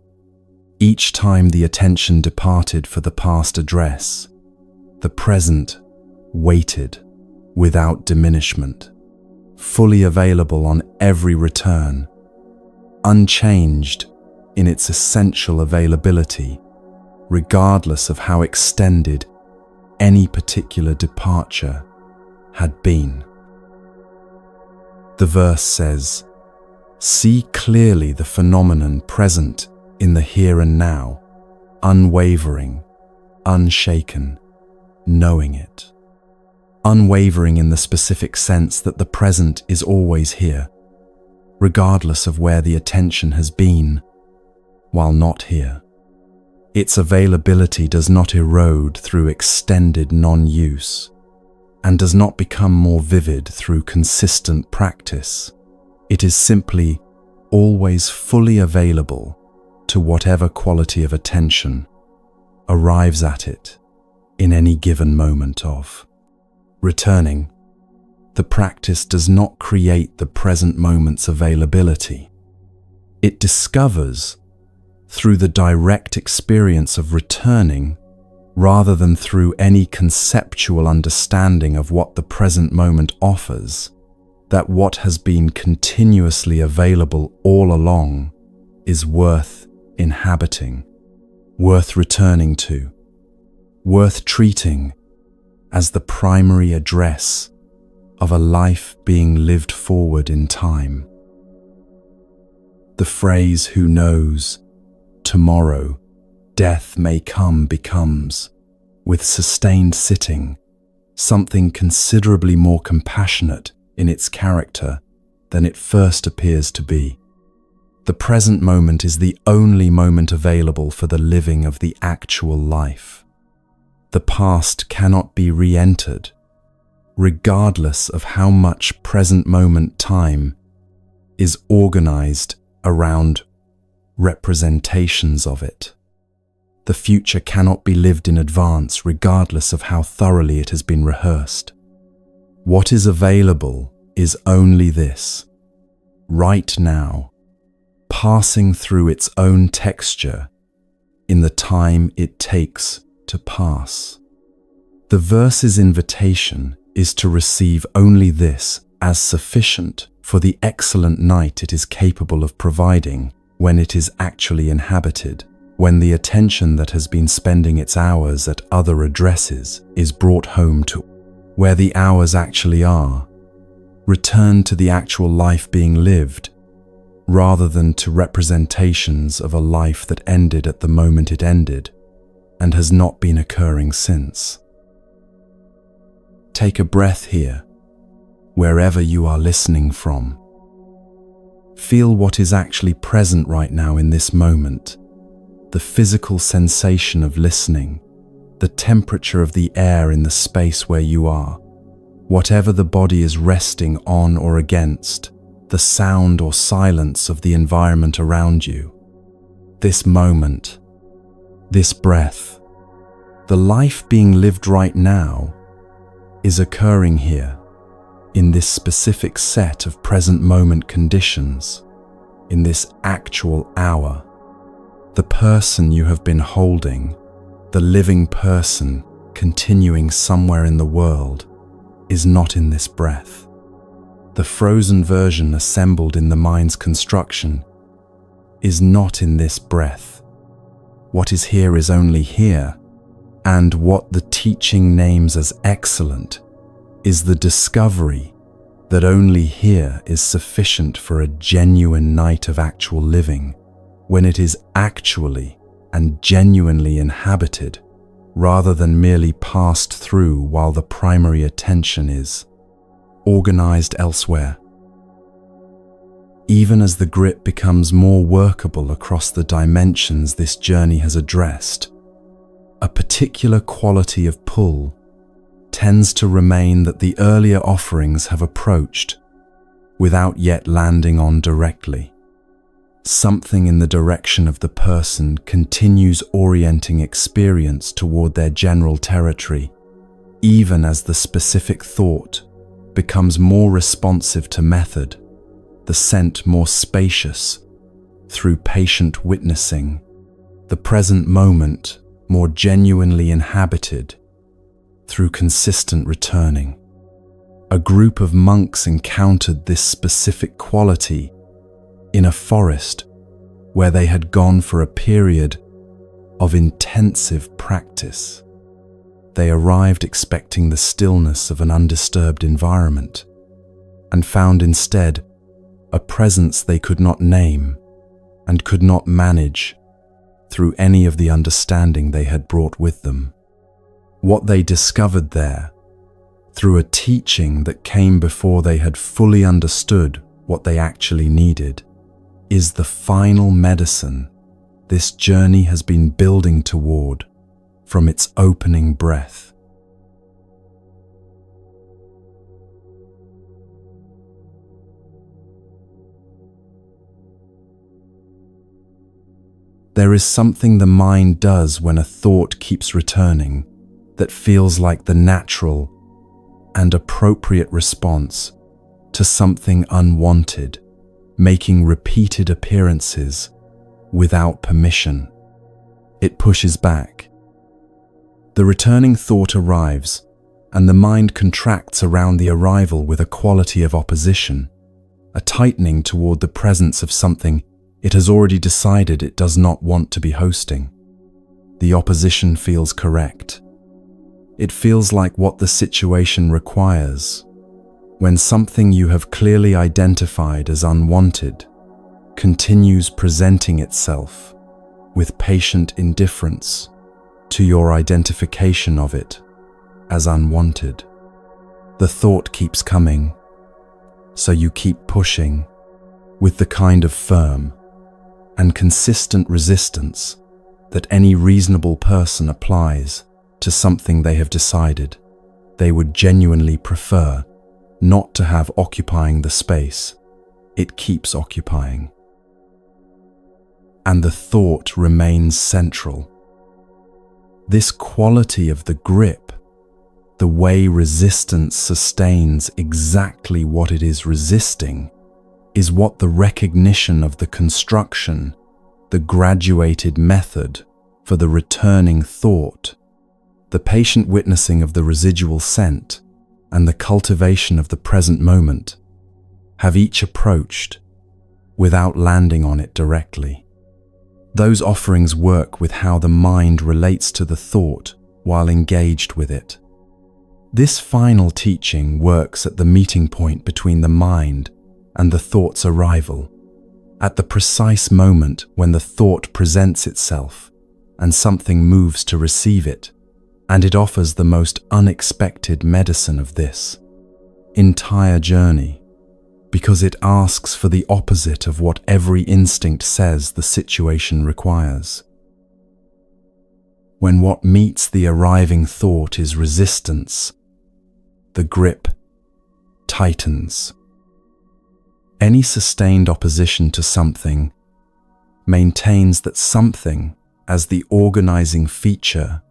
Each time the attention departed for the past address, the present waited without diminishment, fully available on every return, unchanged in its essential availability, regardless of how extended any particular departure had been. The verse says, "See clearly the phenomenon present in the here and now, unwavering, unshaken, knowing it." Unwavering in the specific sense that the present is always here, regardless of where the attention has been while not here. Its availability does not erode through extended non-use and does not become more vivid through consistent practice. It is simply always fully available to whatever quality of attention arrives at it in any given moment of. Returning, the practice does not create the present moment's availability. It discovers, through the direct experience of returning, rather than through any conceptual understanding of what the present moment offers, that what has been continuously available all along is worth inhabiting, worth returning to, worth treating as the primary address of a life being lived forward in time. The phrase, "Who knows, tomorrow death may come," becomes, with sustained sitting, something considerably more compassionate in its character than it first appears to be. The present moment is the only moment available for the living of the actual life. The past cannot be re-entered, regardless of how much present moment time is organized around representations of it. The future cannot be lived in advance, regardless of how thoroughly it has been rehearsed. What is available is only this, right now, passing through its own texture in the time it takes to pass. The verse's invitation is to receive only this as sufficient for the excellent night it is capable of providing when it is actually inhabited, when the attention that has been spending its hours at other addresses is brought home to where the hours actually are, return to the actual life being lived, rather than to representations of a life that ended at the moment it ended and has not been occurring since. Take a breath here, wherever you are listening from. Feel what is actually present right now in this moment, the physical sensation of listening, the temperature of the air in the space where you are, whatever the body is resting on or against, the sound or silence of the environment around you. This moment, this breath, the life being lived right now, is occurring here, in this specific set of present moment conditions, in this actual hour. The person you have been holding, the living person continuing somewhere in the world, is not in this breath. The frozen version assembled in the mind's construction is not in this breath. What is here is only here, and what the teaching names as excellent is the discovery that only here is sufficient for a genuine night of actual living, when it is actually and genuinely inhabited, rather than merely passed through while the primary attention is organized elsewhere. Even as the grip becomes more workable across the dimensions this journey has addressed, a particular quality of pull tends to remain that the earlier offerings have approached without yet landing on directly. Something in the direction of the person continues orienting experience toward their general territory, even as the specific thought becomes more responsive to method, the scent more spacious through patient witnessing, the present moment more genuinely inhabited through consistent returning. A group of monks encountered this specific quality in a forest where they had gone for a period of intensive practice. They arrived expecting the stillness of an undisturbed environment and found instead a presence they could not name and could not manage through any of the understanding they had brought with them. What they discovered there, through a teaching that came before they had fully understood what they actually needed, is the final medicine this journey has been building toward from its opening breath. There is something the mind does when a thought keeps returning that feels like the natural and appropriate response to something unwanted, making repeated appearances without permission. It pushes back. The returning thought arrives, and the mind contracts around the arrival with a quality of opposition, a tightening toward the presence of something it has already decided it does not want to be hosting. The opposition feels correct. It feels like what the situation requires. When something you have clearly identified as unwanted continues presenting itself with patient indifference to your identification of it as unwanted, the thought keeps coming, so you keep pushing with the kind of firm and consistent resistance that any reasonable person applies to something they have decided they would genuinely prefer not to have occupying the space it keeps occupying. And the thought remains central. This quality of the grip, the way resistance sustains exactly what it is resisting, is what the recognition of the construction, the graduated method for the returning thought, the patient witnessing of the residual scent, and the cultivation of the present moment have each approached without landing on it directly. Those offerings work with how the mind relates to the thought while engaged with it. This final teaching works at the meeting point between the mind and the thought's arrival, at the precise moment when the thought presents itself and something moves to receive it, and it offers the most unexpected medicine of this entire journey, because it asks for the opposite of what every instinct says the situation requires. When what meets the arriving thought is resistance, the grip tightens. Any sustained opposition to something maintains that something as the organizing feature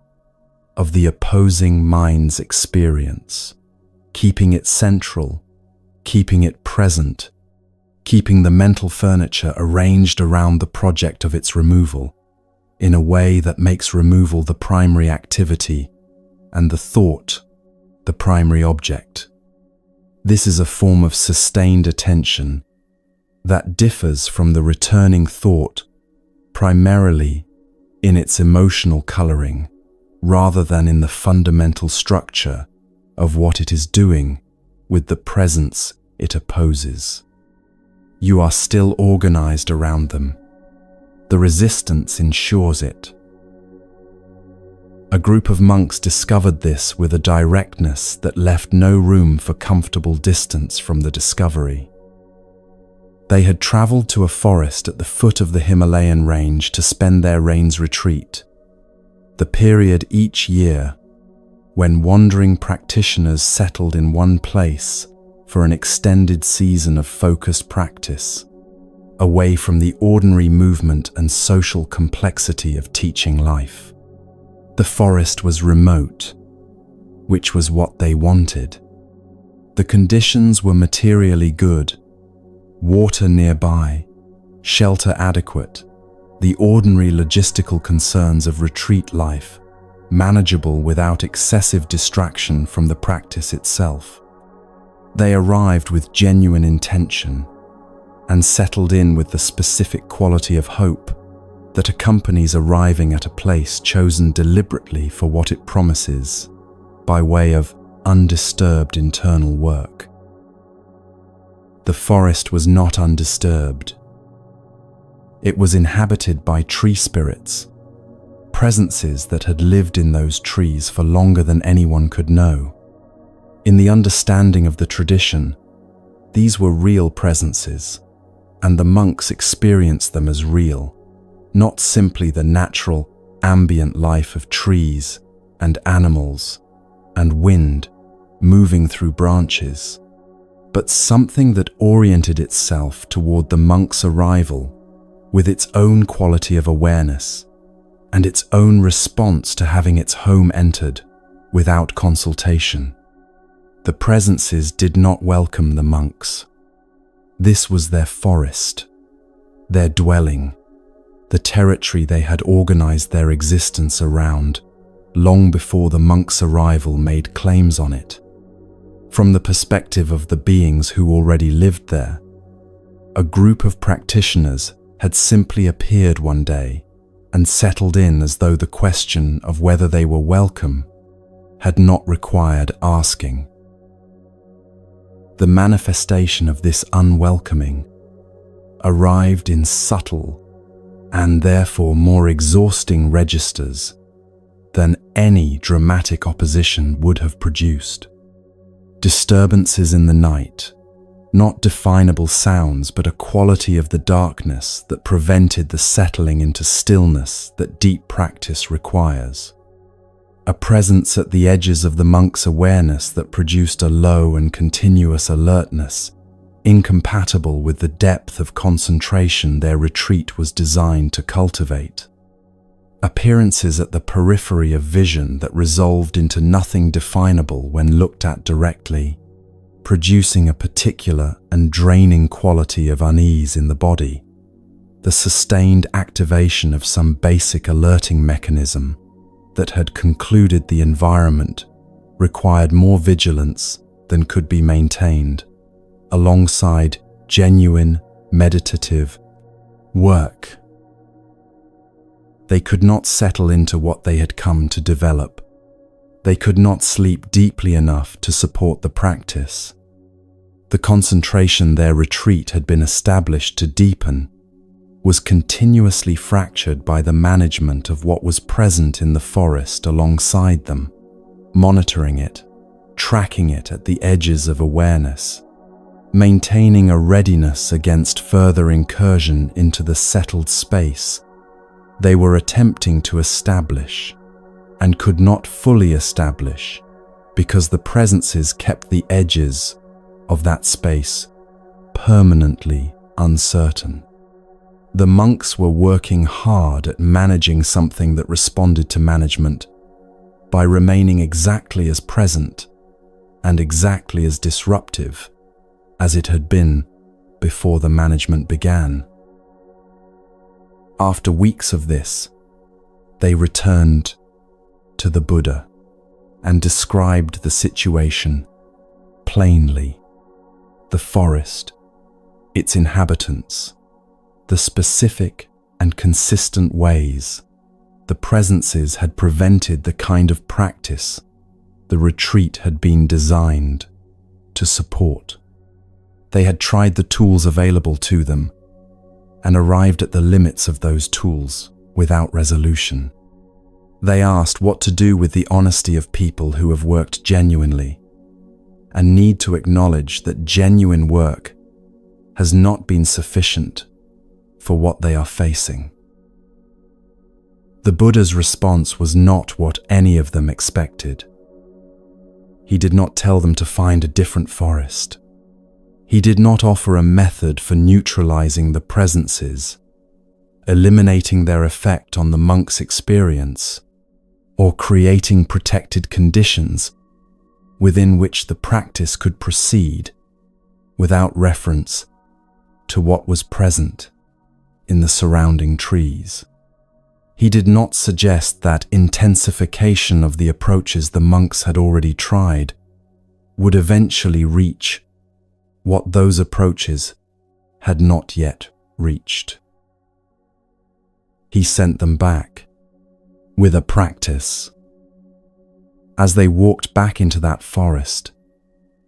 of the opposing mind's experience, keeping it central, keeping it present, keeping the mental furniture arranged around the project of its removal in a way that makes removal the primary activity and the thought the primary object. This is a form of sustained attention that differs from the returning thought primarily in its emotional coloring rather than in the fundamental structure of what it is doing with the presence it opposes. You are still organized around them. The resistance ensures it. A group of monks discovered this with a directness that left no room for comfortable distance from the discovery. They had traveled to a forest at the foot of the Himalayan range to spend their rains retreat, the period each year when wandering practitioners settled in one place for an extended season of focused practice, away from the ordinary movement and social complexity of teaching life. The forest was remote, which was what they wanted. The conditions were materially good, water nearby, shelter adequate, the ordinary logistical concerns of retreat life, manageable without excessive distraction from the practice itself. They arrived with genuine intention, and settled in with the specific quality of hope that accompanies arriving at a place chosen deliberately for what it promises, by way of undisturbed internal work. The forest was not undisturbed. It was inhabited by tree spirits, presences that had lived in those trees for longer than anyone could know. In the understanding of the tradition, these were real presences, and the monks experienced them as real, not simply the natural, ambient life of trees and animals and wind moving through branches, but something that oriented itself toward the monk's arrival with its own quality of awareness and its own response to having its home entered without consultation. The presences did not welcome the monks. This was their forest, their dwelling, the territory they had organized their existence around long before the monks' arrival made claims on it. From the perspective of the beings who already lived there, a group of practitioners had simply appeared one day and settled in as though the question of whether they were welcome had not required asking. The manifestation of this unwelcoming arrived in subtle and therefore more exhausting registers than any dramatic opposition would have produced. Disturbances in the night, not definable sounds, but a quality of the darkness that prevented the settling into stillness that deep practice requires. A presence at the edges of the monk's awareness that produced a low and continuous alertness, incompatible with the depth of concentration their retreat was designed to cultivate. Appearances at the periphery of vision that resolved into nothing definable when looked at directly, producing a particular and draining quality of unease in the body, the sustained activation of some basic alerting mechanism that had concluded the environment required more vigilance than could be maintained, alongside genuine meditative work. They could not settle into what they had come to develop. They could not sleep deeply enough to support the practice. The concentration their retreat had been established to deepen was continuously fractured by the management of what was present in the forest alongside them, monitoring it, tracking it at the edges of awareness, maintaining a readiness against further incursion into the settled space they were attempting to establish and could not fully establish because the presences kept the edges of that space permanently uncertain. The monks were working hard at managing something that responded to management by remaining exactly as present and exactly as disruptive as it had been before the management began. After weeks of this, they returned to the Buddha and described the situation plainly: the forest, its inhabitants, the specific and consistent ways the presences had prevented the kind of practice the retreat had been designed to support. They had tried the tools available to them and arrived at the limits of those tools without resolution. They asked what to do with the honesty of people who have worked genuinely and need to acknowledge that genuine work has not been sufficient for what they are facing. The Buddha's response was not what any of them expected. He did not tell them to find a different forest. He did not offer a method for neutralizing the presences, eliminating their effect on the monk's experience, or creating protected conditions within which the practice could proceed without reference to what was present in the surrounding trees. He did not suggest that intensification of the approaches the monks had already tried would eventually reach what those approaches had not yet reached. He sent them back with a practice. As they walked back into that forest,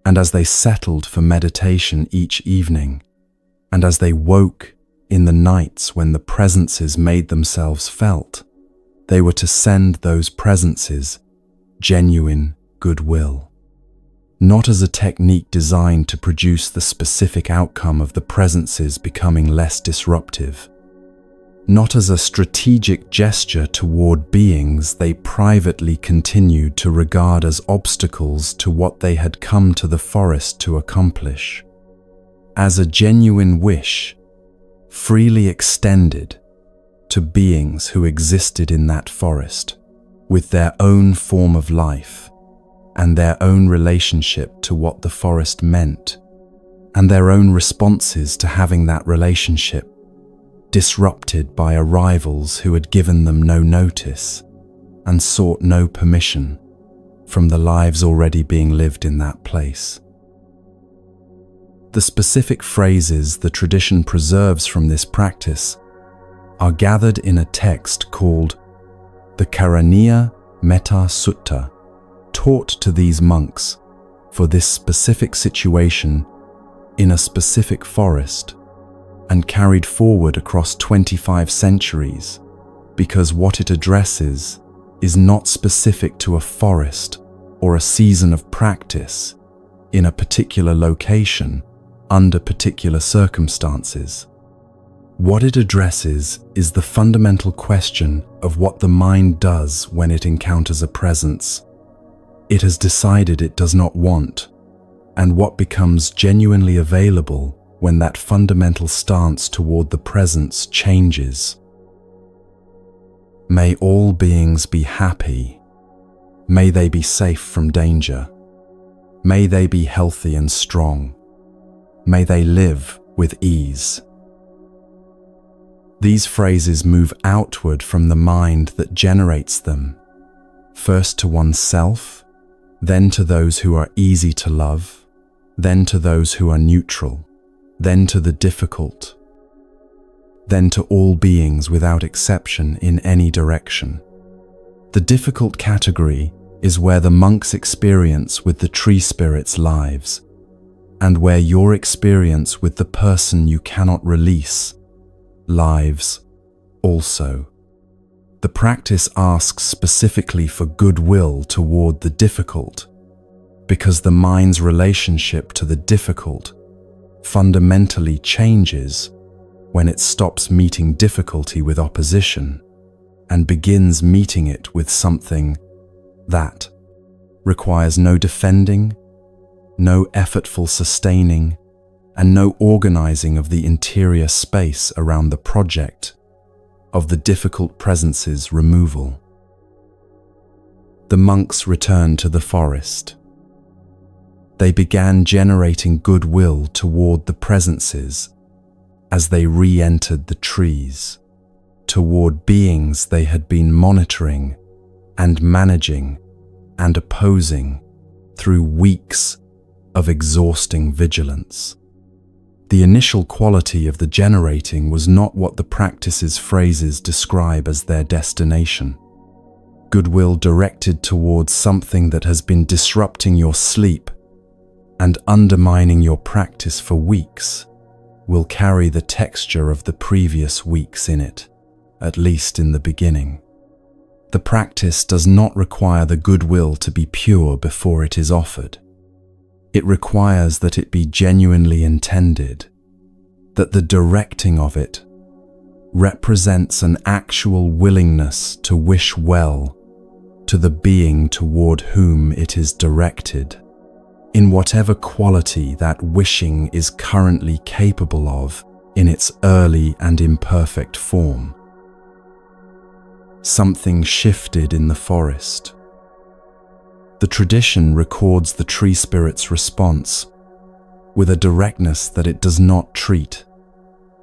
and as they settled for meditation each evening, and as they woke in the nights when the presences made themselves felt, they were to send those presences genuine goodwill, not as a technique designed to produce the specific outcome of the presences becoming less disruptive, not as a strategic gesture toward beings they privately continued to regard as obstacles to what they had come to the forest to accomplish, as a genuine wish, freely extended to beings who existed in that forest, with their own form of life, and their own relationship to what the forest meant, and their own responses to having that relationship disrupted by arrivals who had given them no notice and sought no permission from the lives already being lived in that place. The specific phrases the tradition preserves from this practice are gathered in a text called the Karaniya Metta Sutta, taught to these monks for this specific situation in a specific forest, and carried forward across 25 centuries, because what it addresses is not specific to a forest or a season of practice in a particular location under particular circumstances. What it addresses is the fundamental question of what the mind does when it encounters a presence it has decided it does not want, and what becomes genuinely available when that fundamental stance toward the presence changes. May all beings be happy. May they be safe from danger. May they be healthy and strong. May they live with ease. These phrases move outward from the mind that generates them, first to oneself, then to those who are easy to love, then to those who are neutral, then to the difficult, then to all beings without exception in any direction. The difficult category is where the monk's experience with the tree spirits lives, and where your experience with the person you cannot release lives also. The practice asks specifically for goodwill toward the difficult, because the mind's relationship to the difficult fundamentally changes when it stops meeting difficulty with opposition and begins meeting it with something that requires no defending, no effortful sustaining, and no organizing of the interior space around the project of the difficult presence's removal. The monks returned to the forest. They began generating goodwill toward the presences as they re-entered the trees, toward beings they had been monitoring and managing and opposing through weeks of exhausting vigilance. The initial quality of the generating was not what the practice's phrases describe as their destination. Goodwill directed towards something that has been disrupting your sleep and undermining your practice for weeks will carry the texture of the previous weeks in it, at least in the beginning. The practice does not require the goodwill to be pure before it is offered. It requires that it be genuinely intended, that the directing of it represents an actual willingness to wish well to the being toward whom it is directed, in whatever quality that wishing is currently capable of in its early and imperfect form. Something shifted in the forest. The tradition records the tree spirit's response with a directness that it does not treat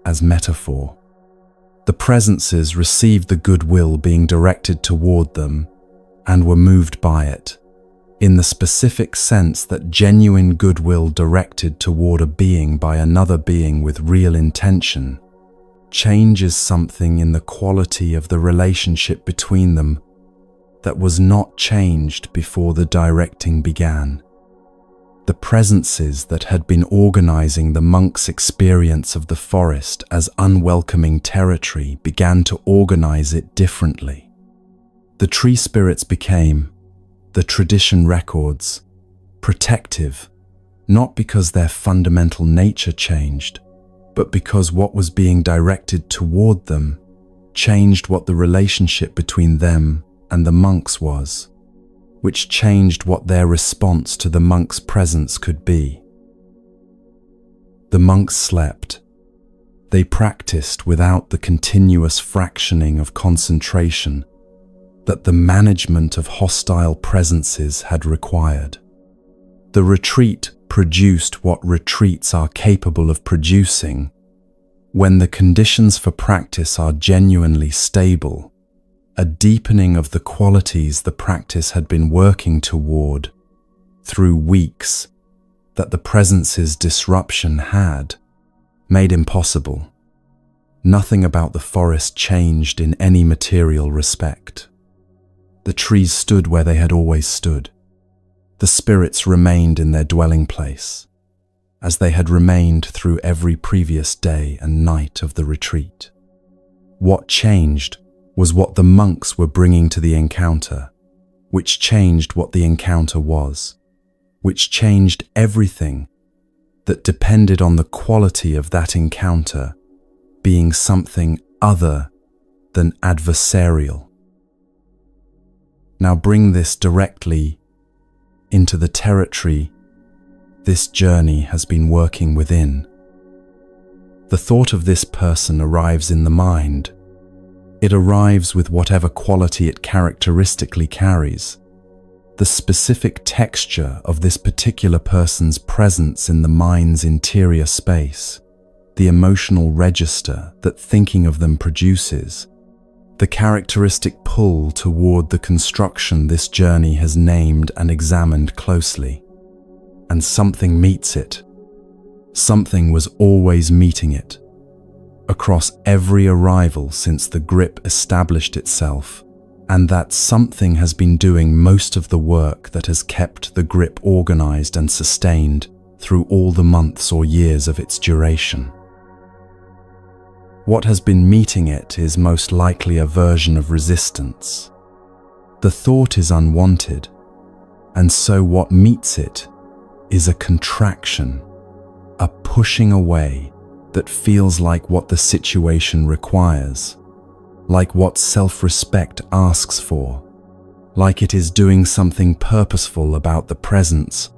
as metaphor. The presences received the goodwill being directed toward them and were moved by it, in the specific sense that genuine goodwill directed toward a being by another being with real intention changes something in the quality of the relationship between them that was not changed before the directing began. The presences that had been organizing the monk's experience of the forest as unwelcoming territory began to organize it differently. The tree spirits became, the tradition records, protective, not because their fundamental nature changed, but because what was being directed toward them changed what the relationship between them and the monks was, which changed what their response to the monk's presence could be. The monks slept. They practiced without the continuous fractioning of concentration that the management of hostile presences had required. The retreat produced what retreats are capable of producing when the conditions for practice are genuinely stable, a deepening of the qualities the practice had been working toward through weeks that the presence's disruption had made impossible. Nothing about the forest changed in any material respect. The trees stood where they had always stood. The spirits remained in their dwelling place, as they had remained through every previous day and night of the retreat. What changed was what the monks were bringing to the encounter, which changed what the encounter was, which changed everything that depended on the quality of that encounter being something other than adversarial. Now bring this directly into the territory this journey has been working within. The thought of this person arrives in the mind. It arrives with whatever quality it characteristically carries. The specific texture of this particular person's presence in the mind's interior space, the emotional register that thinking of them produces, the characteristic pull toward the construction this journey has named and examined closely. And something meets it. Something was always meeting it. Across every arrival since the grip established itself, and that something has been doing most of the work that has kept the grip organized and sustained through all the months or years of its duration. What has been meeting it is most likely a version of resistance. The thought is unwanted, and so what meets it is a contraction, a pushing away that feels like what the situation requires, like what self-respect asks for, like it is doing something purposeful about the presence,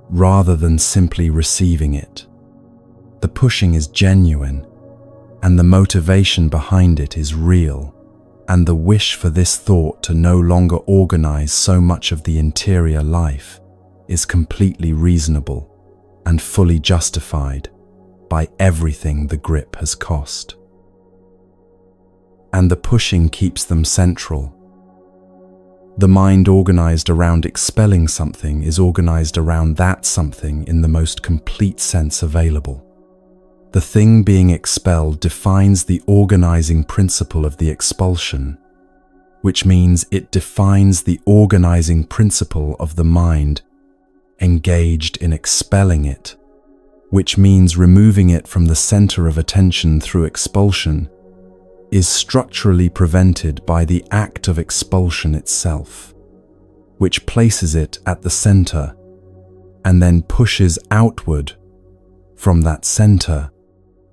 rather than simply receiving it. The pushing is genuine, and the motivation behind it is real, and the wish for this thought to no longer organize so much of the interior life is completely reasonable and fully justified by everything the grip has cost. And the pushing keeps them central. The mind organized around expelling something is organized around that something in the most complete sense available. The thing being expelled defines the organizing principle of the expulsion, which means it defines the organizing principle of the mind engaged in expelling it, which means removing it from the center of attention through expulsion is structurally prevented by the act of expulsion itself, which places it at the center and then pushes outward from that center,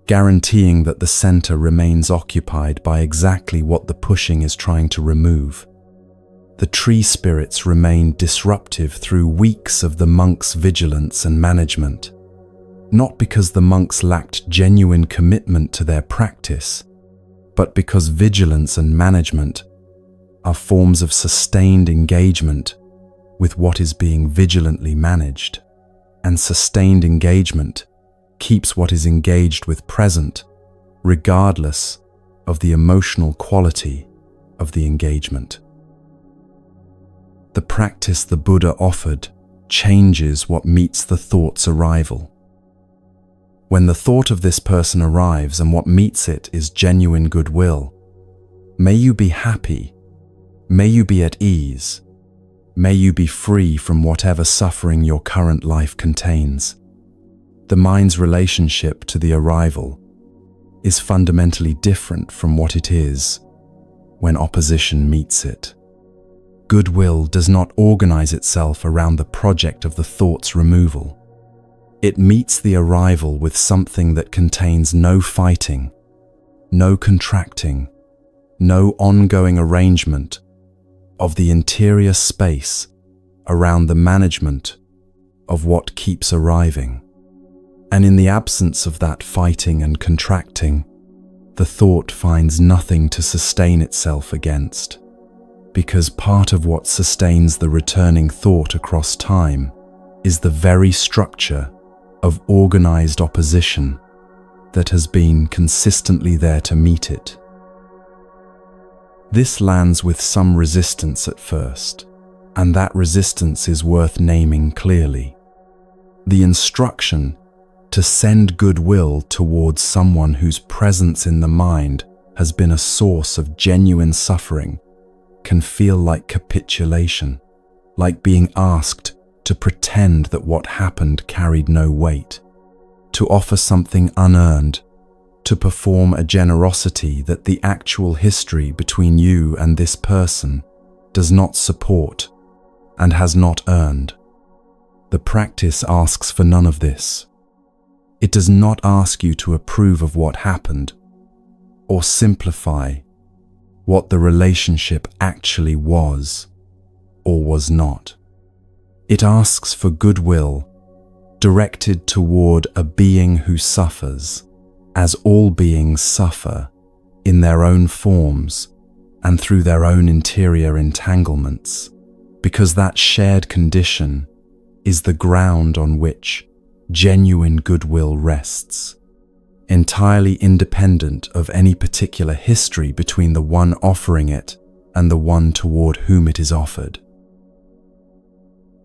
guaranteeing that the center remains occupied by exactly what the pushing is trying to remove. The tree spirits remained disruptive through weeks of the monks' vigilance and management, not because the monks lacked genuine commitment to their practice, but because vigilance and management are forms of sustained engagement with what is being vigilantly managed, and sustained engagement keeps what is engaged with present, regardless of the emotional quality of the engagement. The practice the Buddha offered changes what meets the thought's arrival. When the thought of this person arrives and what meets it is genuine goodwill, may you be happy, may you be at ease, may you be free from whatever suffering your current life contains. The mind's relationship to the arrival is fundamentally different from what it is when opposition meets it. Goodwill does not organize itself around the project of the thought's removal. It meets the arrival with something that contains no fighting, no contracting, no ongoing arrangement of the interior space around the management of what keeps arriving. And in the absence of that fighting and contracting, the thought finds nothing to sustain itself against, because part of what sustains the returning thought across time is the very structure of organized opposition that has been consistently there to meet it. This lands with some resistance at first, and that resistance is worth naming clearly. The instruction to send goodwill towards someone whose presence in the mind has been a source of genuine suffering can feel like capitulation, like being asked to pretend that what happened carried no weight, to offer something unearned, to perform a generosity that the actual history between you and this person does not support and has not earned. The practice asks for none of this. It does not ask you to approve of what happened or simplify what the relationship actually was or was not. It asks for goodwill directed toward a being who suffers, as all beings suffer in their own forms and through their own interior entanglements, because that shared condition is the ground on which genuine goodwill rests, entirely independent of any particular history between the one offering it and the one toward whom it is offered.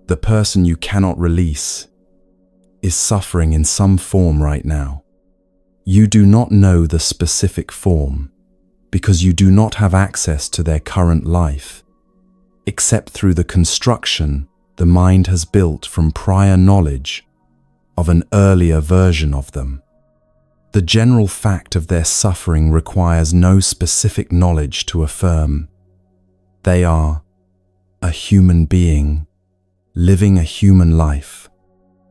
The person you cannot release is suffering in some form right now. You do not know the specific form because you do not have access to their current life, except through the construction the mind has built from prior knowledge of an earlier version of them. The general fact of their suffering requires no specific knowledge to affirm. They are a human being living a human life,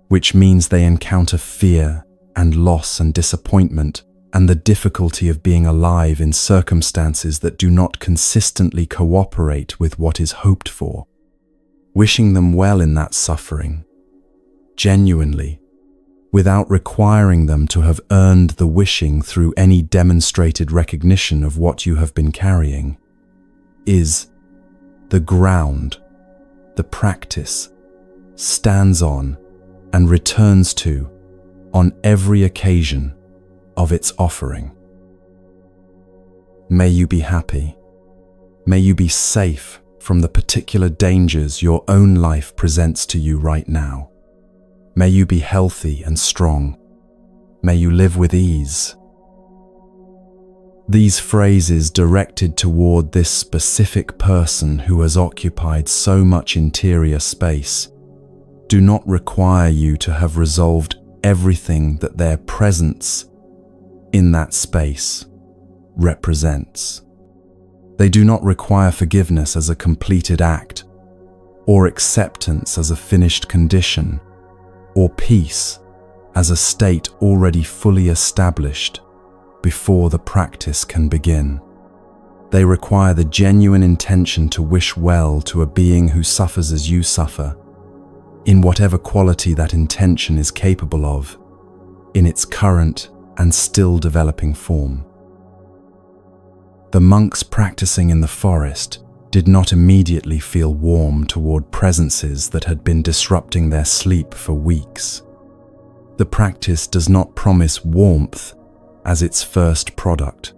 which means they encounter fear and loss and disappointment and the difficulty of being alive in circumstances that do not consistently cooperate with what is hoped for. Wishing them well in that suffering, genuinely, without requiring them to have earned the wishing through any demonstrated recognition of what you have been carrying, is the ground the practice stands on and returns to on every occasion of its offering. May you be happy. May you be safe from the particular dangers your own life presents to you right now. May you be healthy and strong. May you live with ease. These phrases directed toward this specific person who has occupied so much interior space do not require you to have resolved everything that their presence in that space represents. They do not require forgiveness as a completed act, or acceptance as a finished condition, or peace as a state already fully established before the practice can begin. They require the genuine intention to wish well to a being who suffers as you suffer, in whatever quality that intention is capable of, in its current and still developing form. The monks practicing in the forest did not immediately feel warm toward presences that had been disrupting their sleep for weeks. The practice does not promise warmth as its first product.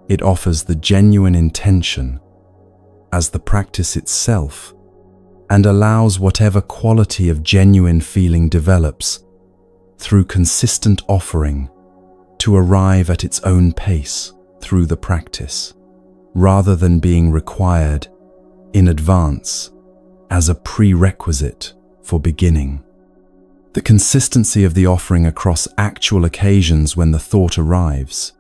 It offers the genuine intention as the practice itself and allows whatever quality of genuine feeling develops through consistent offering to arrive at its own pace through the practice, rather than being required in advance as a prerequisite for beginning. The consistency of the offering across actual occasions when the thought arrives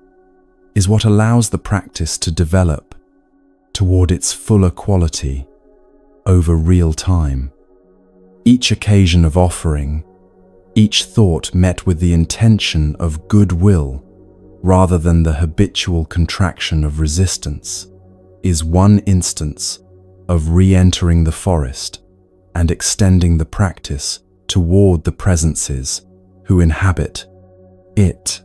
is what allows the practice to develop toward its fuller quality over real time. Each occasion of offering, each thought met with the intention of goodwill rather than the habitual contraction of resistance, is one instance of re-entering the forest and extending the practice toward the presences who inhabit it.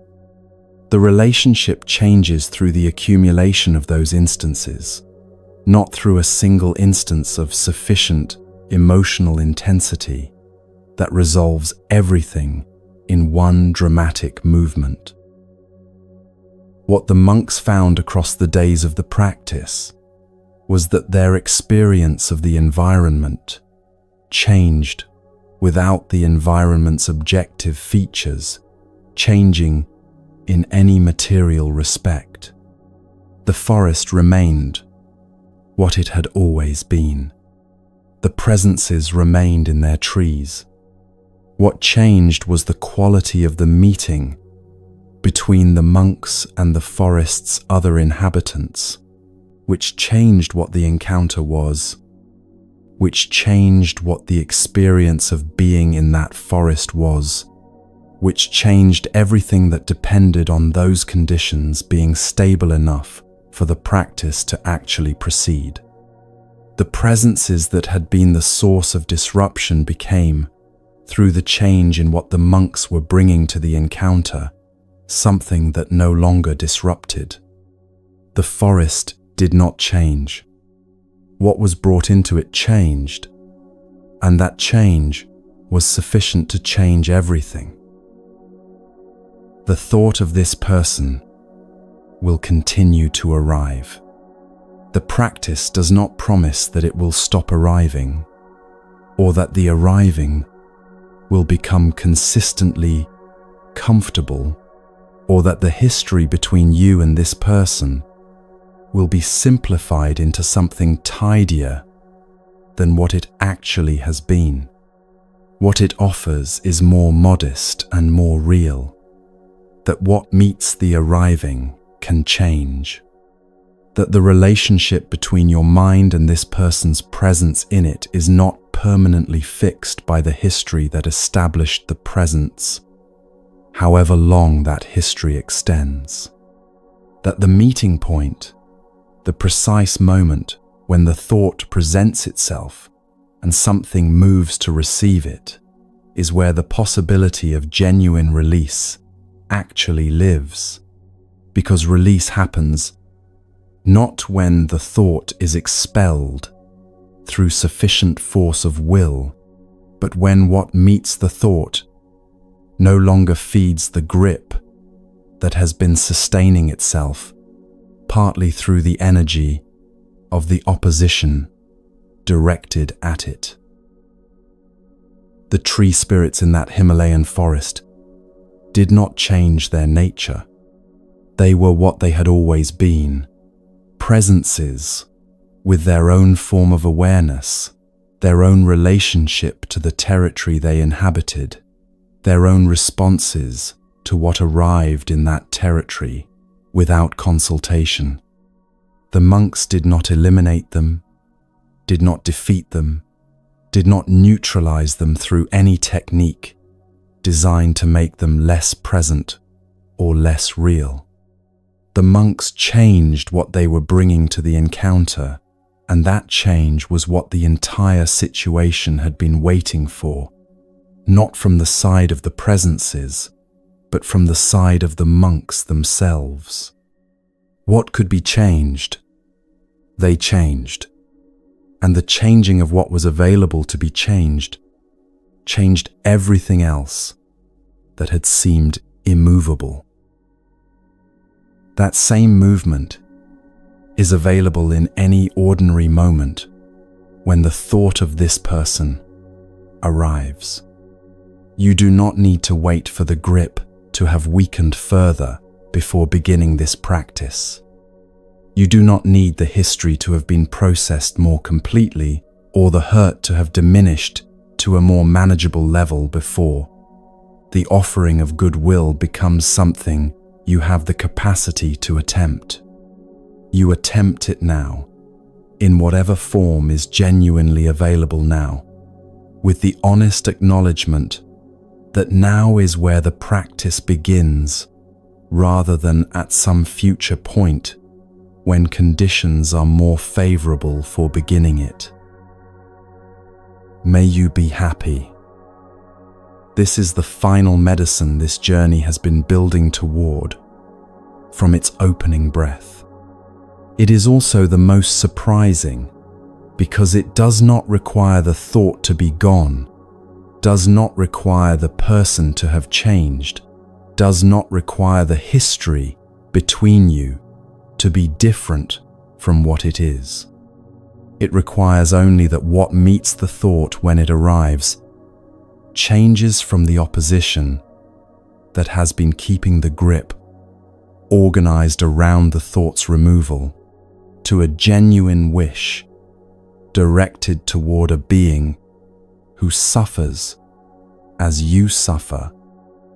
The relationship changes through the accumulation of those instances, not through a single instance of sufficient emotional intensity that resolves everything in one dramatic movement. What the monks found across the days of the practice was that their experience of the environment changed without the environment's objective features changing in any material respect. The forest remained what it had always been. The presences remained in their trees. What changed was the quality of the meeting between the monks and the forest's other inhabitants, which changed what the encounter was, which changed what the experience of being in that forest was, which changed everything that depended on those conditions being stable enough for the practice to actually proceed. The presences that had been the source of disruption became, through the change in what the monks were bringing to the encounter, something that no longer disrupted. The forest did not change. What was brought into it changed, and that change was sufficient to change everything. The thought of this person will continue to arrive. The practice does not promise that it will stop arriving, or that the arriving will become consistently comfortable, or that the history between you and this person will be simplified into something tidier than what it actually has been. What it offers is more modest and more real, that what meets the arriving can change, that the relationship between your mind and this person's presence in it is not permanently fixed by the history that established the presence, however long that history extends, that the meeting point, the precise moment when the thought presents itself and something moves to receive it, is where the possibility of genuine release actually lives, because release happens not when the thought is expelled through sufficient force of will, but when what meets the thought no longer feeds the grip that has been sustaining itself, partly through the energy of the opposition directed at it. The tree spirits in that Himalayan forest did not change their nature. They were what they had always been, presences with their own form of awareness, their own relationship to the territory they inhabited, their own responses to what arrived in that territory without consultation. The monks did not eliminate them, did not defeat them, did not neutralize them through any technique designed to make them less present or less real. The monks changed what they were bringing to the encounter, and that change was what the entire situation had been waiting for, not from the side of the presences, but from the side of the monks themselves. What could be changed? They changed, and the changing of what was available to be changed changed everything else that had seemed immovable. That same movement is available in any ordinary moment when the thought of this person arrives. You do not need to wait for the grip to have weakened further before beginning this practice. You do not need the history to have been processed more completely or the hurt to have diminished to a more manageable level before the offering of goodwill becomes something you have the capacity to attempt. You attempt it now, in whatever form is genuinely available now, with the honest acknowledgement that now is where the practice begins, rather than at some future point when conditions are more favorable for beginning it. May you be happy. This is the final medicine this journey has been building toward from its opening breath. It is also the most surprising because it does not require the thought to be gone, does not require the person to have changed, does not require the history between you to be different from what it is. It requires only that what meets the thought when it arrives changes from the opposition that has been keeping the grip organized around the thought's removal to a genuine wish directed toward a being who suffers as you suffer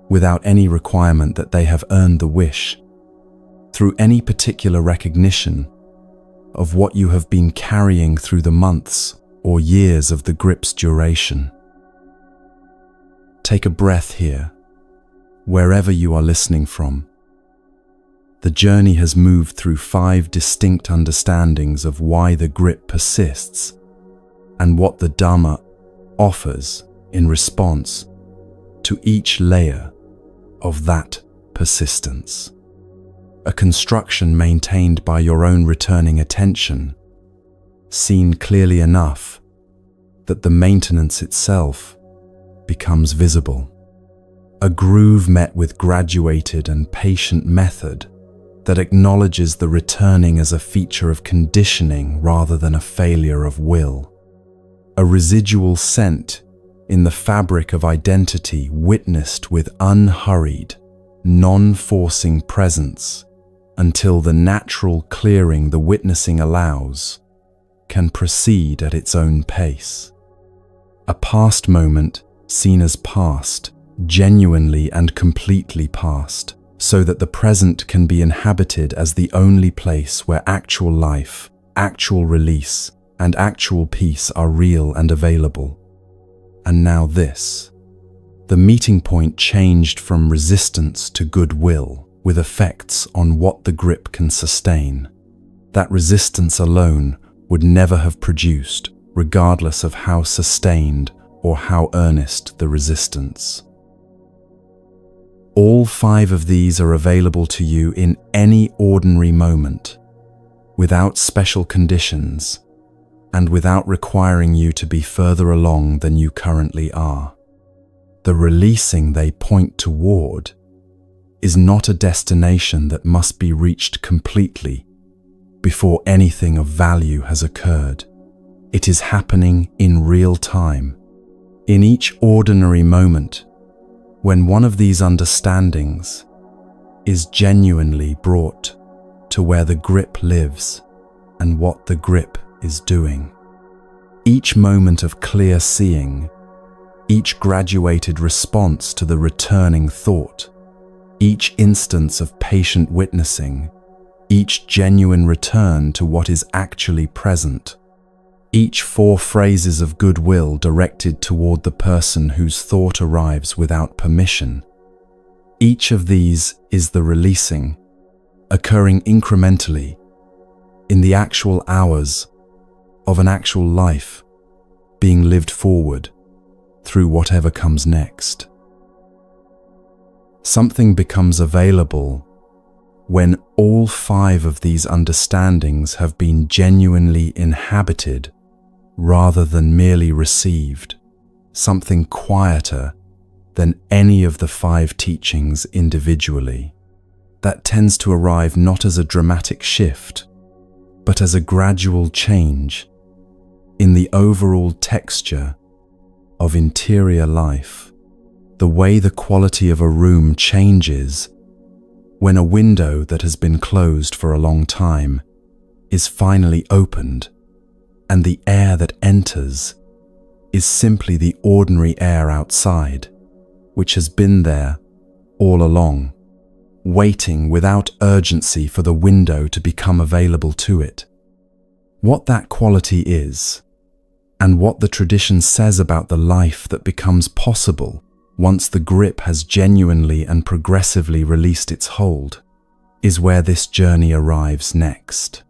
without any requirement that they have earned the wish through any particular recognition of what you have been carrying through the months or years of the grip's duration. Take a breath here, wherever you are listening from. The journey has moved through 5 distinct understandings of why the grip persists and what the Dhamma offers in response to each layer of that persistence. A construction maintained by your own returning attention, seen clearly enough that the maintenance itself becomes visible. A groove met with graduated and patient method that acknowledges the returning as a feature of conditioning rather than a failure of will. A residual scent in the fabric of identity witnessed with unhurried, non-forcing presence until the natural clearing the witnessing allows can proceed at its own pace. A past moment seen as past, genuinely and completely past, so that the present can be inhabited as the only place where actual life, actual release, and actual peace are real and available. And now this. The meeting point changed from resistance to goodwill, with effects on what the grip can sustain. That resistance alone would never have produced, regardless of how sustained or how earnest the resistance. All 5 of these are available to you in any ordinary moment, without special conditions, and without requiring you to be further along than you currently are. The releasing they point toward is not a destination that must be reached completely before anything of value has occurred. It is happening in real time, in each ordinary moment, when one of these understandings is genuinely brought to where the grip lives and what the grip is doing. Each moment of clear seeing, each graduated response to the returning thought, each instance of patient witnessing, each genuine return to what is actually present, each 4 phrases of goodwill directed toward the person whose thought arrives without permission. Each of these is the releasing, occurring incrementally in the actual hours of an actual life being lived forward through whatever comes next. Something becomes available when all 5 of these understandings have been genuinely inhabited rather than merely received, something quieter than any of the 5 teachings individually. That tends to arrive not as a dramatic shift, but as a gradual change in the overall texture of interior life, the way the quality of a room changes when a window that has been closed for a long time is finally opened, and the air that enters is simply the ordinary air outside, which has been there all along, waiting without urgency for the window to become available to it. What that quality is, and what the tradition says about the life that becomes possible once the grip has genuinely and progressively released its hold, is where this journey arrives next.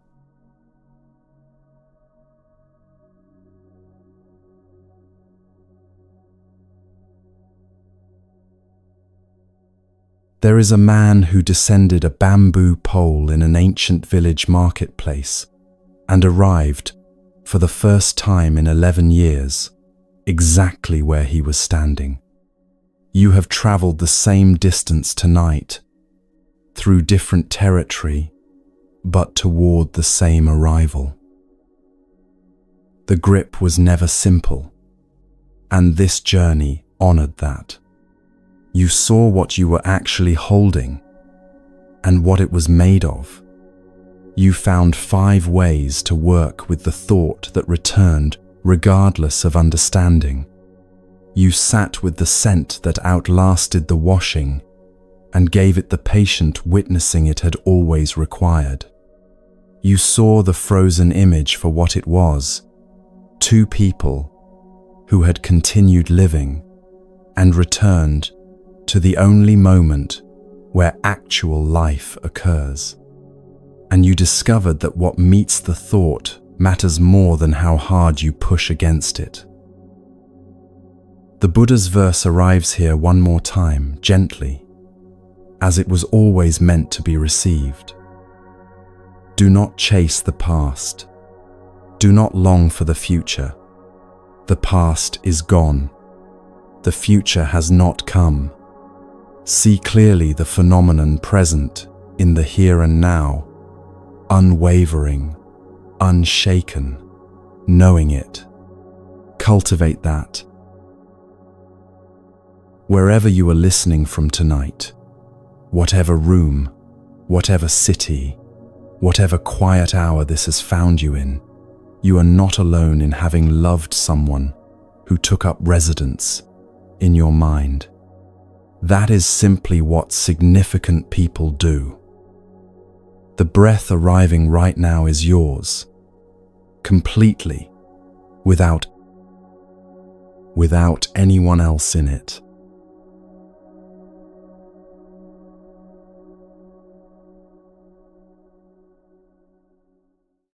There is a man who descended a bamboo pole in an ancient village marketplace and arrived, for the first time in 11 years, exactly where he was standing. You have traveled the same distance tonight, through different territory, but toward the same arrival. The grip was never simple, and this journey honored that. You saw what you were actually holding and what it was made of. You found 5 ways to work with the thought that returned regardless of understanding. You sat with the scent that outlasted the washing and gave it the patient witnessing it had always required. You saw the frozen image for what it was, 2 people who had continued living and returned to the only moment where actual life occurs. And you discovered that what meets the thought matters more than how hard you push against it. The Buddha's verse arrives here one more time, gently, as it was always meant to be received. Do not chase the past. Do not long for the future. The past is gone. The future has not come. See clearly the phenomenon present in the here and now, unwavering, unshaken, knowing it. Cultivate that. Wherever you are listening from tonight, whatever room, whatever city, whatever quiet hour this has found you in, you are not alone in having loved someone who took up residence in your mind. That is simply what significant people do. The breath arriving right now is yours, completely, without anyone else in it.